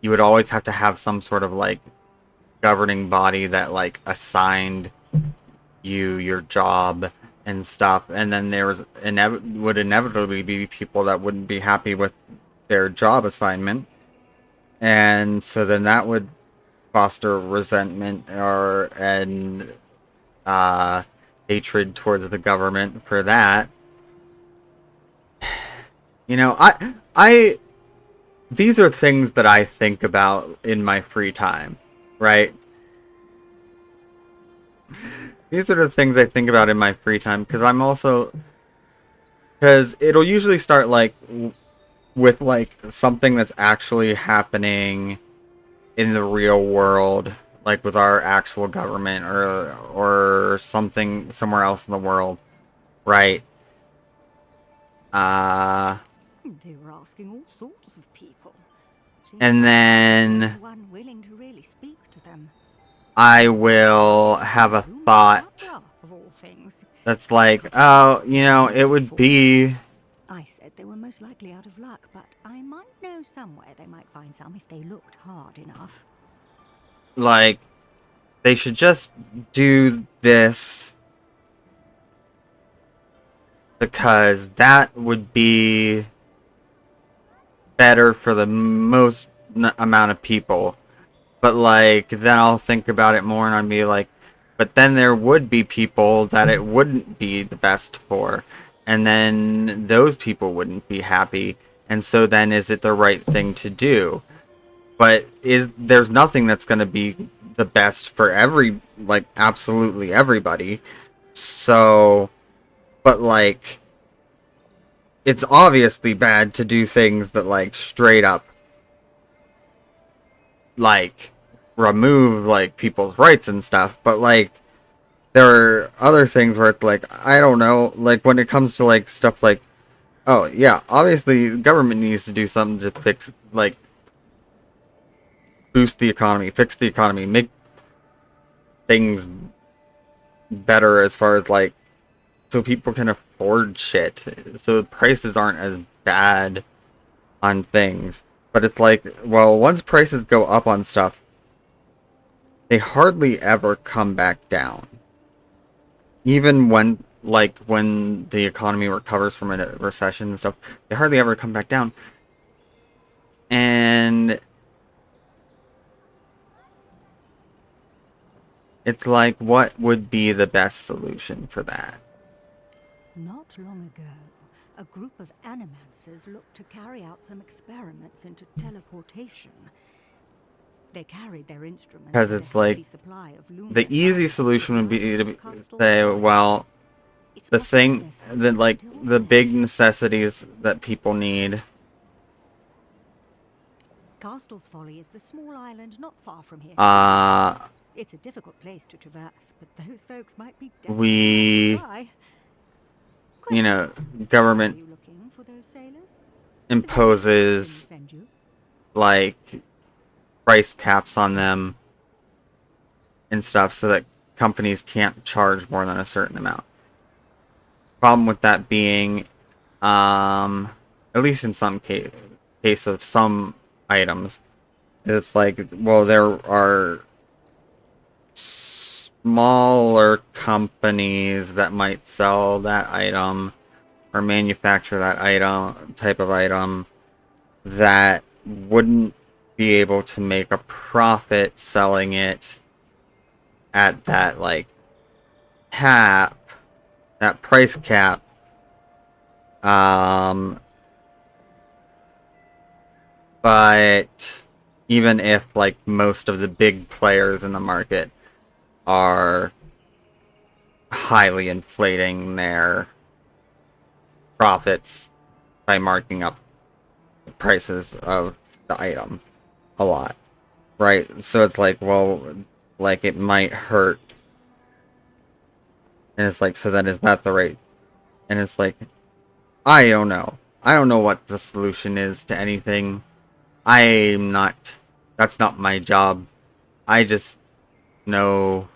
You would always have to have some sort of like governing body that like assigned you your job and stuff, and then there would inevitably be people that wouldn't be happy with their job assignment, and so then that would foster resentment and hatred towards the government for that. You know, these are things that I think about in my free time, right? These are the things I think about in my free time, because it'll usually start like with like something that's actually happening in the real world, like with our actual government or something somewhere else in the world, right? They were asking all sorts of people. And then One willing to really speak to them. I will have a thought Of all things. that's like, oh, you know, it would be... I said they were most likely out of luck, but I might know somewhere they might find some if they looked hard enough. like, they should just do this because that would be better for the most amount of people. But like, then I'll think about it more and I'll be like, but then there would be people that it wouldn't be the best for, and then those people wouldn't be happy, and so then is it the right thing to do? But there's nothing that's going to be the best for absolutely everybody. So, but like, it's obviously bad to do things that like straight up like remove like people's rights and stuff, but like there are other things where it's like, I don't know, like when it comes to like stuff like, oh yeah, obviously government needs to do something to fix, like, boost the economy, fix the economy, make things better as far as like so people can afford shit, so prices aren't as bad on things. But it's like, well, once prices go up on stuff, they hardly ever come back down. Even when the economy recovers from a recession and stuff, they hardly ever come back down. And it's like, what would be the best solution for that? Not long ago, a group of animancers looked to carry out some experiments into teleportation. They carried their instruments. Because it's like, the easy solution would be to say, well, the thing that like the big necessities that people need. Castle's Folly is the small island not far from here. It's a difficult place to traverse, but those folks might be desperate to try. You know, government imposes like price caps on them and stuff so that companies can't charge more than a certain amount. Problem with that being, at least in some case of some items, it's like, well, there are smaller companies that might sell that item or manufacture that type of item that wouldn't be able to make a profit selling it at that like cap, that price cap. But even if like most of the big players in the market are highly inflating their profits by marking up the prices of the item a lot, right? So it's like, well, like it might hurt, and it's like, so then is that the right? And it's like, I don't know what the solution is to anything. That's not my job. I just know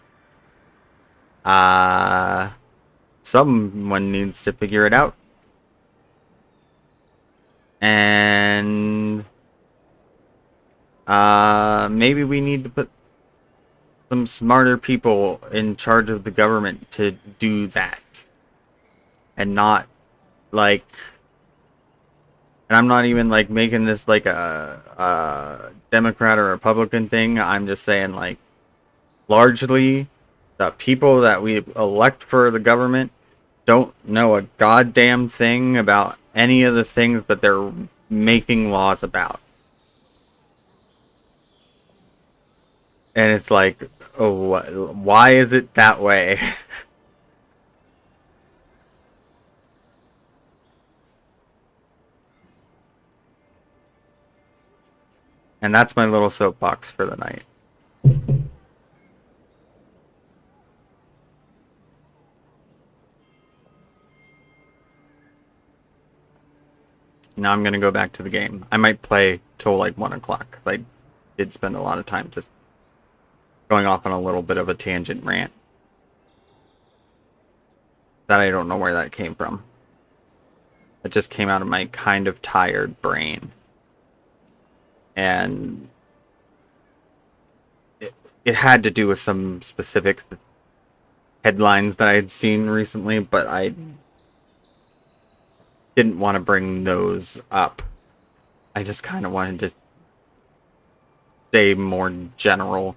someone needs to figure it out. And maybe we need to put some smarter people in charge of the government to do that. And not like, and I'm not even like making this like a Democrat or Republican thing. I'm just saying, like, largely the people that we elect for the government don't know a goddamn thing about any of the things that they're making laws about. And it's like, oh, why is it that way? And that's my little soapbox for the night. now I'm gonna go back to the game. I might play till like 1 o'clock. I did spend a lot of time just going off on a little bit of a tangent rant. That I don't know where that came from. It just came out of my kind of tired brain. And it had to do with some specific headlines that I had seen recently, but I didn't want to bring those up. I just kind of wanted to stay more general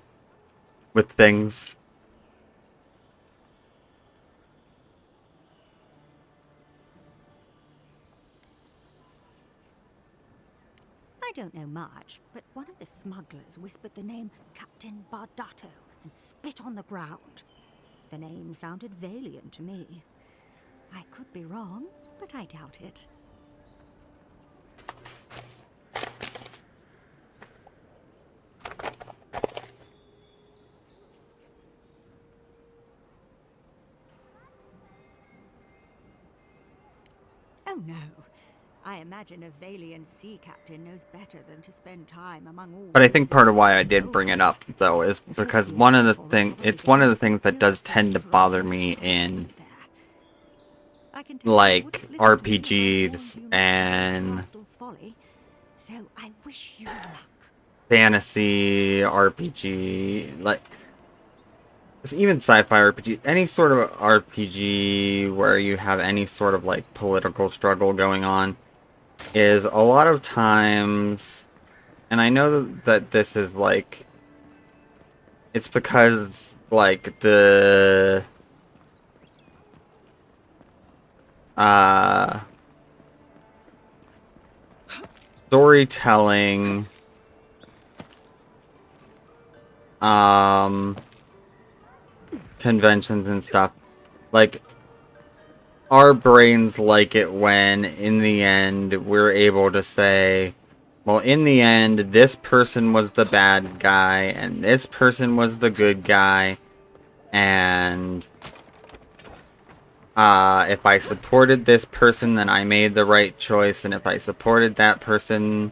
with things. I don't know much, but one of the smugglers whispered the name Captain Bardato and spit on the ground. The name sounded Valiant to me. I could be wrong, but I doubt it. Oh no. I imagine a Valiant sea captain knows better than to spend time among all. But I think part of why I did bring it up, though, is because it's one of the things that does tend to bother me in, like, RPGs and fantasy RPG, like, even sci-fi RPG, any sort of RPG where you have any sort of, like, political struggle going on, is a lot of times, and I know that this is like, it's because like the storytelling conventions and stuff, like, our brains like it when, in the end, we're able to say, well, in the end, this person was the bad guy, and this person was the good guy, and if I supported this person, then I made the right choice, and if I supported that person,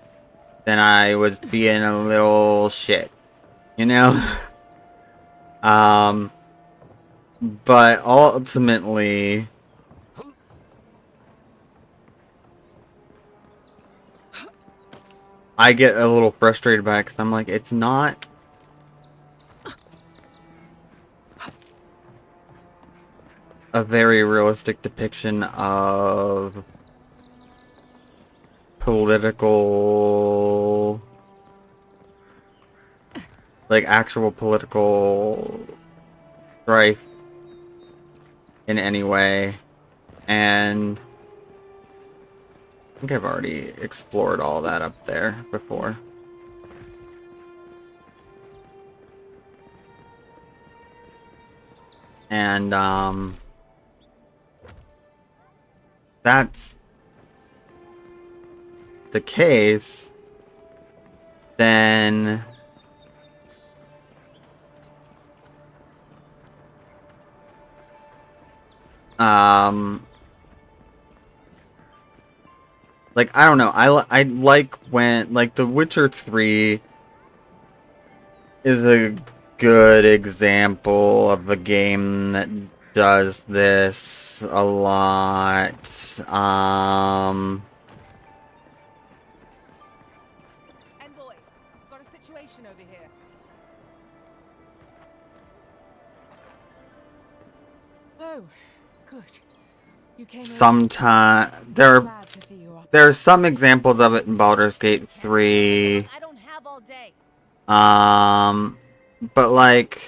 then I was being a little shit, you know? But ultimately, I get a little frustrated by it because I'm like, it's not a very realistic depiction of political, like, actual political strife in any way. And I think I've already explored all that up there before. And, that's the case, then like, I don't know, I like when, like, The Witcher 3 is a good example of a game that does this a lot. Envoy, got a situation over here. Oh, good. You came Sometimes there's some examples of it in Baldur's Gate 3. I don't have all day. But like,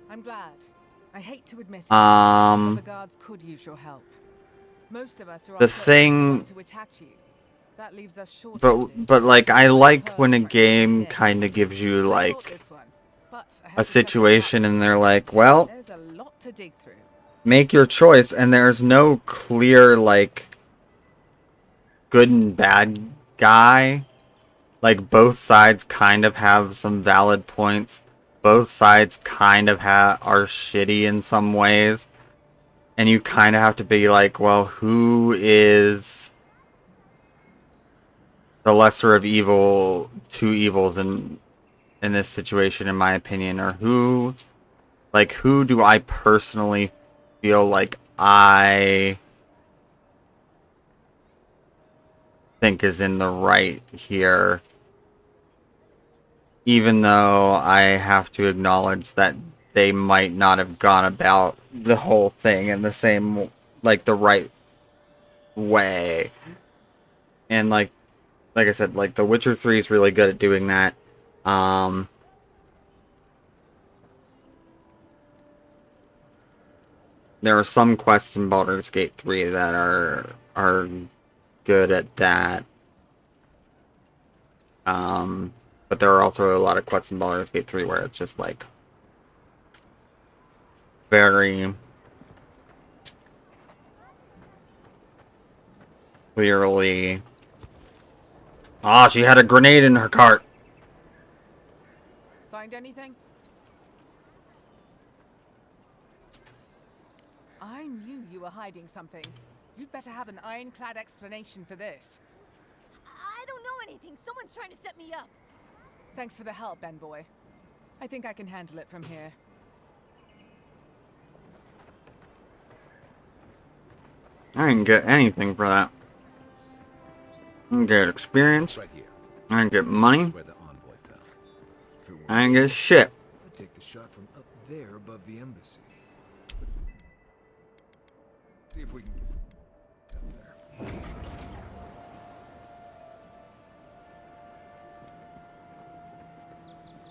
I'm glad. I hate to admit it, but the guards could use your help. Most of us are the thing, to attack you. That leaves us short. but like, I like when a game kind of gives you like a situation and they're like, well, there's a lot to dig through. Make your choice, and there's no clear, like, good and bad guy. Like, both sides kind of have some valid points. both sides kind of are shitty in some ways, and you kind of have to be like, well, who is the lesser of two evils in this situation, in my opinion, or who do I personally feel like I think is in the right here, even though I have to acknowledge that they might not have gone about the whole thing in the same, like, the right way. And like I said, like, The Witcher 3 is really good at doing that. There are some quests in Baldur's Gate 3 that are good at that. But there are also a lot of quests in Baldur's Gate 3 where it's just like very clearly. Ah, she had a grenade in her cart. Find anything? I knew you were hiding something. You'd better have an ironclad explanation for this. I don't know anything. Someone's trying to set me up. Thanks for the help, Envoy. I think I can handle it from here. I didn't get anything for that. I didn't get experience. Right here. I didn't get money. Where the envoy fell. If it I didn't get shit. I'd take the shot from up there above the embassy. See if we can get up there.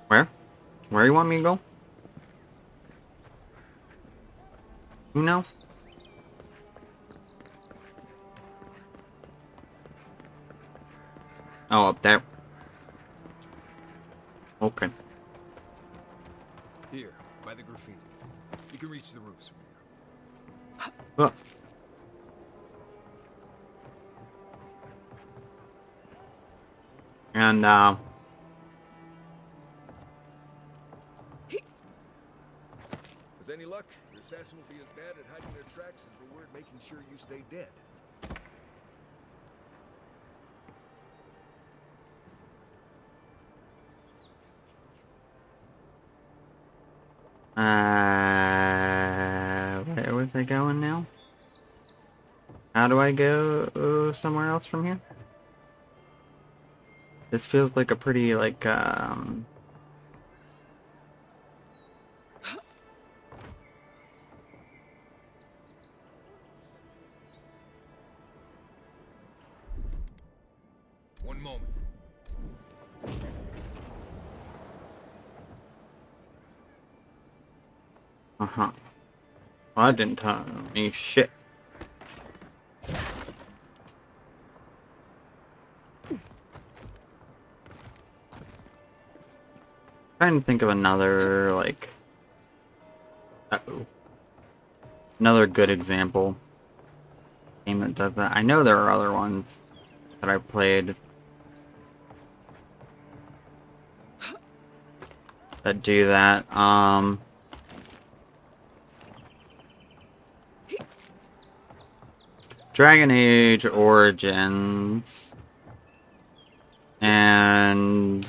Where? Where you want me to go? You know? Oh, up there. Okay. Here, by the graffiti. You can reach the roofs from here. Look. And, With any luck, your assassin will be as bad at hiding their tracks as they were at making sure you stay dead. where was I going now? How do I go somewhere else from here? This feels like a pretty, like, One moment. uh-huh. Well, that didn't tell me shit. Trying to think of another, like, another good example game that does that. I know there are other ones that I played that do that. Dragon Age Origins and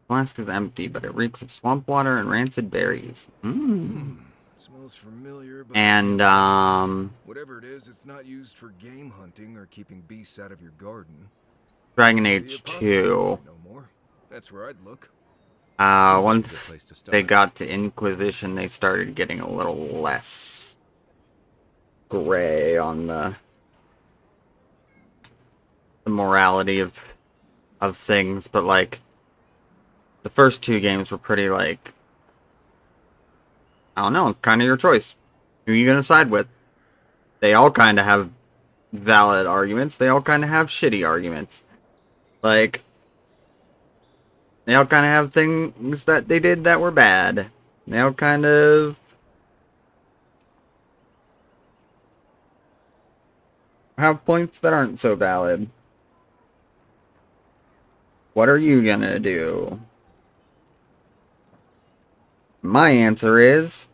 flask is empty, but it reeks of swamp water and rancid berries. Smells familiar, but And whatever it is, it's not used for game hunting or keeping beasts out of your garden. Dragon Age 2. No more. That's where I'd look. Once they got to Inquisition, they started getting a little less gray on the morality of things, but like the first two games were pretty, like, I don't know, it's kind of your choice. Who are you gonna side with? They all kind of have valid arguments. They all kind of have shitty arguments. Like, they all kind of have things that they did that were bad. They all kind of have points that aren't so valid. What are you gonna do? My answer is...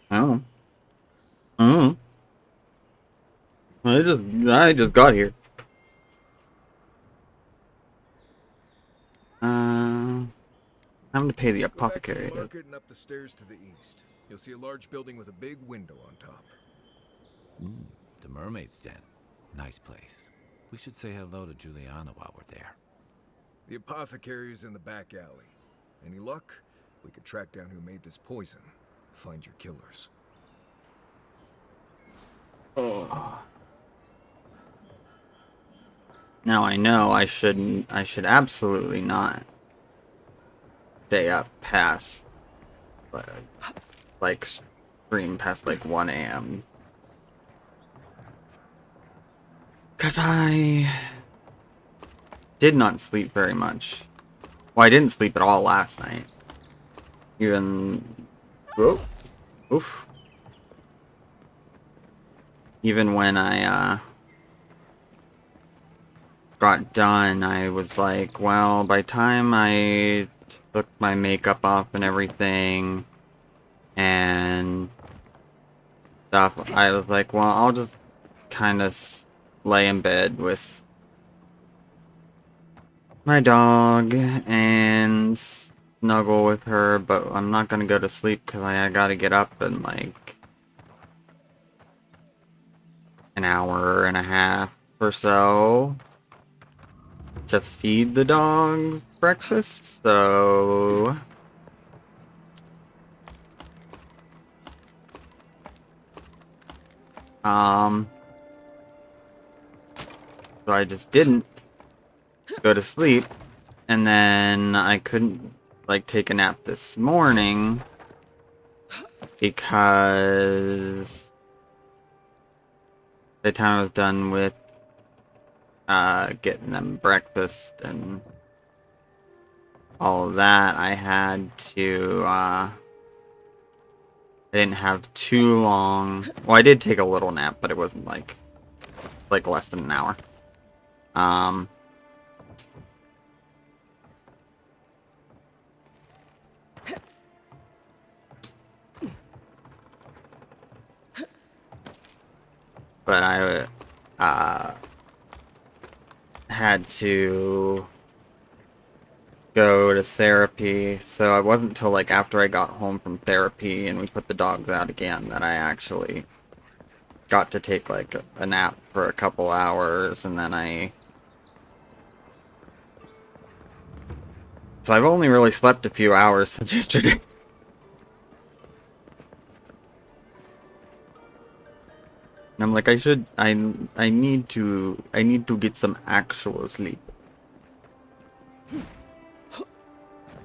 Oh. Oh. I just got here. Having to pay the apothecary. Go back to the market and up the stairs to the east. You'll see a large building with a big window on top. The mermaid's den. Nice place. We should say hello to Juliana while we're there. The apothecary is in the back alley. Any luck? We could track down who made this poison. Find your killers. Oh. Now I know I should absolutely not stay up past like stream past like 1 a.m. Cause I did not sleep very much. Well, I didn't sleep at all last night. Even oof. Even when I got done, I was like, well, by the time I took my makeup off and everything and stuff, I was like, well, I'll just kind of lay in bed with my dog and snuggle with her, but I'm not gonna go to sleep because I gotta get up in like an hour and a half or so to feed the dogs breakfast, so so I just didn't go to sleep, and then I couldn't like take a nap this morning because by the time I was done with getting them breakfast and all of that, I had to I didn't have too long. Well, I did take a little nap, but it wasn't like less than an hour. But I had to go to therapy, so it wasn't until like after I got home from therapy and we put the dogs out again that I actually got to take like a nap for a couple hours, and then so I've only really slept a few hours since yesterday. And I'm like, I need to get some actual sleep.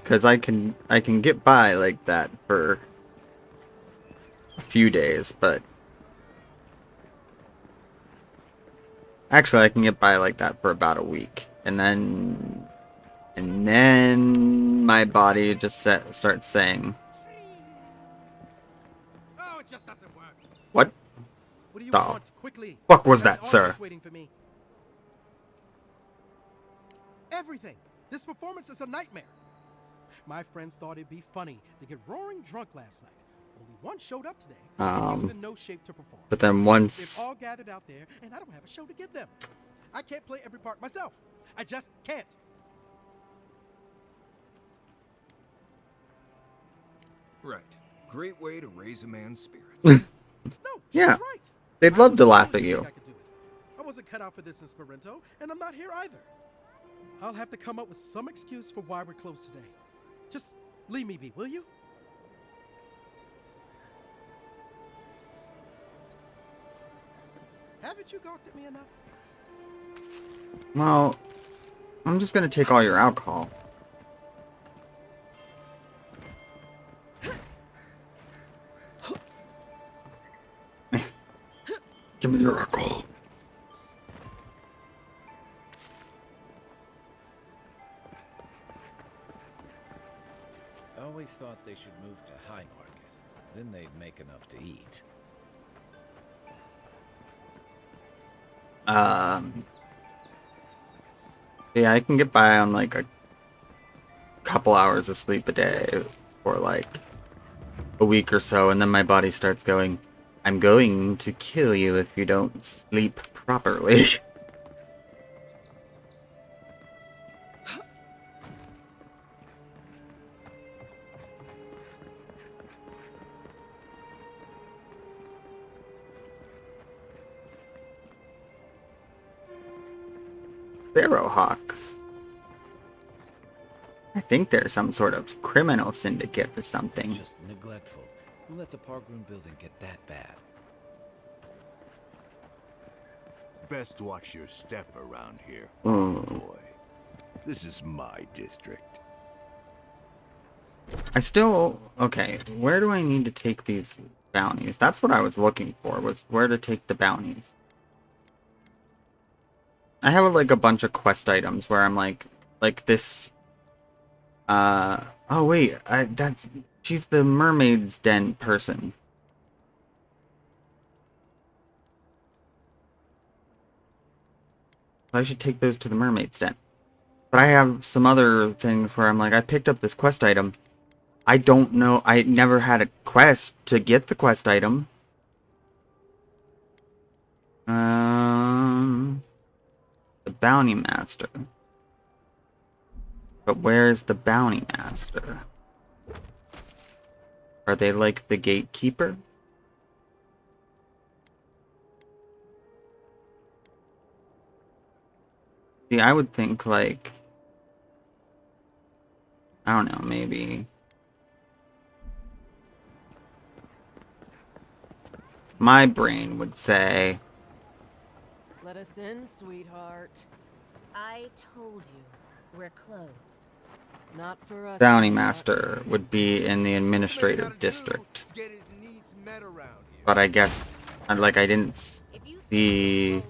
Cause I can get by like that for a few days, but actually I can get by like that for about a week, and then my body just starts saying, Oh, it just doesn't work. "What? What do you the want? Quickly. fuck was I've that, got an sir?" audience waiting for me. Everything. This performance is a nightmare. My friends thought it'd be funny to get roaring drunk last night. Only one showed up today, and he was in no shape to perform. But then once They've all gathered out there, and I don't have a show to give them. I can't play every part myself. I just can't. Right. Great way to raise a man's spirits. No, yeah, she's right. they'd love to laugh at you. I could do it. I wasn't cut out for this in Esperanto, and I'm not here either. I'll have to come up with some excuse for why we're closed today. Just leave me be, will you? Haven't you gawked at me enough? Well, I'm just gonna take all your alcohol. Give me your alcohol. I always thought they should move to High Market. Then they'd make enough to eat. Yeah, I can get by on like a couple hours of sleep a day for like a week or so, and then my body starts going, I'm going to kill you if you don't sleep properly. Sparrowhawks. I think there's some sort of criminal syndicate or something. Just neglectful. Who lets a park-room building get that bad? Best watch your step around here, Ooh. boy. This is my district. I still... Okay, where do I need to take these bounties? That's what I was looking for, was where to take the bounties. I have like a bunch of quest items where I'm like this... Oh wait, she's the mermaid's den person. I should take those to the mermaid's den. But I have some other things where I'm like, I picked up this quest item. I don't know, I never had a quest to get the quest item. The bounty master. But where's the bounty master? Are they like the gatekeeper? See, I would think like... I don't know, maybe... My brain would say... Let us in, sweetheart. I told you, we're closed. Not for us. Bounty master would be in the administrative district. But I guess, like, I didn't see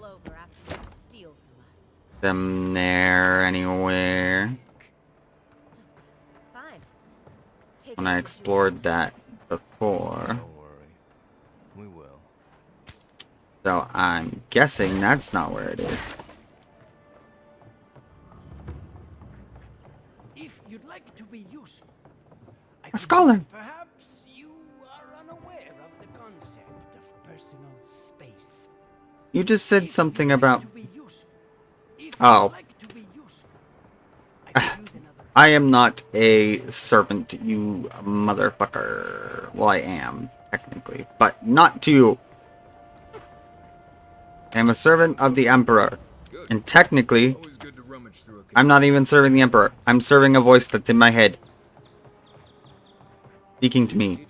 them there anywhere when I explored that before. We will. So I'm guessing that's not where it is. If you'd like to be useful, A scholar. Perhaps you are unaware of the concept of personal space. You just said something about... Oh. I am not a servant, you motherfucker. Well, I am, technically, but not to you. I am a servant of the Emperor. And technically, I'm not even serving the Emperor. I'm serving a voice that's in my head. Speaking to me.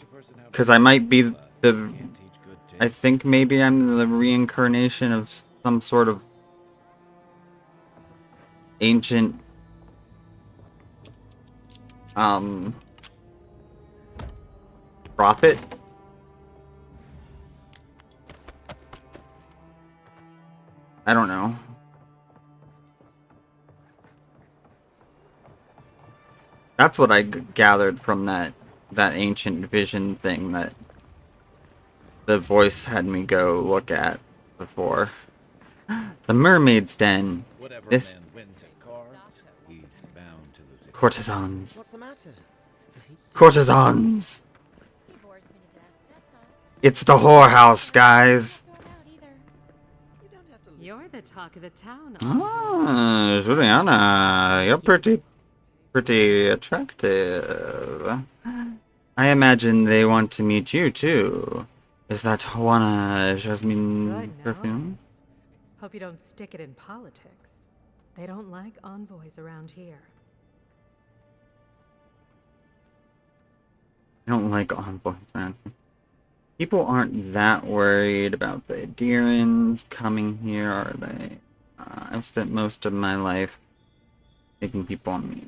Because I might be the... I think maybe I'm the reincarnation of some sort of ancient... prophet? I don't know. That's what I gathered from that ancient vision thing that the voice had me go look at before. The mermaid's den. Whatever This man wins at cards, he's bound to lose it. courtesans. What's the matter? Courtesans. It's the whorehouse, guys. You're the talk of the town. Ah, Juliana, you're pretty attractive. I imagine they want to meet you too. Is that Juana Jasmine perfume? Hope you don't stick it in politics. They don't like envoys around here. I don't like envoys around here. People aren't that worried about the Aedyrians coming here, are they? I've spent most of my life making people on me.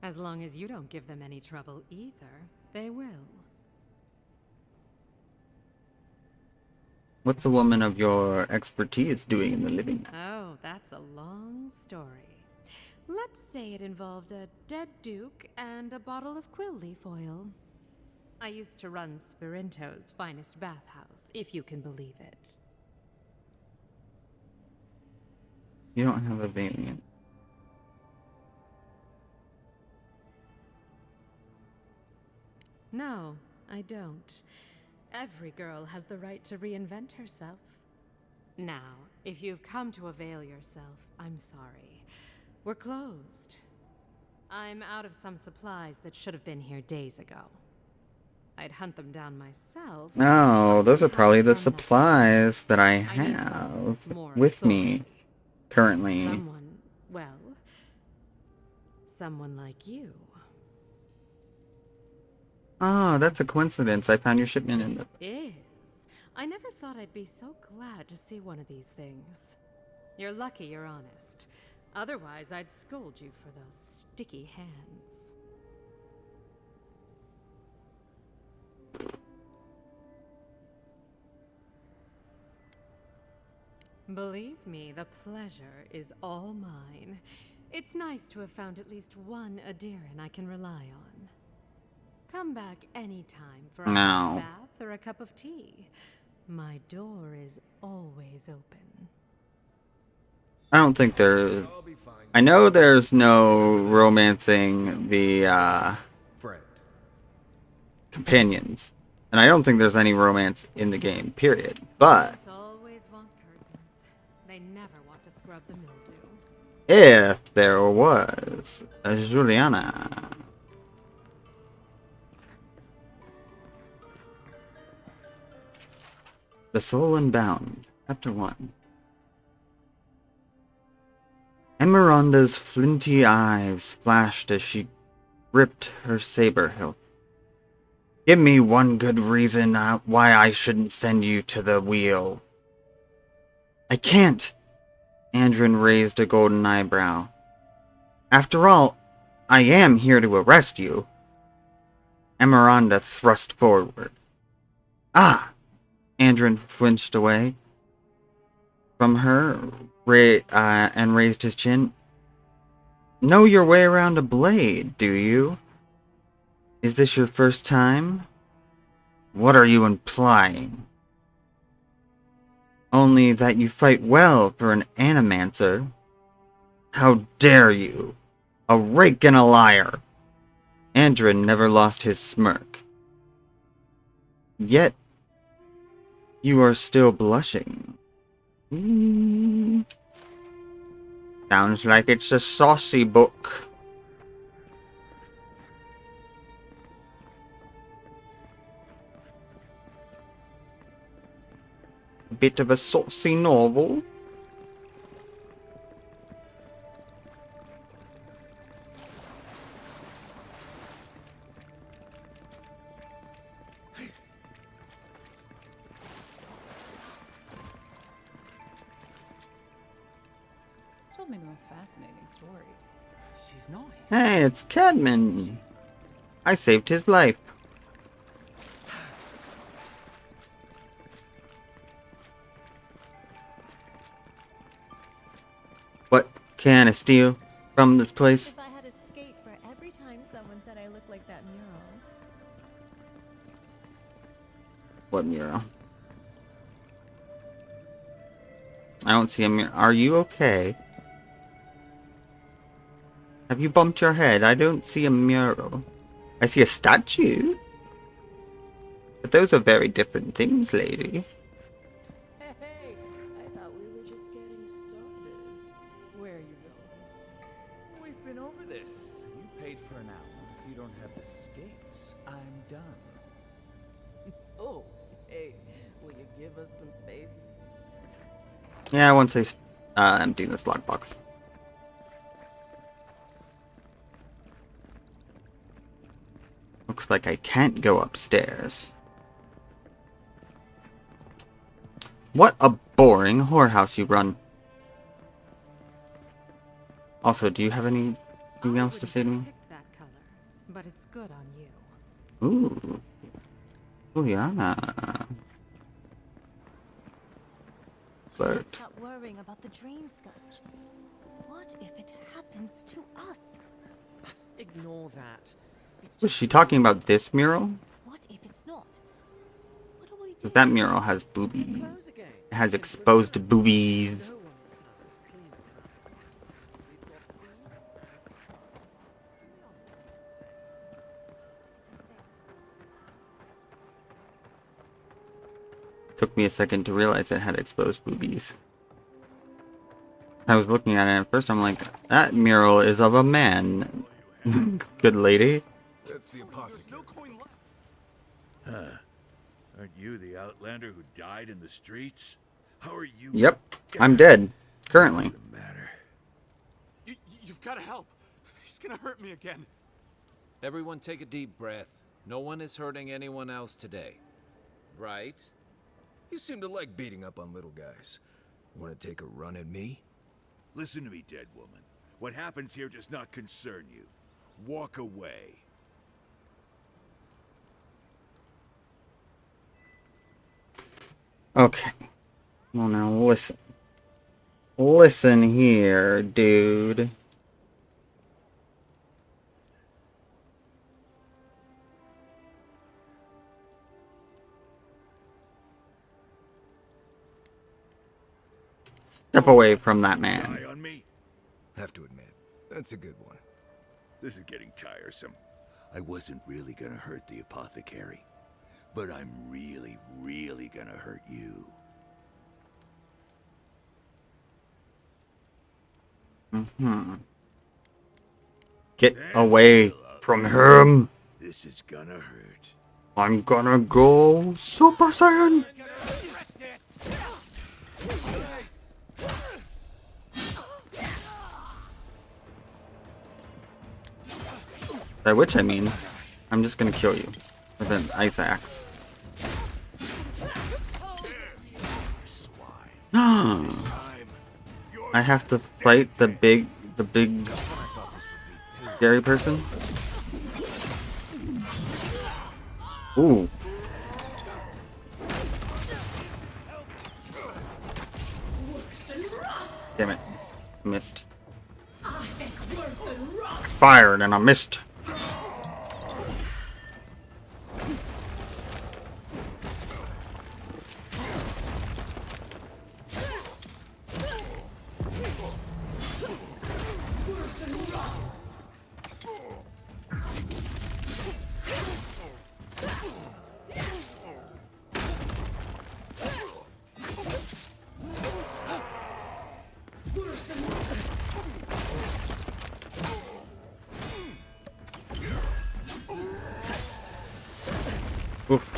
As long as you don't give them any trouble either, they will. What's a woman of your expertise doing in the living? Oh, that's a long story. Let's say it involved a dead duke and a bottle of quill leaf oil. I used to run Spirinto's finest bathhouse, if you can believe it. You don't have a variant. No, I don't. Every girl has the right to reinvent herself. Now, if you've come to avail yourself, I'm sorry. We're closed. I'm out of some supplies that should have been here days ago. I'd hunt them down myself. No, those are probably the supplies that I have with me currently. Someone, well, someone like you. Oh, that's a coincidence. I found your shipment in the... Is. I never thought I'd be so glad to see one of these things. You're lucky you're honest. Otherwise, I'd scold you for those sticky hands. Believe me, the pleasure is all mine. It's nice to have found at least one Aedyran I can rely on. Come back anytime for a hot bath or a cup of tea. My door is always open. I don't think there... I know there's no romancing the companions. And I don't think there's any romance in the game, period. But Always want curtains. They never want to scrub the mildew. if there was a Juliana... The Soul Unbound, Chapter 1. Emeranda's flinty eyes flashed as she gripped her saber hilt. Give me one good reason why I shouldn't send you to the wheel. I can't. Andrin raised a golden eyebrow. After all, I am here to arrest you. Emeranda thrust forward. Ah! Andrin flinched away from her and raised his chin. Know your way around a blade, do you? Is this your first time? What are you implying? Only that you fight well for an animancer. How dare you? A rake and a liar! Andrin never lost his smirk. Yet, you are still blushing. Sounds like it's a saucy book. A bit of a saucy novel. Told me the most fascinating story. She's nice. Hey, it's Cadman. I saved his life. What can I steal from this place? If I had a skate for every time someone said I look like that mural. What mural? I don't see a mural. Are you okay? Have you bumped your head? I don't see a mural. I see a statue. But those are very different things, lady. Hey, I thought we were just getting started. Where are you going? We've been over this. You paid for an hour. If you don't have the skates, I'm done. Oh, hey, will you give us some space? Yeah, once I empty this lockbox. Looks like I can't go upstairs. What a boring whorehouse you run. Also, do you have anything else to say to me? That color, but it's good on you. Ooh. Juliana. But Stop worrying about the dream sketch. What if it happens to us? Ignore that. Was she talking about this mural? What if it's not? What do we do? 'Cause that mural has boobies. It has exposed boobies. Took me a second to realize it had exposed boobies. I was looking at it at first, I'm like, that mural is of a man. Good lady. That's the apothecary. Huh. Aren't you the outlander who died in the streets? How are you? Yep, I'm dead. Currently. You've got to help. He's gonna hurt me again. Everyone take a deep breath. No one is hurting anyone else today. Right? You seem to like beating up on little guys. Want to take a run at me? Listen to me, dead woman. What happens here does not concern you. Walk away. Okay. Well, now listen. Listen here, dude. Step away from that man. Die on me? Have to admit, that's a good one. This is getting tiresome. I wasn't really gonna hurt the apothecary, but I'm really, really gonna hurt you. Get away from him. This is gonna hurt. I'm gonna go Super Saiyan. By which I mean, I'm just gonna kill you with an ice axe. I have to fight the big scary person. Ooh. Damn it. Missed. Fired and I missed. Oof.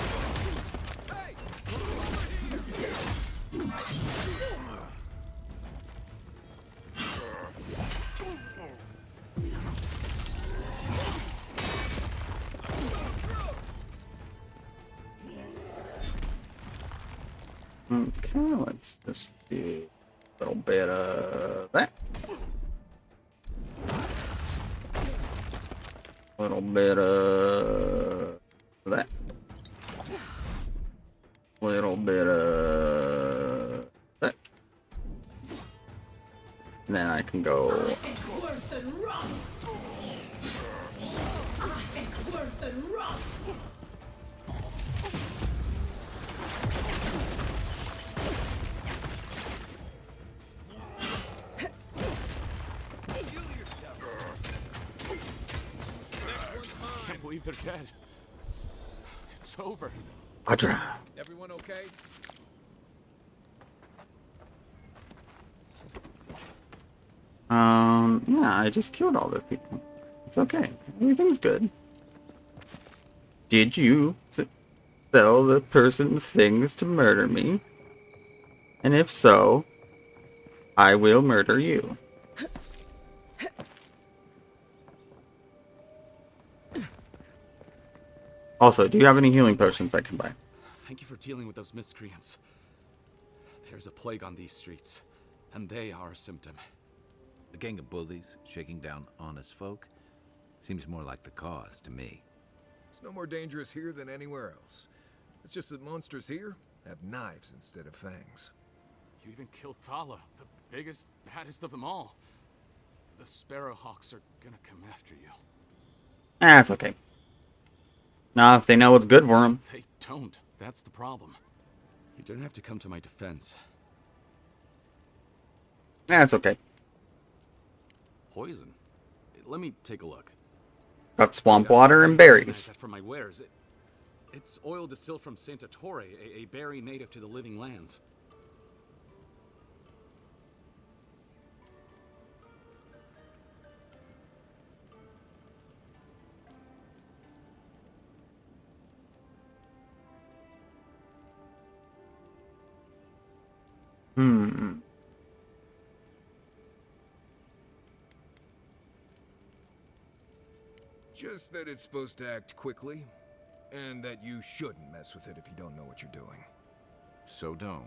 Okay, let's just do a little bit of that. A little bit of that. A little bit of that. And then I can go. Can't believe they're dead. It's over. Aedyr. Everyone okay? Yeah, I just killed all the people. It's okay. Everything's good. Did you tell the person things to murder me? And if so, I will murder you. Also, do you have any healing potions I can buy? Thank you for dealing with those miscreants. There's a plague on these streets, and they are a symptom. A gang of bullies shaking down honest folk? Seems more like the cause to me. It's no more dangerous here than anywhere else. It's just that monsters here have knives instead of fangs. You even killed Thala, the biggest, baddest of them all. The Sparrowhawks are gonna come after you. That's okay. Now, if they know what's good for them. They don't. That's the problem. You don't have to come to my defense. That's okay. Poison? Let me take a look. Got swamp water and berries. For my wares. It's oil distilled from Santa Torre, a berry native to the Living Lands. Just that it's supposed to act quickly, and that you shouldn't mess with it if you don't know what you're doing. So don't,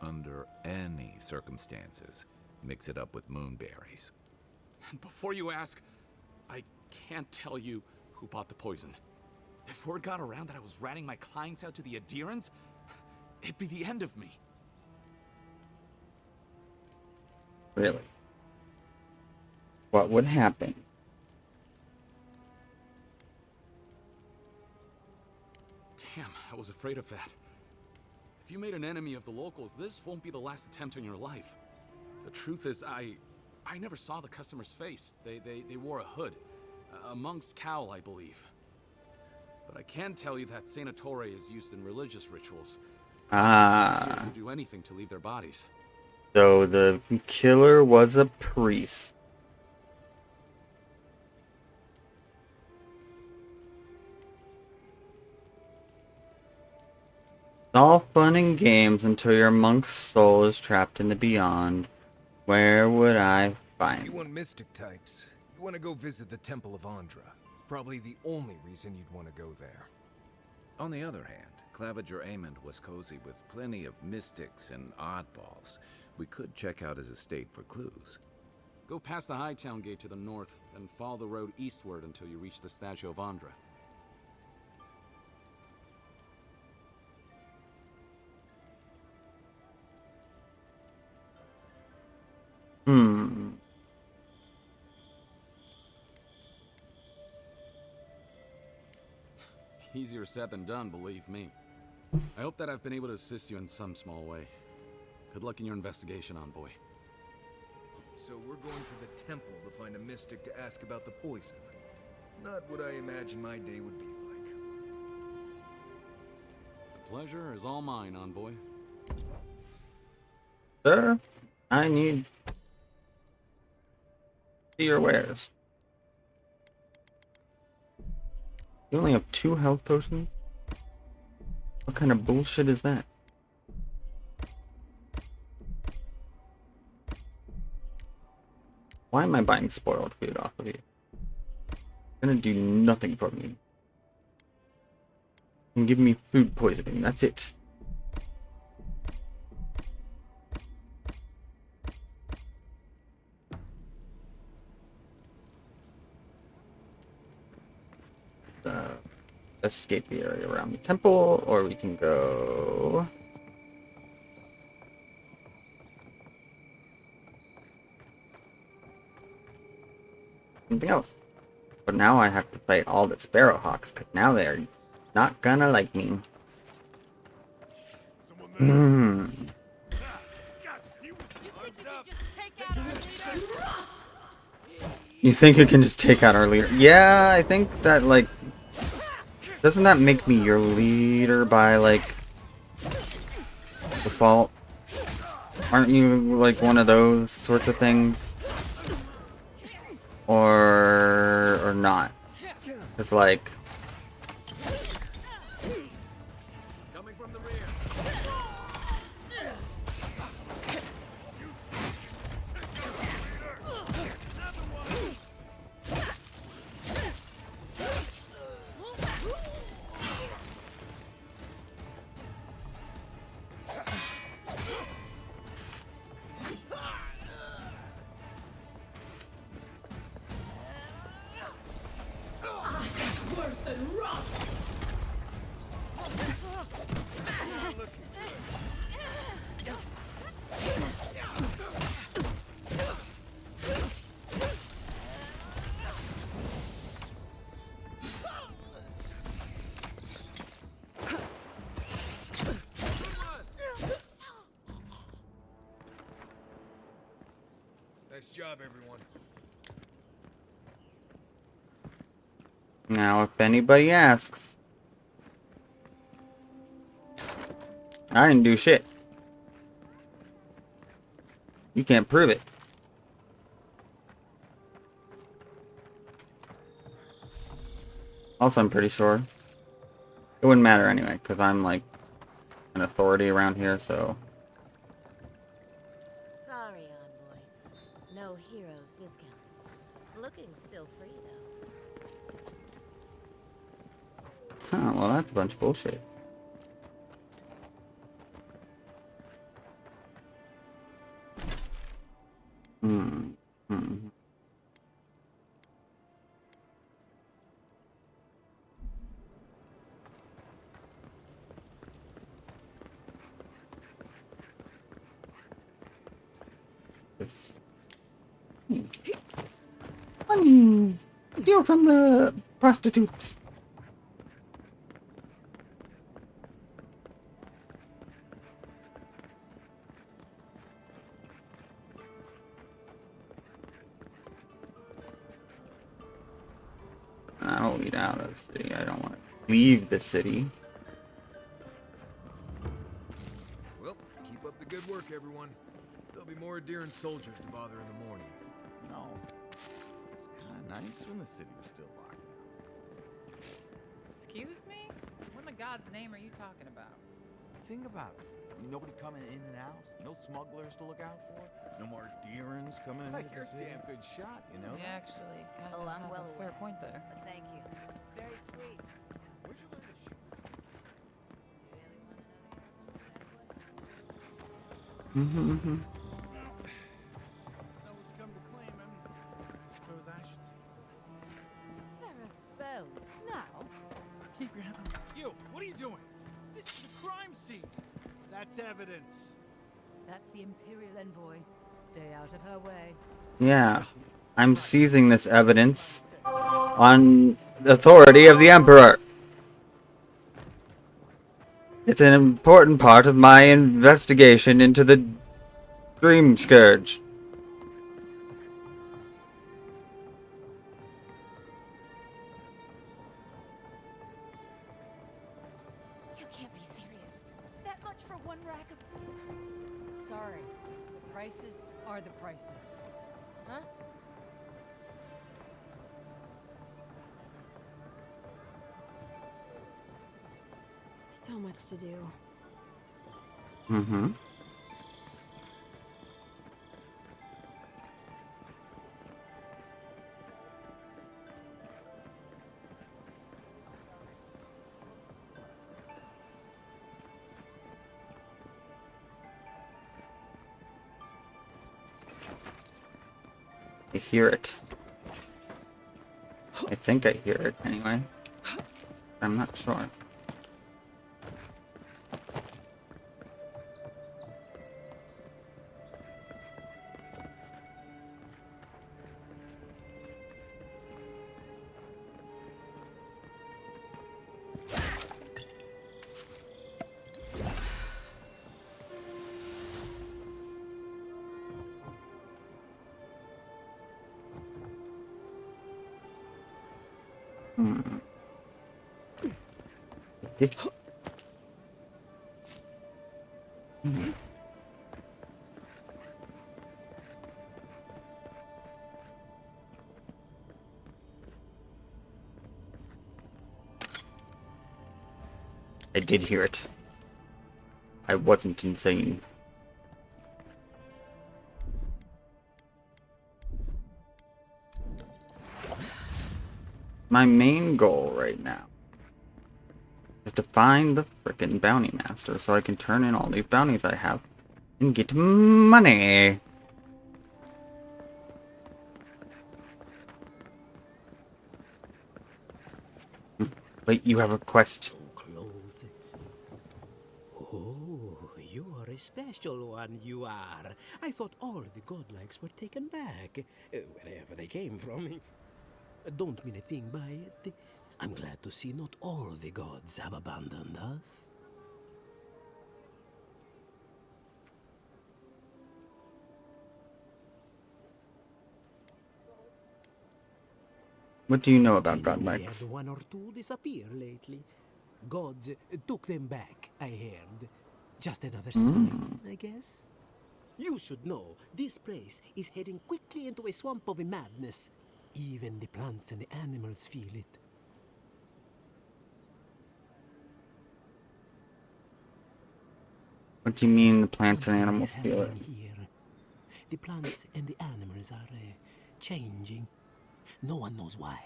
under any circumstances, mix it up with moonberries. And before you ask, I can't tell you who bought the poison. If word got around that I was ratting my clients out to the Aedyrans, it'd be the end of me. Really? What would happen? Damn, I was afraid of that. If you made an enemy of the locals, this won't be the last attempt on your life. The truth is, I never saw the customer's face. They wore a hood. A monk's cowl, I believe. But I can tell you that Santa Torre is used in religious rituals. Ah. Who do anything to leave their bodies. So the killer was a priest. It's all fun and games until your monk's soul is trapped in the beyond. Where would I find If you want mystic types, you want to go visit the Temple of Aedyr. Probably the only reason you'd want to go there. On the other hand, Claviger Amond was cozy with plenty of mystics and oddballs. We could check out his estate for clues. Go past the Hightown Gate to the north, then follow the road eastward until you reach the statue of Aedyr. Easier said than done, believe me. I hope that I've been able to assist you in some small way. Good luck in your investigation, Envoy. So we're going to the temple to find a mystic to ask about the poison. Not what I imagine my day would be like. The pleasure is all mine, Envoy. Sir, I need to see your wares. You only have 2 health potions? What kind of bullshit is that? Why am I buying spoiled food off of you? It's gonna do nothing for me. And give me food poisoning, that's it. Escape the area around the temple, or we can go something else. But now I have to fight all the Sparrowhawks, because now they're not gonna like me. You think you can just take out our leader? Yeah, I think that, like, doesn't that make me your leader by, like, default? Aren't you, like, one of those sorts of things? Or not? It's like... Nice job, everyone. Now, if anybody asks, I didn't do shit. You can't prove it. Also, I'm pretty sure it wouldn't matter anyway, because I'm like an authority around here, so. Sorry, Envoy. No heroes discount. Looking's still free, though. Oh, well, that's a bunch of bullshit. Money! Steal from the prostitutes! I'll lead out of the city. I don't want to leave the city. Well, keep up the good work, everyone. There'll be more Aedyr soldiers to bother in the morning. No. It's kind of nice when the city was still locked down. Excuse me? What in the God's name are you talking about? Think about it. Nobody coming in and out. No smugglers to look out for. No more Aedyrans coming into the city. You're a damn good shot, you know? You actually kind of I'm have well a fair point there. But thank you. It's very sweet. Where'd you learn to shoot? Know what's come to claim him. I suppose I should say. There are spells. Now? Keep your hand. You, what are you doing? This is a crime scene. That's evidence. That's the Imperial Envoy. Stay out of her way. Yeah, I'm seizing this evidence on the authority of the Emperor. It's an important part of my investigation into the Dream Scourge. You can't be serious. That much for one rack of... Sorry. The prices are the prices. Huh? So much to do. Mm-hmm. I hear it. I think I hear it anyway. I'm not sure. I did hear it. I wasn't insane. My main goal right now is to find the frickin' bounty master so I can turn in all these bounties I have and get money. Wait, you have a quest. Close. Oh, you are a special one, you are. I thought all the godlikes were taken back, wherever they came from. Don't mean a thing by it. I'm glad to see not all the gods have abandoned us. What do you know I about know we godlike? had one or two disappear lately. Gods took them back, I heard. Just another sign, I guess. You should know, this place is heading quickly into a swamp of madness. Even the plants and the animals feel it. What do you mean the plants and Something animals is feel it? happening here. The plants and the animals are changing. No one knows why,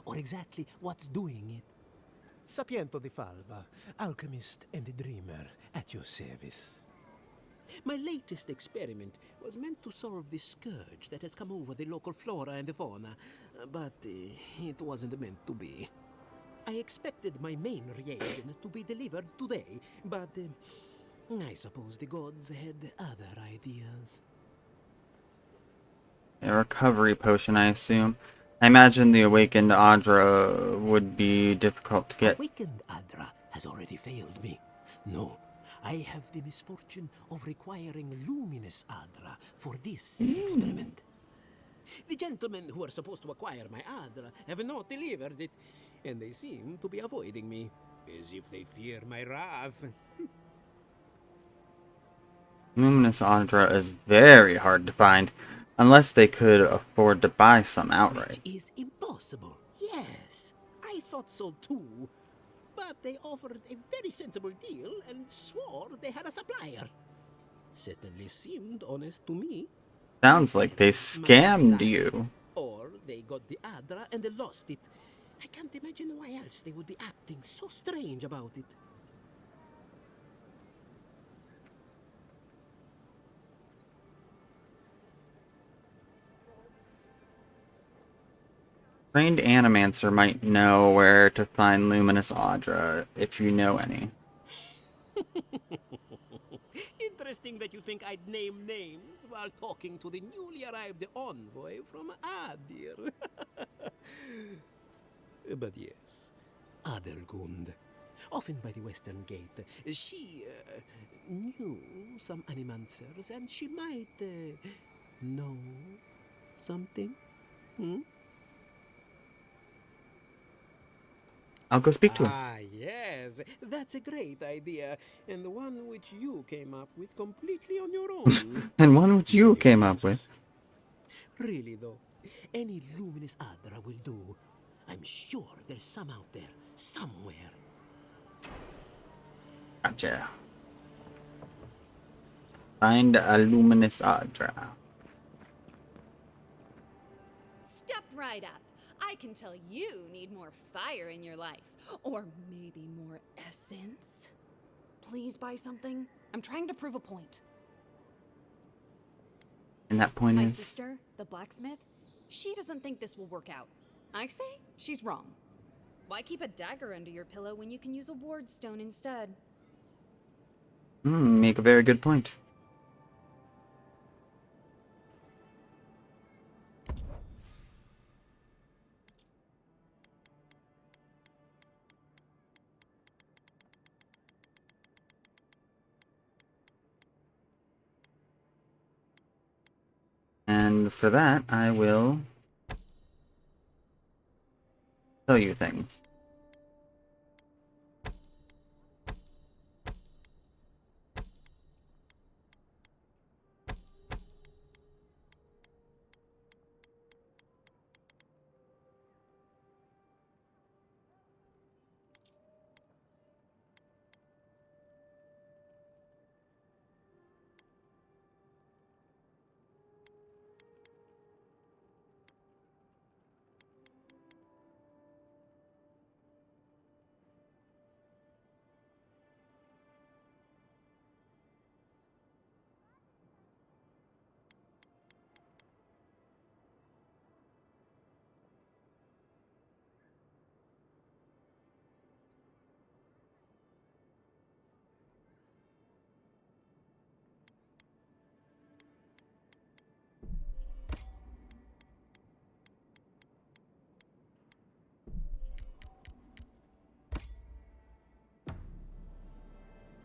or exactly what's doing it. Sapiento di Falva, alchemist and dreamer, at your service. My latest experiment was meant to solve the scourge that has come over the local flora and fauna, but it wasn't meant to be. I expected my main reagent to be delivered today, but I suppose the gods had other ideas. A recovery potion, I assume. I imagine the awakened Aedyr would be difficult to get. Awakened Aedyr has already failed me. No, I have the misfortune of requiring luminous Aedyr for this experiment. The gentlemen who are supposed to acquire my Aedyr have not delivered it, and they seem to be avoiding me, as if they fear my wrath. Luminous Aedyr is very hard to find, unless they could afford to buy some outright. Which is impossible. Yes, I thought so too. But they offered a very sensible deal and swore they had a supplier. Certainly seemed honest to me. Sounds like they scammed you. Or they got the Aedyr and they lost it. I can't imagine why else they would be acting so strange about it. Trained Animancer might know where to find Luminous Aedyr, if you know any. Interesting that you think I'd name names while talking to the newly arrived envoy from Aedyr. But yes, Adelgund, often by the western gate, she knew some animancers, and she might know something. I'll go speak to him. Ah, yes, that's a great idea, and the one which you came up with completely on your own. And one which you came up with. Really, though, any luminous Aedyr will do. I'm sure there's some out there, somewhere. Gotcha. Find a Luminous Aedyr. Step right up. I can tell you need more fire in your life. Or maybe more essence. Please buy something. I'm trying to prove a point. And that point My is... sister, the blacksmith, she doesn't think this will work out. I say she's wrong. Why keep a dagger under your pillow when you can use a ward stone instead? Make a very good point. And for that, I will tell you things.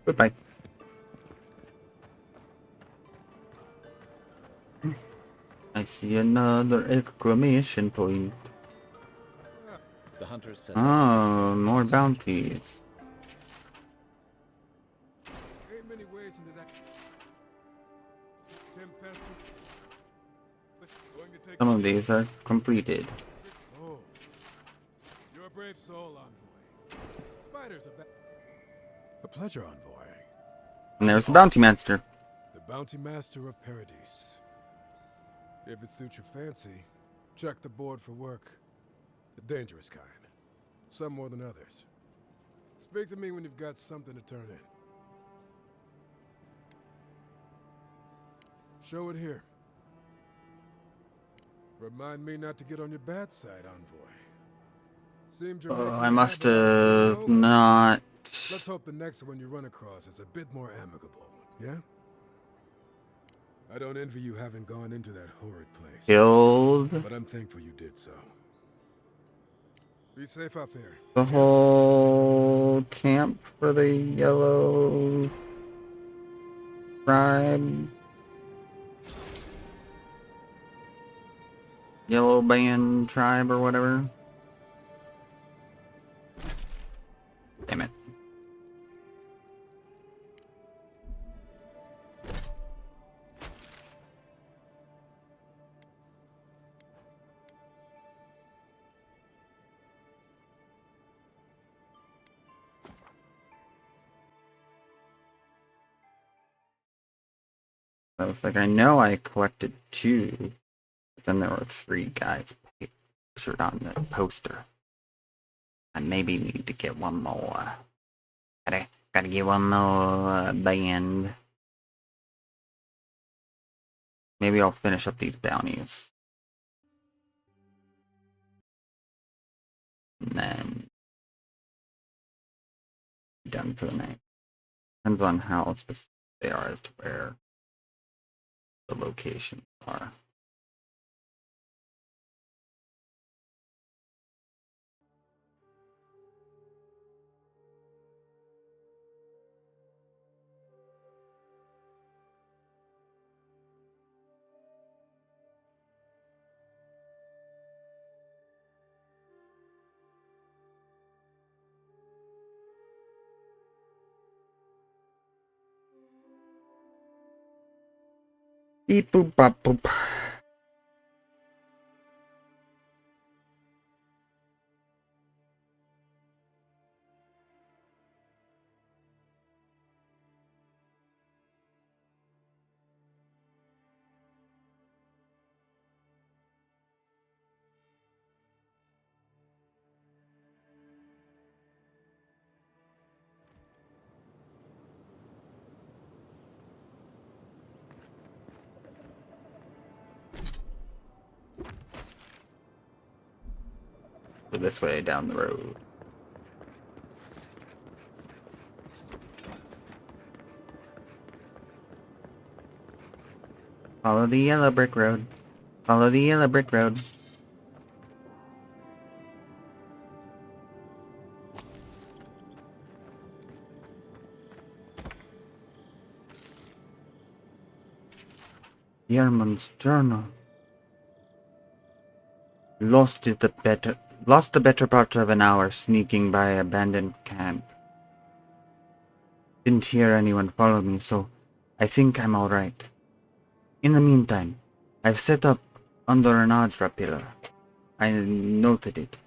Goodbye. I see another exclamation point. hunters said Oh, more bounties. Ain't many ways into that. Tim Pester. Going to take Some of these are completed. Oh. You're a brave soul, envoy. Spiders are back. A pleasure, envoy. And there's the bounty master. The bounty master of Paradise. If it suits your fancy, check the board for work. The dangerous kind. Some more than others. Speak to me when you've got something to turn in. Show it here. Remind me not to get on your bad side, envoy. Seems you're making I a must habit of have getting not Let's hope the next one you run across is a bit more amicable, yeah? I don't envy you having gone into that horrid place. killed But I'm thankful you did so. Be safe out there. the whole camp for the yellow tribe. Yellow band tribe or whatever. Damn it. I was like, I know I collected 2, but then there were 3 guys pictured on the poster. I maybe need to get one more. Gotta get one more band. Maybe I'll finish up these bounties. And then be done for the night. Depends on how specific they are as to where the locations are. Beep boop bop boop. Go this way down the road. Follow the yellow brick road. Follow the yellow brick road. Yerman's journal. Lost the better part of an hour sneaking by abandoned camp. Didn't hear anyone follow me, so I think I'm alright. In the meantime, I've set up under an Aedyr pillar. I noted it.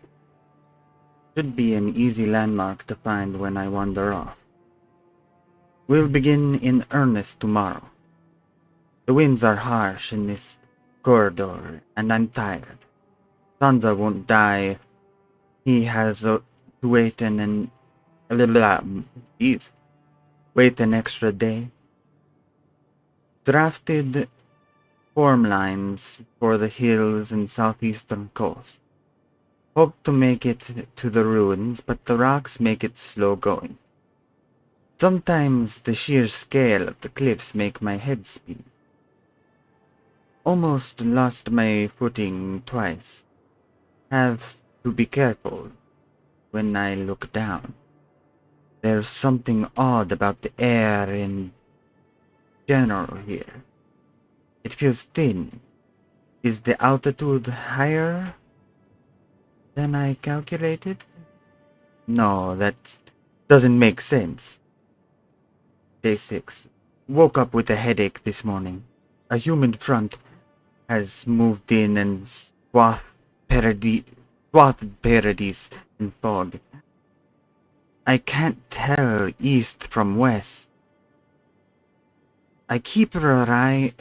Should be an easy landmark to find when I wander off. We'll begin in earnest tomorrow. The winds are harsh in this corridor, and I'm tired. Sansa won't die. He has to wait wait an extra day. Drafted form lines for the hills and southeastern coast. Hope to make it to the ruins, but the rocks make it slow going. Sometimes the sheer scale of the cliffs make my head spin. Almost lost my footing twice. Have to be careful when I look down. There's something odd about the air in general here. It feels thin. Is the altitude higher than I calculated? No, that doesn't make sense. Day 6. Woke up with a headache this morning. A human front has moved in and swathed Paradise in fog. I can't tell east from west. I keep relying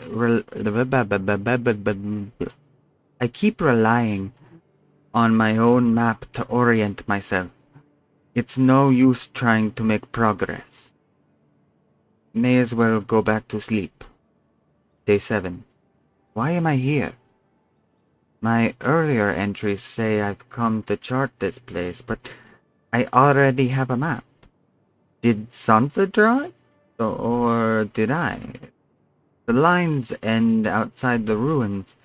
on my own map to orient myself. It's no use trying to make progress. May as well go back to sleep. Day 7. Why am I here? My earlier entries say I've come to chart this place, but I already have a map. Did Sansa draw it? Or did I? The lines end outside the ruins.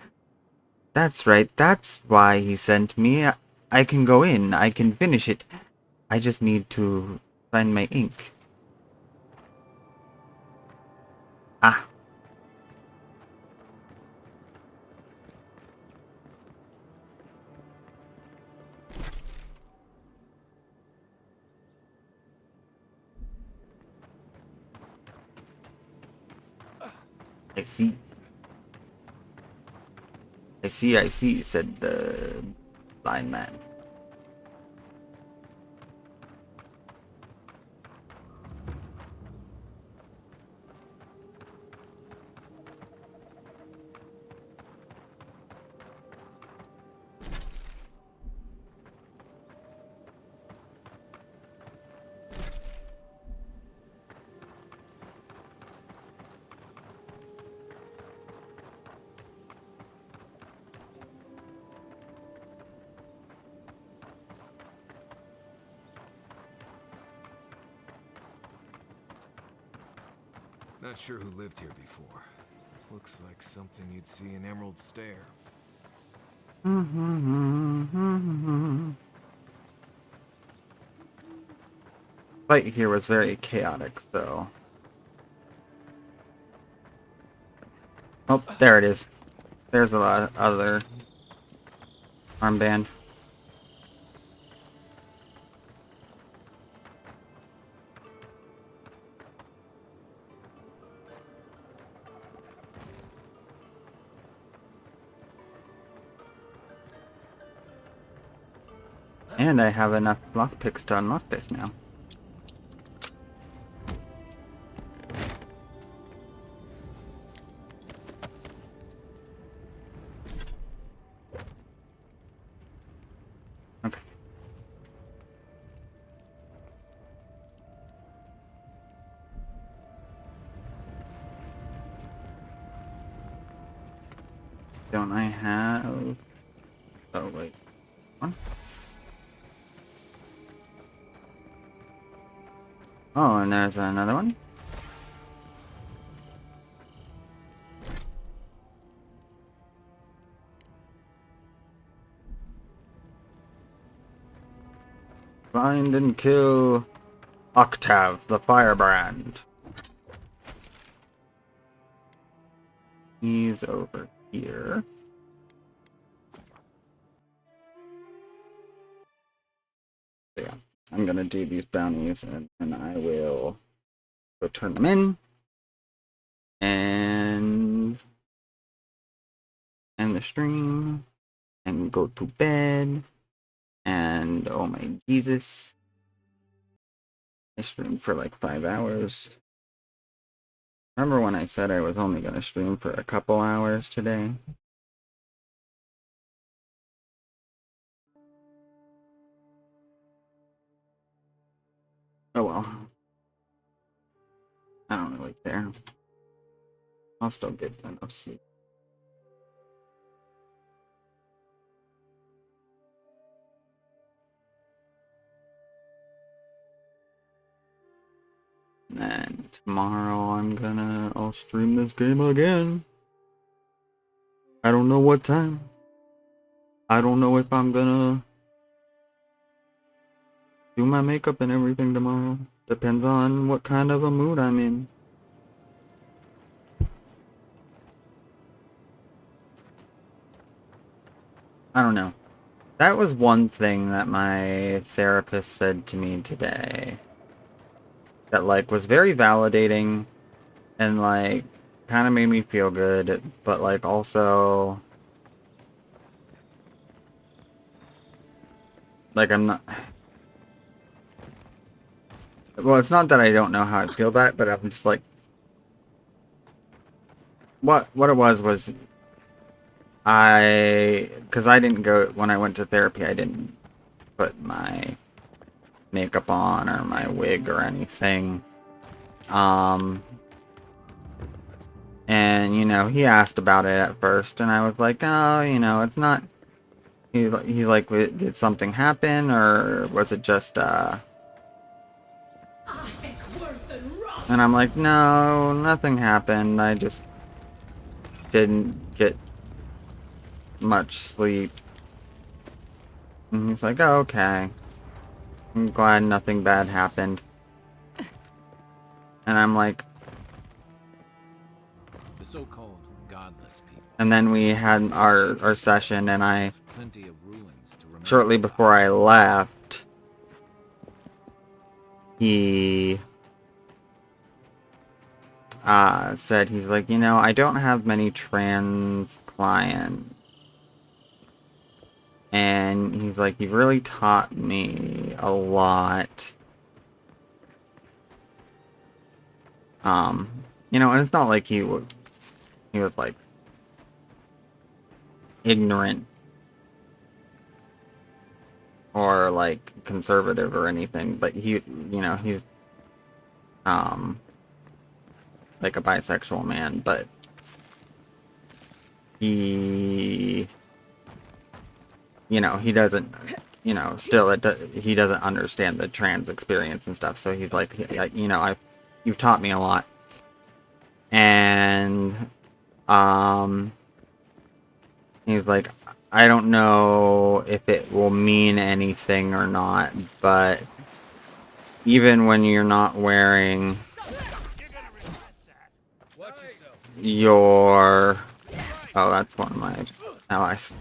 That's right, that's why he sent me. I can go in, I can finish it. I just need to find my ink. Ah. I see, said the blind man. Not sure who lived here before. Looks like something you'd see in Emerald Stair. Fight here was very chaotic, so. Oh, there it is. There's a lot of other armband. And I have enough lockpicks to unlock this now. Okay. Don't I have... Oh, wait. One? Oh, and there's another one. Find and kill Octave, the firebrand. He's over here. Yeah, I'm gonna do these bounties and then I will go turn them in and end the stream and go to bed. And oh my Jesus, I streamed for like 5 hours. Remember when I said I was only gonna stream for a couple hours today? Oh well. I don't really care. I'll still get enough sleep. And tomorrow I'll stream this game again. I don't know what time. I don't know if I'm gonna do my makeup and everything tomorrow. Depends on what kind of a mood I'm in. I don't know. That was one thing that my therapist said to me today. That, like, was very validating and, like, kind of made me feel good, but, like, also... Like, I'm not... Well, it's not that I don't know how I feel about it, but I'm just like... What it was... Because I didn't go... When I went to therapy, I didn't put my makeup on or my wig or anything. And, you know, he asked about it at first, and I was like, oh, you know, it's not... He like, did something happen, or was it just, And I'm like, no, nothing happened. I just didn't get much sleep. And he's like, oh, okay. I'm glad nothing bad happened. And I'm like... The so-called godless people. And then we had our session, and I... Shortly before I left, he... said, he's like, you know, I don't have many trans clients. And he's like, you've really taught me a lot. You know, and it's not like he was like ignorant or like conservative or anything, but he, you know, he's like a bisexual man, but he, you know, he doesn't, you know, still he doesn't understand the trans experience and stuff. So he's like, you know, you've taught me a lot, and he's like, I don't know if it will mean anything or not, but even when you're not wearing your... Oh, that's one of my allies.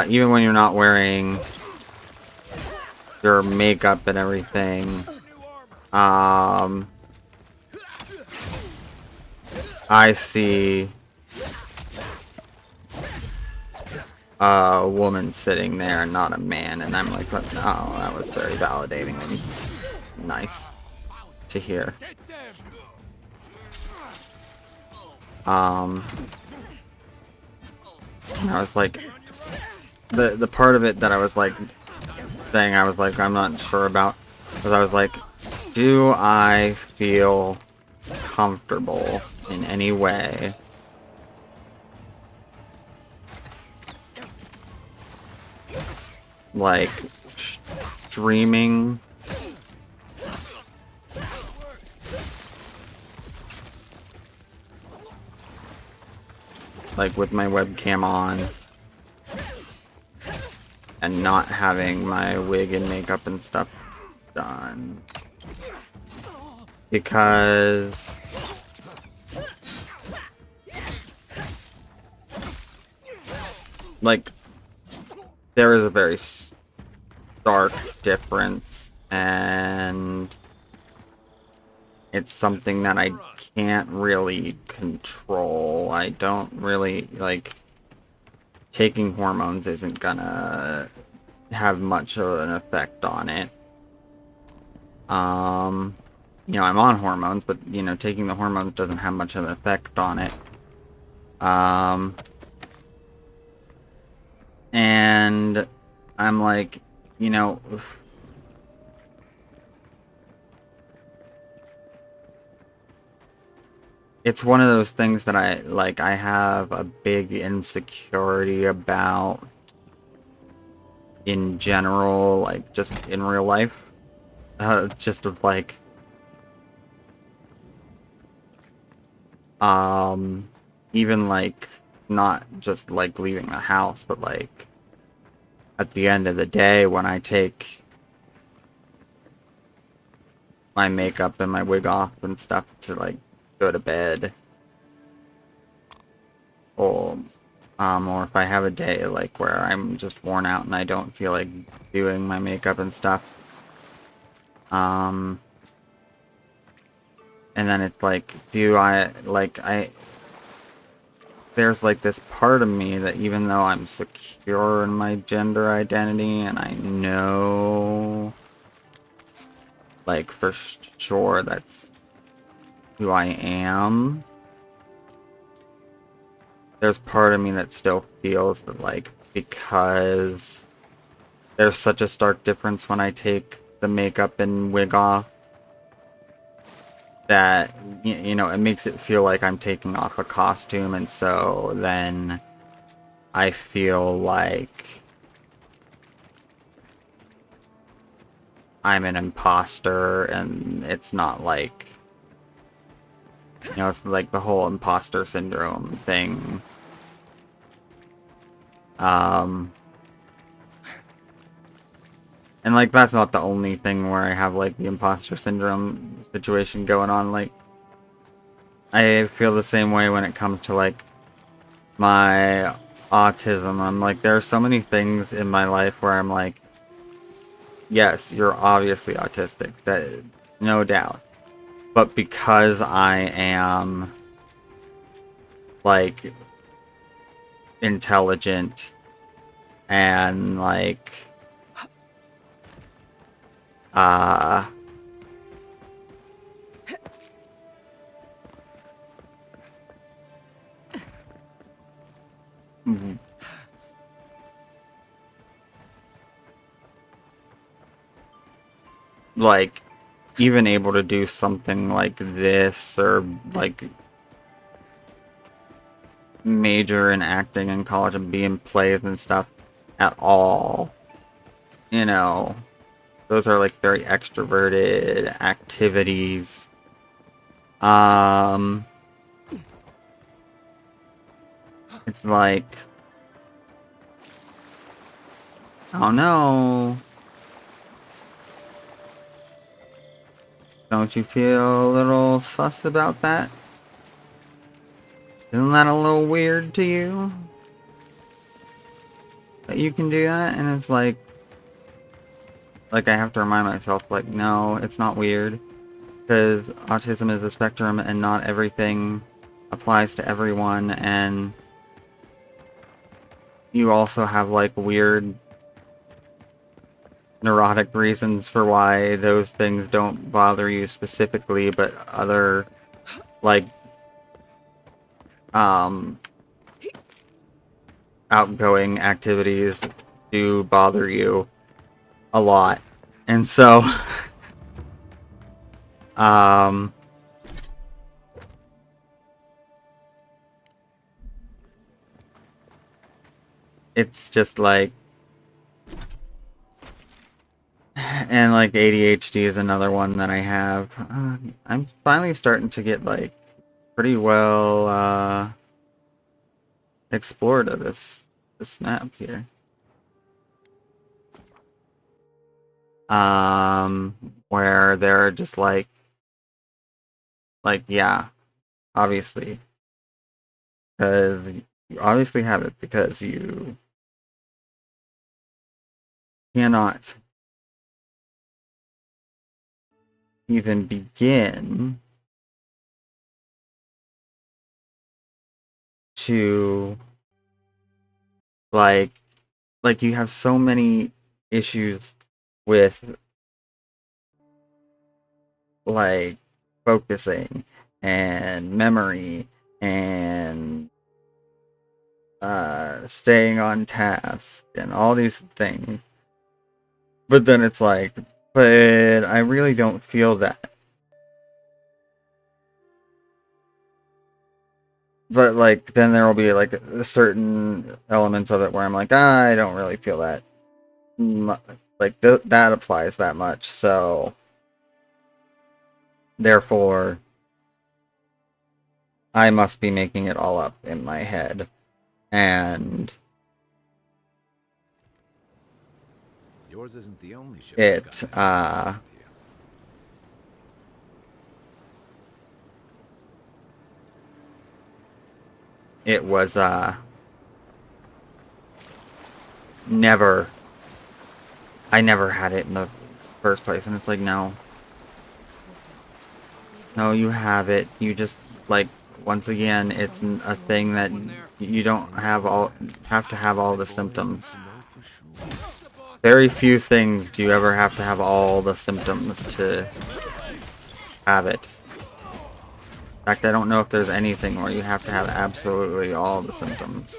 Even when you're not wearing your makeup and everything, I see a woman sitting there and not a man, and I'm like, oh, that was very validating and nice to hear. And I was like, the part of it that I was like saying I was like, I'm not sure about, because I was like, do I feel comfortable in any way like streaming like with my webcam on and not having my wig and makeup and stuff done, because like there is a very stark difference, and it's something that I can't really control. I don't really, like, taking hormones isn't gonna have much of an effect on it. You know, I'm on hormones, but, you know, taking the hormones doesn't have much of an effect on it. And I'm like, you know, it's one of those things that I have a big insecurity about in general, like, just in real life. Just of, like, even, like, not just, like, leaving the house, but, like, at the end of the day, when I take my makeup and my wig off and stuff to, like, go to bed, or Or if I have a day like where I'm just worn out and I don't feel like doing my makeup and stuff. And then it's like, there's like this part of me that even though I'm secure in my gender identity and I know like for sure that's who I am, there's part of me that still feels that like because there's such a stark difference when I take the makeup and wig off that, you know, it makes it feel like I'm taking off a costume, and so then I feel like I'm an imposter, and it's not like, you know, it's like the whole imposter syndrome thing. And like that's not the only thing where I have like the imposter syndrome situation going on. Like I feel the same way when it comes to like my autism. I'm like, there are so many things in my life where I'm like, yes, you're obviously autistic, that no doubt. But because I am like intelligent and like like even able to do something like this or like major in acting in college and be in plays and stuff at all, you know, those are like very extroverted activities. It's like, I don't know. Don't you feel a little sus about that? Isn't that a little weird to you? That you can do that? And it's like I have to remind myself, like, no, it's not weird. Because autism is a spectrum and not everything applies to everyone, and you also have, like, weird neurotic reasons for why those things don't bother you specifically, but other, like, outgoing activities do bother you a lot. And so, it's just like, and like ADHD is another one that I have. I'm finally starting to get like pretty well explored of this map here. Where they're just like yeah, obviously, because you obviously have it because you cannot even begin to like you have so many issues with like focusing and memory and staying on task and all these things, but then it's like, but I really don't feel that. But like then there will be like certain elements of it where I'm like, I don't really feel that like that applies that much, so therefore I must be making it all up in my head. And yours isn't the only ship it it was never I never had it in the first place, and it's like, no, you have it. You just, like, once again, it's a thing that you don't have to have all the symptoms. Very few things do you ever have to have all the symptoms to have it. In fact, I don't know if there's anything where you have to have absolutely all the symptoms.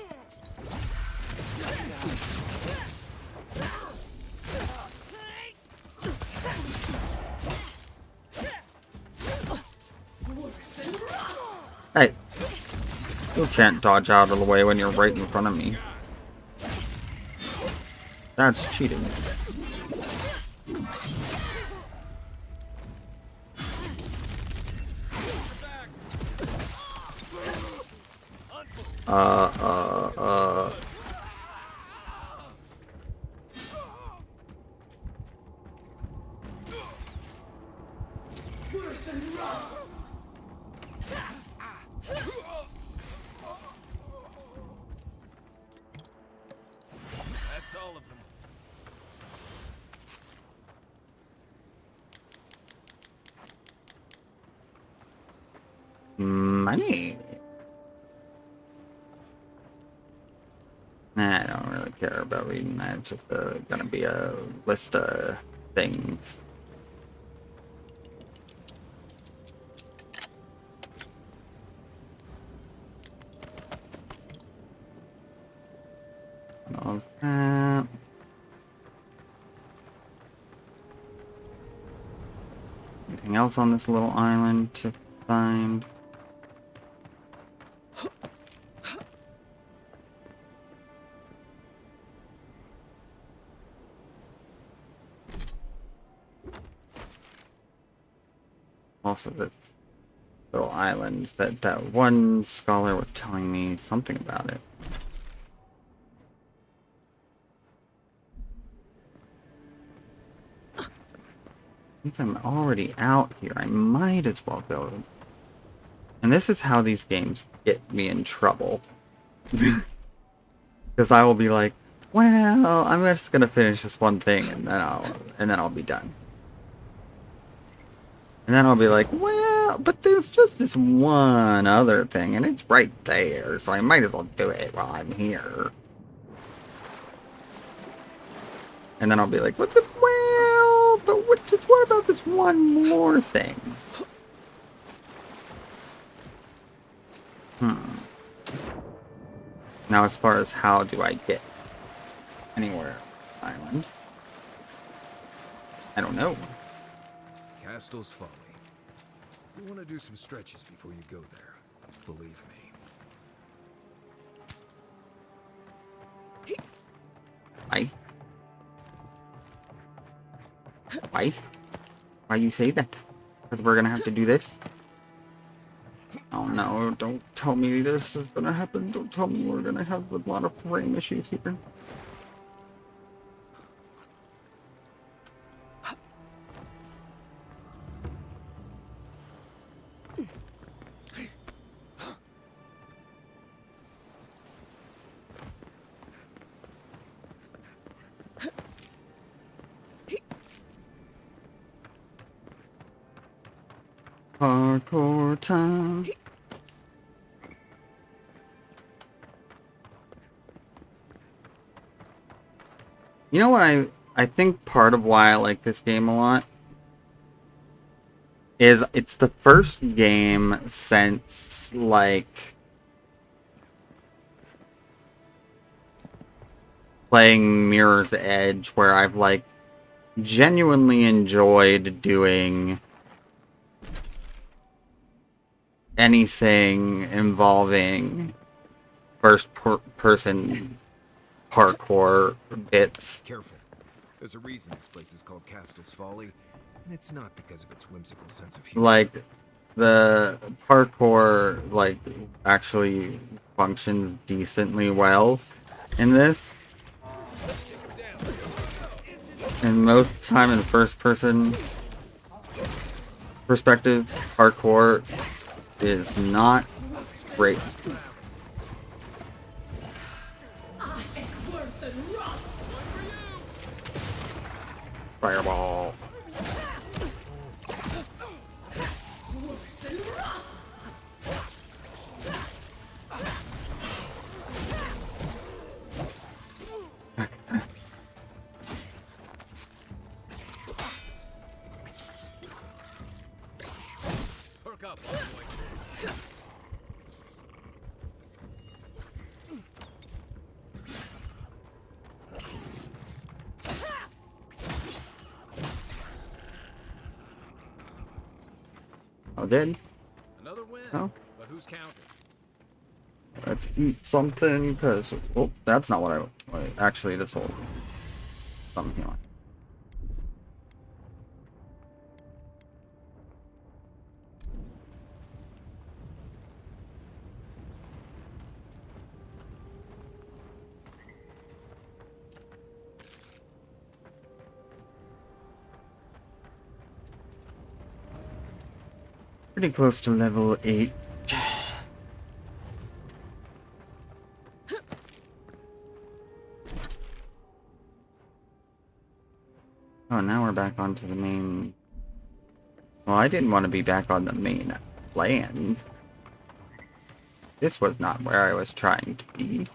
Hey, you can't dodge out of the way when you're right in front of me. That's cheating. That's all of them. Money. Nah, I don't really care about reading that. It's just gonna be a list of things. All of that. Anything else on this little island to find? Also, this little island that one scholar was telling me something about it. Since I'm already out here, I might as well go. And this is how these games get me in trouble. Because I will be like, well, I'm just gonna finish this one thing and then I'll be done. And then I'll be like, well, but there's just this one other thing, and it's right there, so I might as well do it while I'm here. And then I'll be like, what about this one more thing? Now, as far as how do I get anywhere on the island, I don't know. Castle's Folly. You want to do some stretches before you go there. Believe me. Why? Why you say that? Because we're gonna have to do this? Oh no, don't tell me this is gonna happen. Don't tell me we're gonna have a lot of frame issues here. Hardcore time. You know what I think part of why I like this game a lot is it's the first game since, like, playing Mirror's Edge where I've, like, genuinely enjoyed doing anything involving first-person parkour bits. Careful. There's a reason this place is called Castle's Folly, and it's not because of its whimsical sense of humor. Like, the parkour, like, actually functions decently well in this. And most of the time in the first-person perspective, parkour is not great. Fireball. Perk up, Oh, did? Another win. Oh. But who's counting? Let's eat something, cause oh, that's not what I. Wait, actually, this will something healing. Pretty close to level 8. Oh, now we're back onto the main... Well, I didn't want to be back on the main land. This was not where I was trying to be.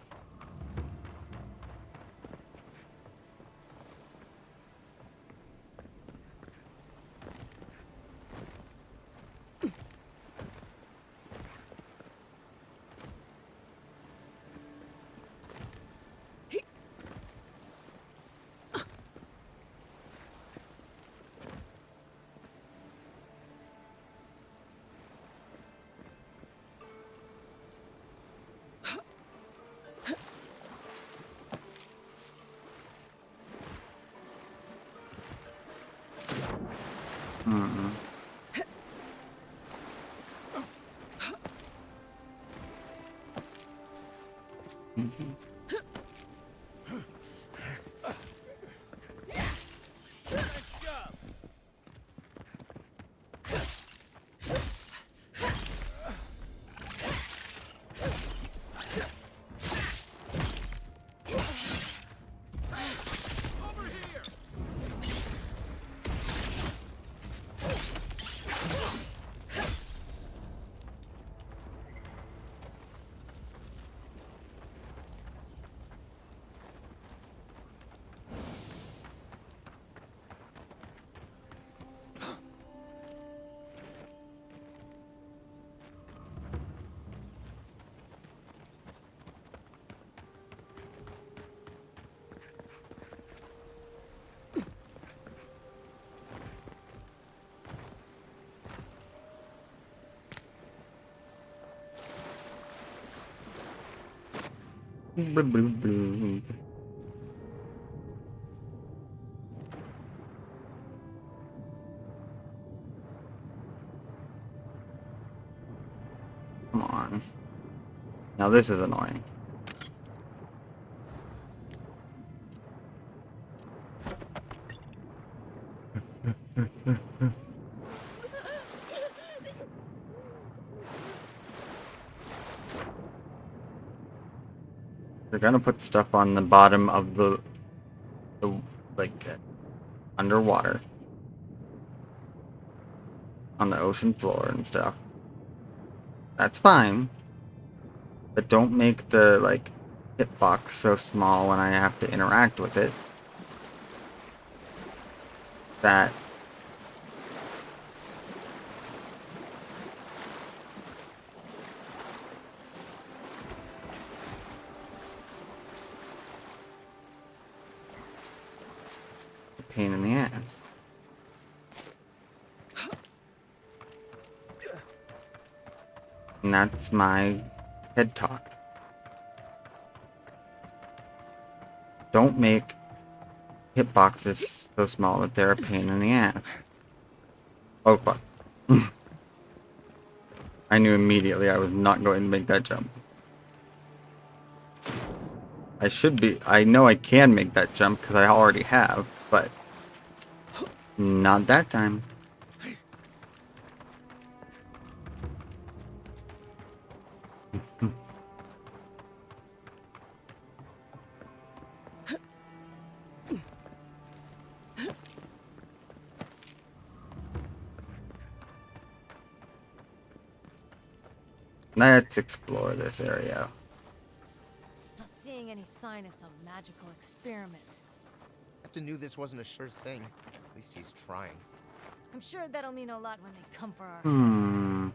Come on. Now this is annoying. They're gonna put stuff on the bottom of the like underwater on the ocean floor and stuff. That's fine, but don't make the like hitbox so small when I have to interact with it that pain in the ass. And that's my head talk. Don't make hitboxes so small that they're a pain in the ass. Oh fuck. I knew immediately I was not going to make that jump. I know I can make that jump because I already have, but not that time. Let's explore this area. Not seeing any sign of some magical experiment. Captain knew this wasn't a sure thing. At least he's trying. I'm sure that'll mean a lot when they come for our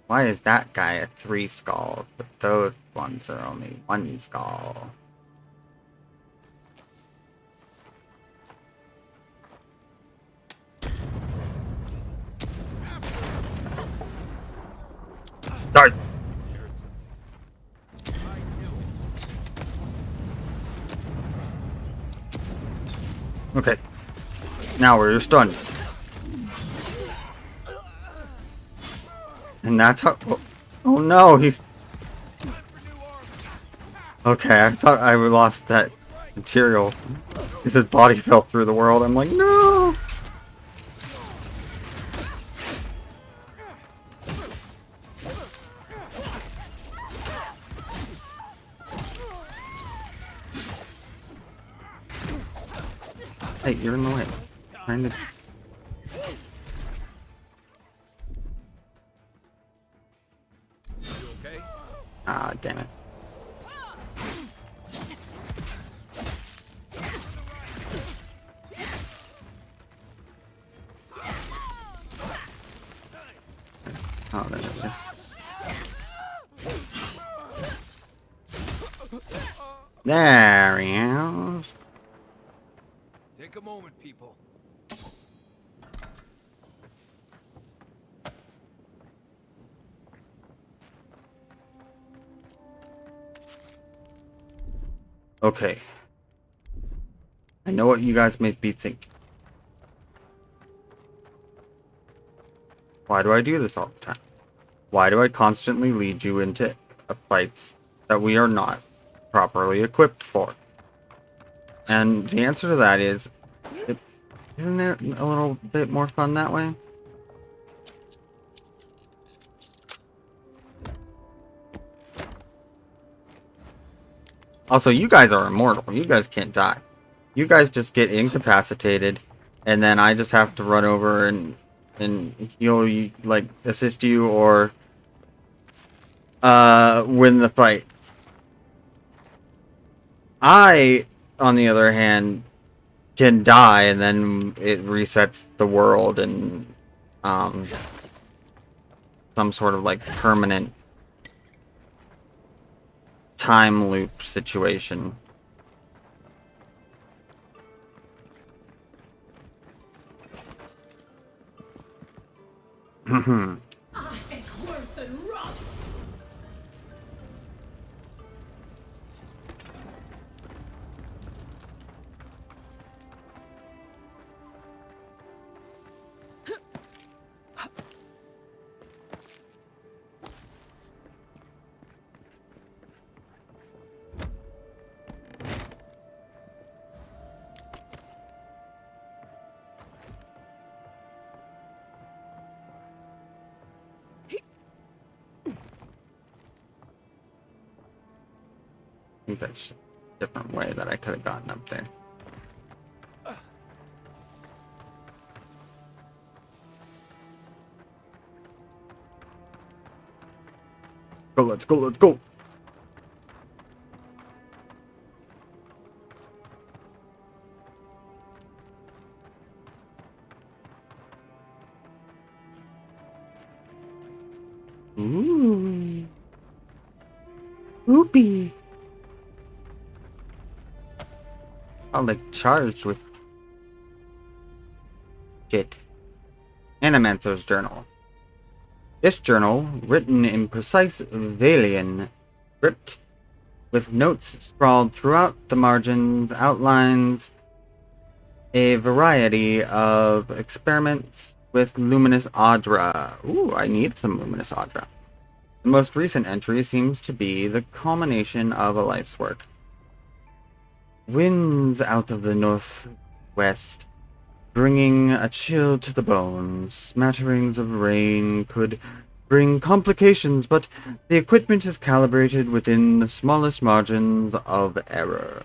Why is that guy a 3 skull, but those ones are only 1 skull? Start. Okay. Now we're stunned. And that's how... Oh no, he... Okay, I thought I lost that material. His body fell through the world. I'm like, no! Hey, you're in the way. Trying to... Okay? Ah, damn it. Oh, there it is. There he is. Take a moment, people. Okay. I know what you guys may be thinking. Why do I do this all the time? Why do I constantly lead you into fights that we are not properly equipped for? And the answer to that is, isn't it a little bit more fun that way? Also, you guys are immortal. You guys can't die. You guys just get incapacitated, and then I just have to run over and heal you, like, assist you, or win the fight. I, on the other hand, can die, and then it resets the world in some sort of, like, permanent time loop situation. I think that's a different way that I could have gotten up there. Go, let's go, let's go! Ooh. Oopie. I'm like charged with shit. Animancer's journal. This journal, written in precise Valian script, with notes scrawled throughout the margins, outlines a variety of experiments with luminous Aedyr. Ooh, I need some luminous Aedyr. The most recent entry seems to be the culmination of a life's work. Winds out of the northwest, bringing a chill to the bones. Smatterings of rain could bring complications, but the equipment is calibrated within the smallest margins of error.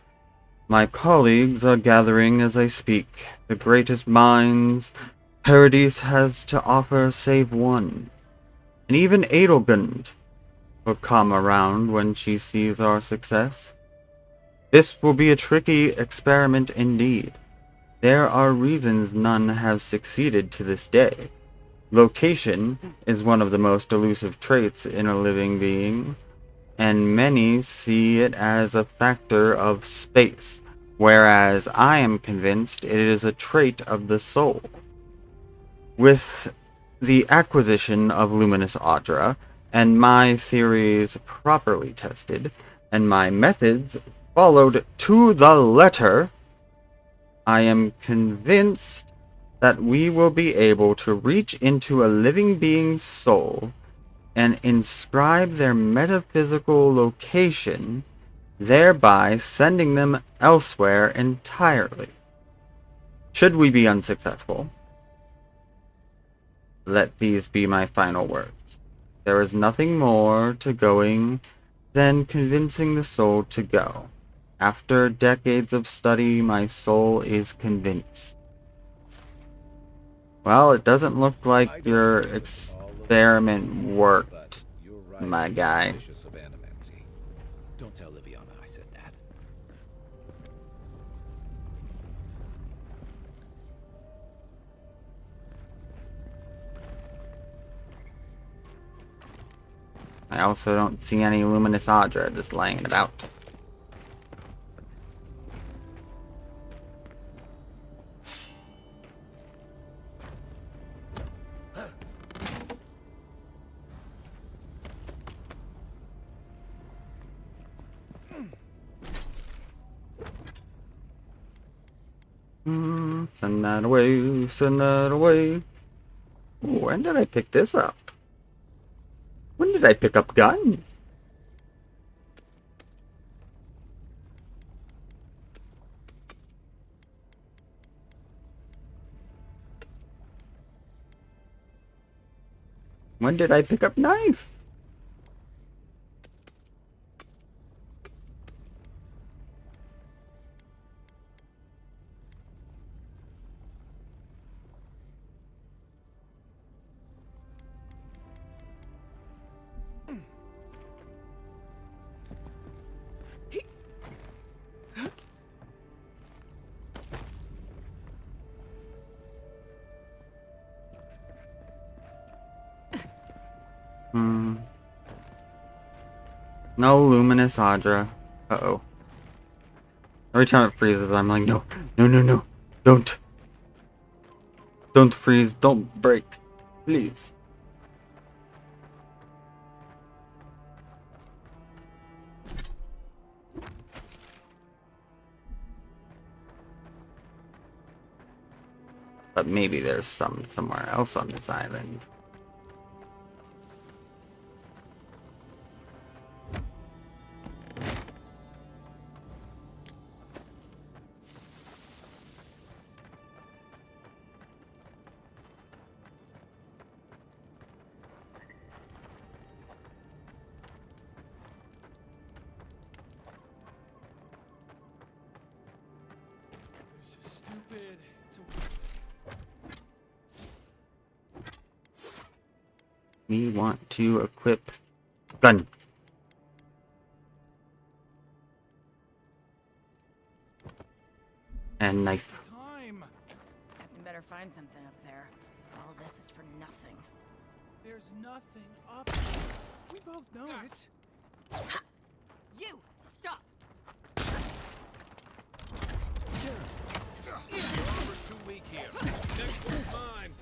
My colleagues are gathering as I speak. The greatest minds Paradise has to offer save one. And even Aedyr will come around when she sees our success. This will be a tricky experiment indeed. There are reasons none have succeeded to this day. Location is one of the most elusive traits in a living being, and many see it as a factor of space, whereas I am convinced it is a trait of the soul. With the acquisition of luminous Aedyr, and my theories properly tested, and my methods followed to the letter, I am convinced that we will be able to reach into a living being's soul and inscribe their metaphysical location, thereby sending them elsewhere entirely. Should we be unsuccessful, let these be my final words. There is nothing more to going than convincing the soul to go. After decades of study, my soul is convinced. Well, it doesn't look like your experiment worked, my guy. Don't tell Liviana I said that. I also don't see any luminous Aedyr just laying about. Send that away, send that away. Ooh, when did I pick this up? When did I pick up gun? When did I pick up knife? No luminous Aedyr. Uh-oh. Every time it freezes, I'm like, no, no, no, no. Don't. Don't freeze. Don't break. Please. But maybe there's some somewhere else on this island. Stupid. We want to equip gun. And knife. Time. You better find something up there. All this is for nothing. There's nothing up there. We both know it. You! Stop! Armor's too weak here. Next one's mine.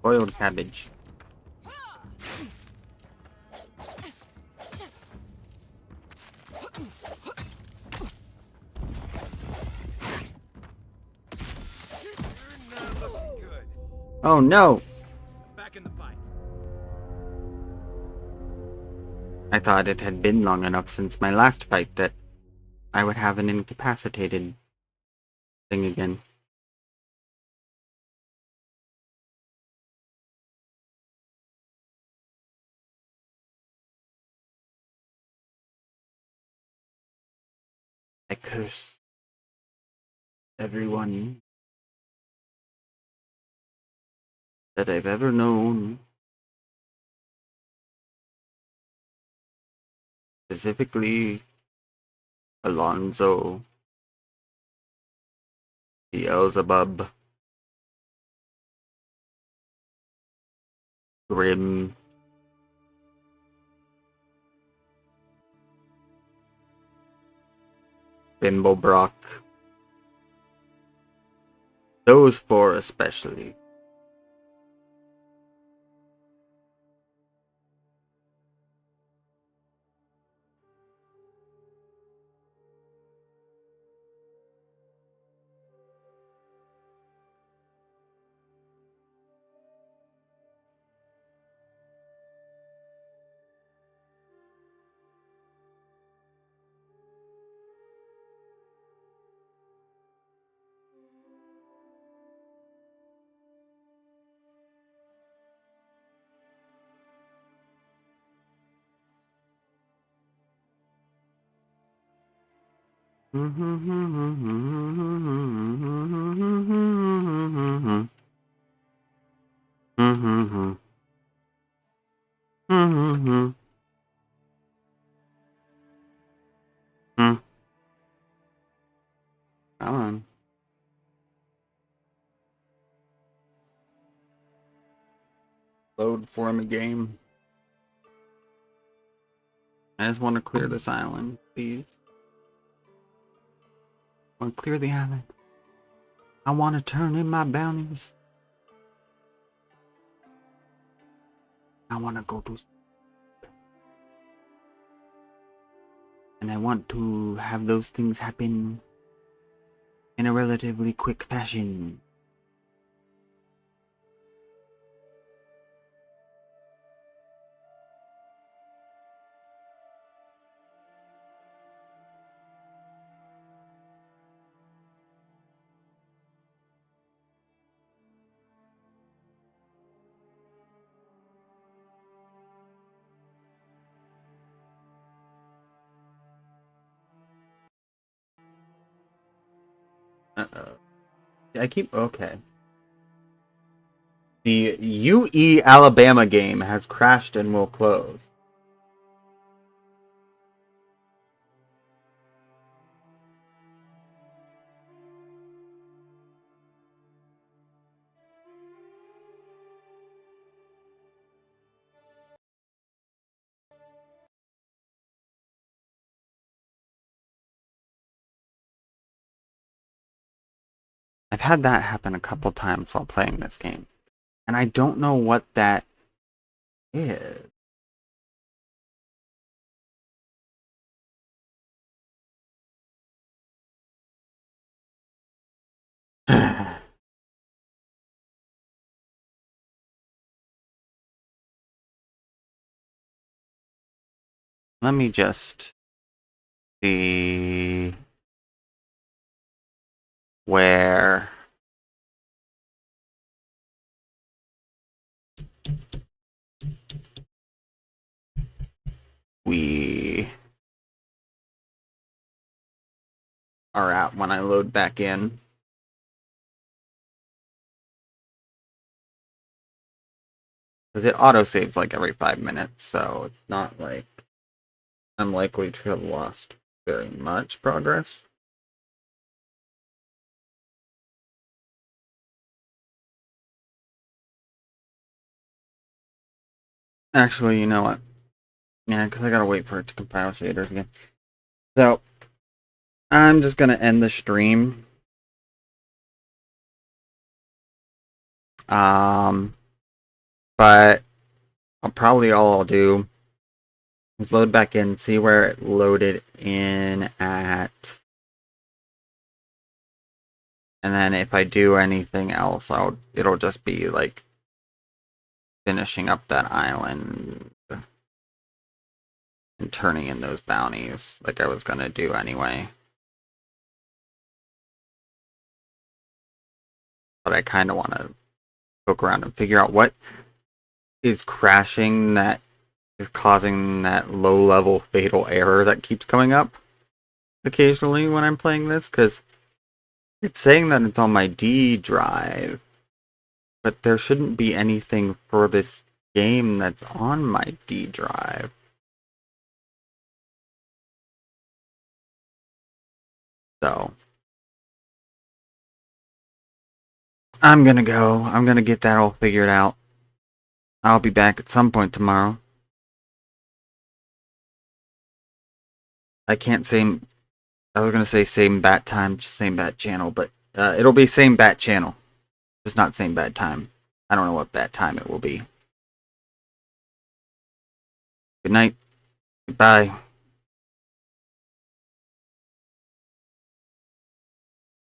Boiled cabbage. Oh no! Back in the fight. I thought it had been long enough since my last fight that I would have an incapacitated thing again. I curse everyone that I've ever known. Specifically, Alonzo, Beelzebub, Grim, Bimblebrock. Those four especially. Come on. Load for me, game. I just want to clear this island, please. I want to clear the island. I want to turn in my bounties. I want to go to... And I want to have those things happen in a relatively quick fashion. I keep... Okay. The UE Alabama game has crashed and will close. I've had that happen a couple times while playing this game. And I don't know what that is. Let me just see where we are at when I load back in. Because it autosaves like every 5 minutes, so it's not like I'm likely to have lost very much progress. Actually, you know what? Yeah, because I gotta wait for it to compile shaders again. So, I'm just gonna end the stream. But all I'll do is load back in, see where it loaded in at. And then if I do anything else, it'll just be like finishing up that island and turning in those bounties like I was gonna do anyway. But I kind of want to poke around and figure out what is crashing that is causing that low-level fatal error that keeps coming up occasionally when I'm playing this, because it's saying that it's on my D drive, but there shouldn't be anything for this game that's on my D drive. So I'm gonna go. I'm gonna get that all figured out. I'll be back at some point tomorrow. I can't say... I was gonna say same bat time, just same bat channel, but it'll be same bat channel. Just not same bat time. I don't know what bat time it will be. Good night. Goodbye.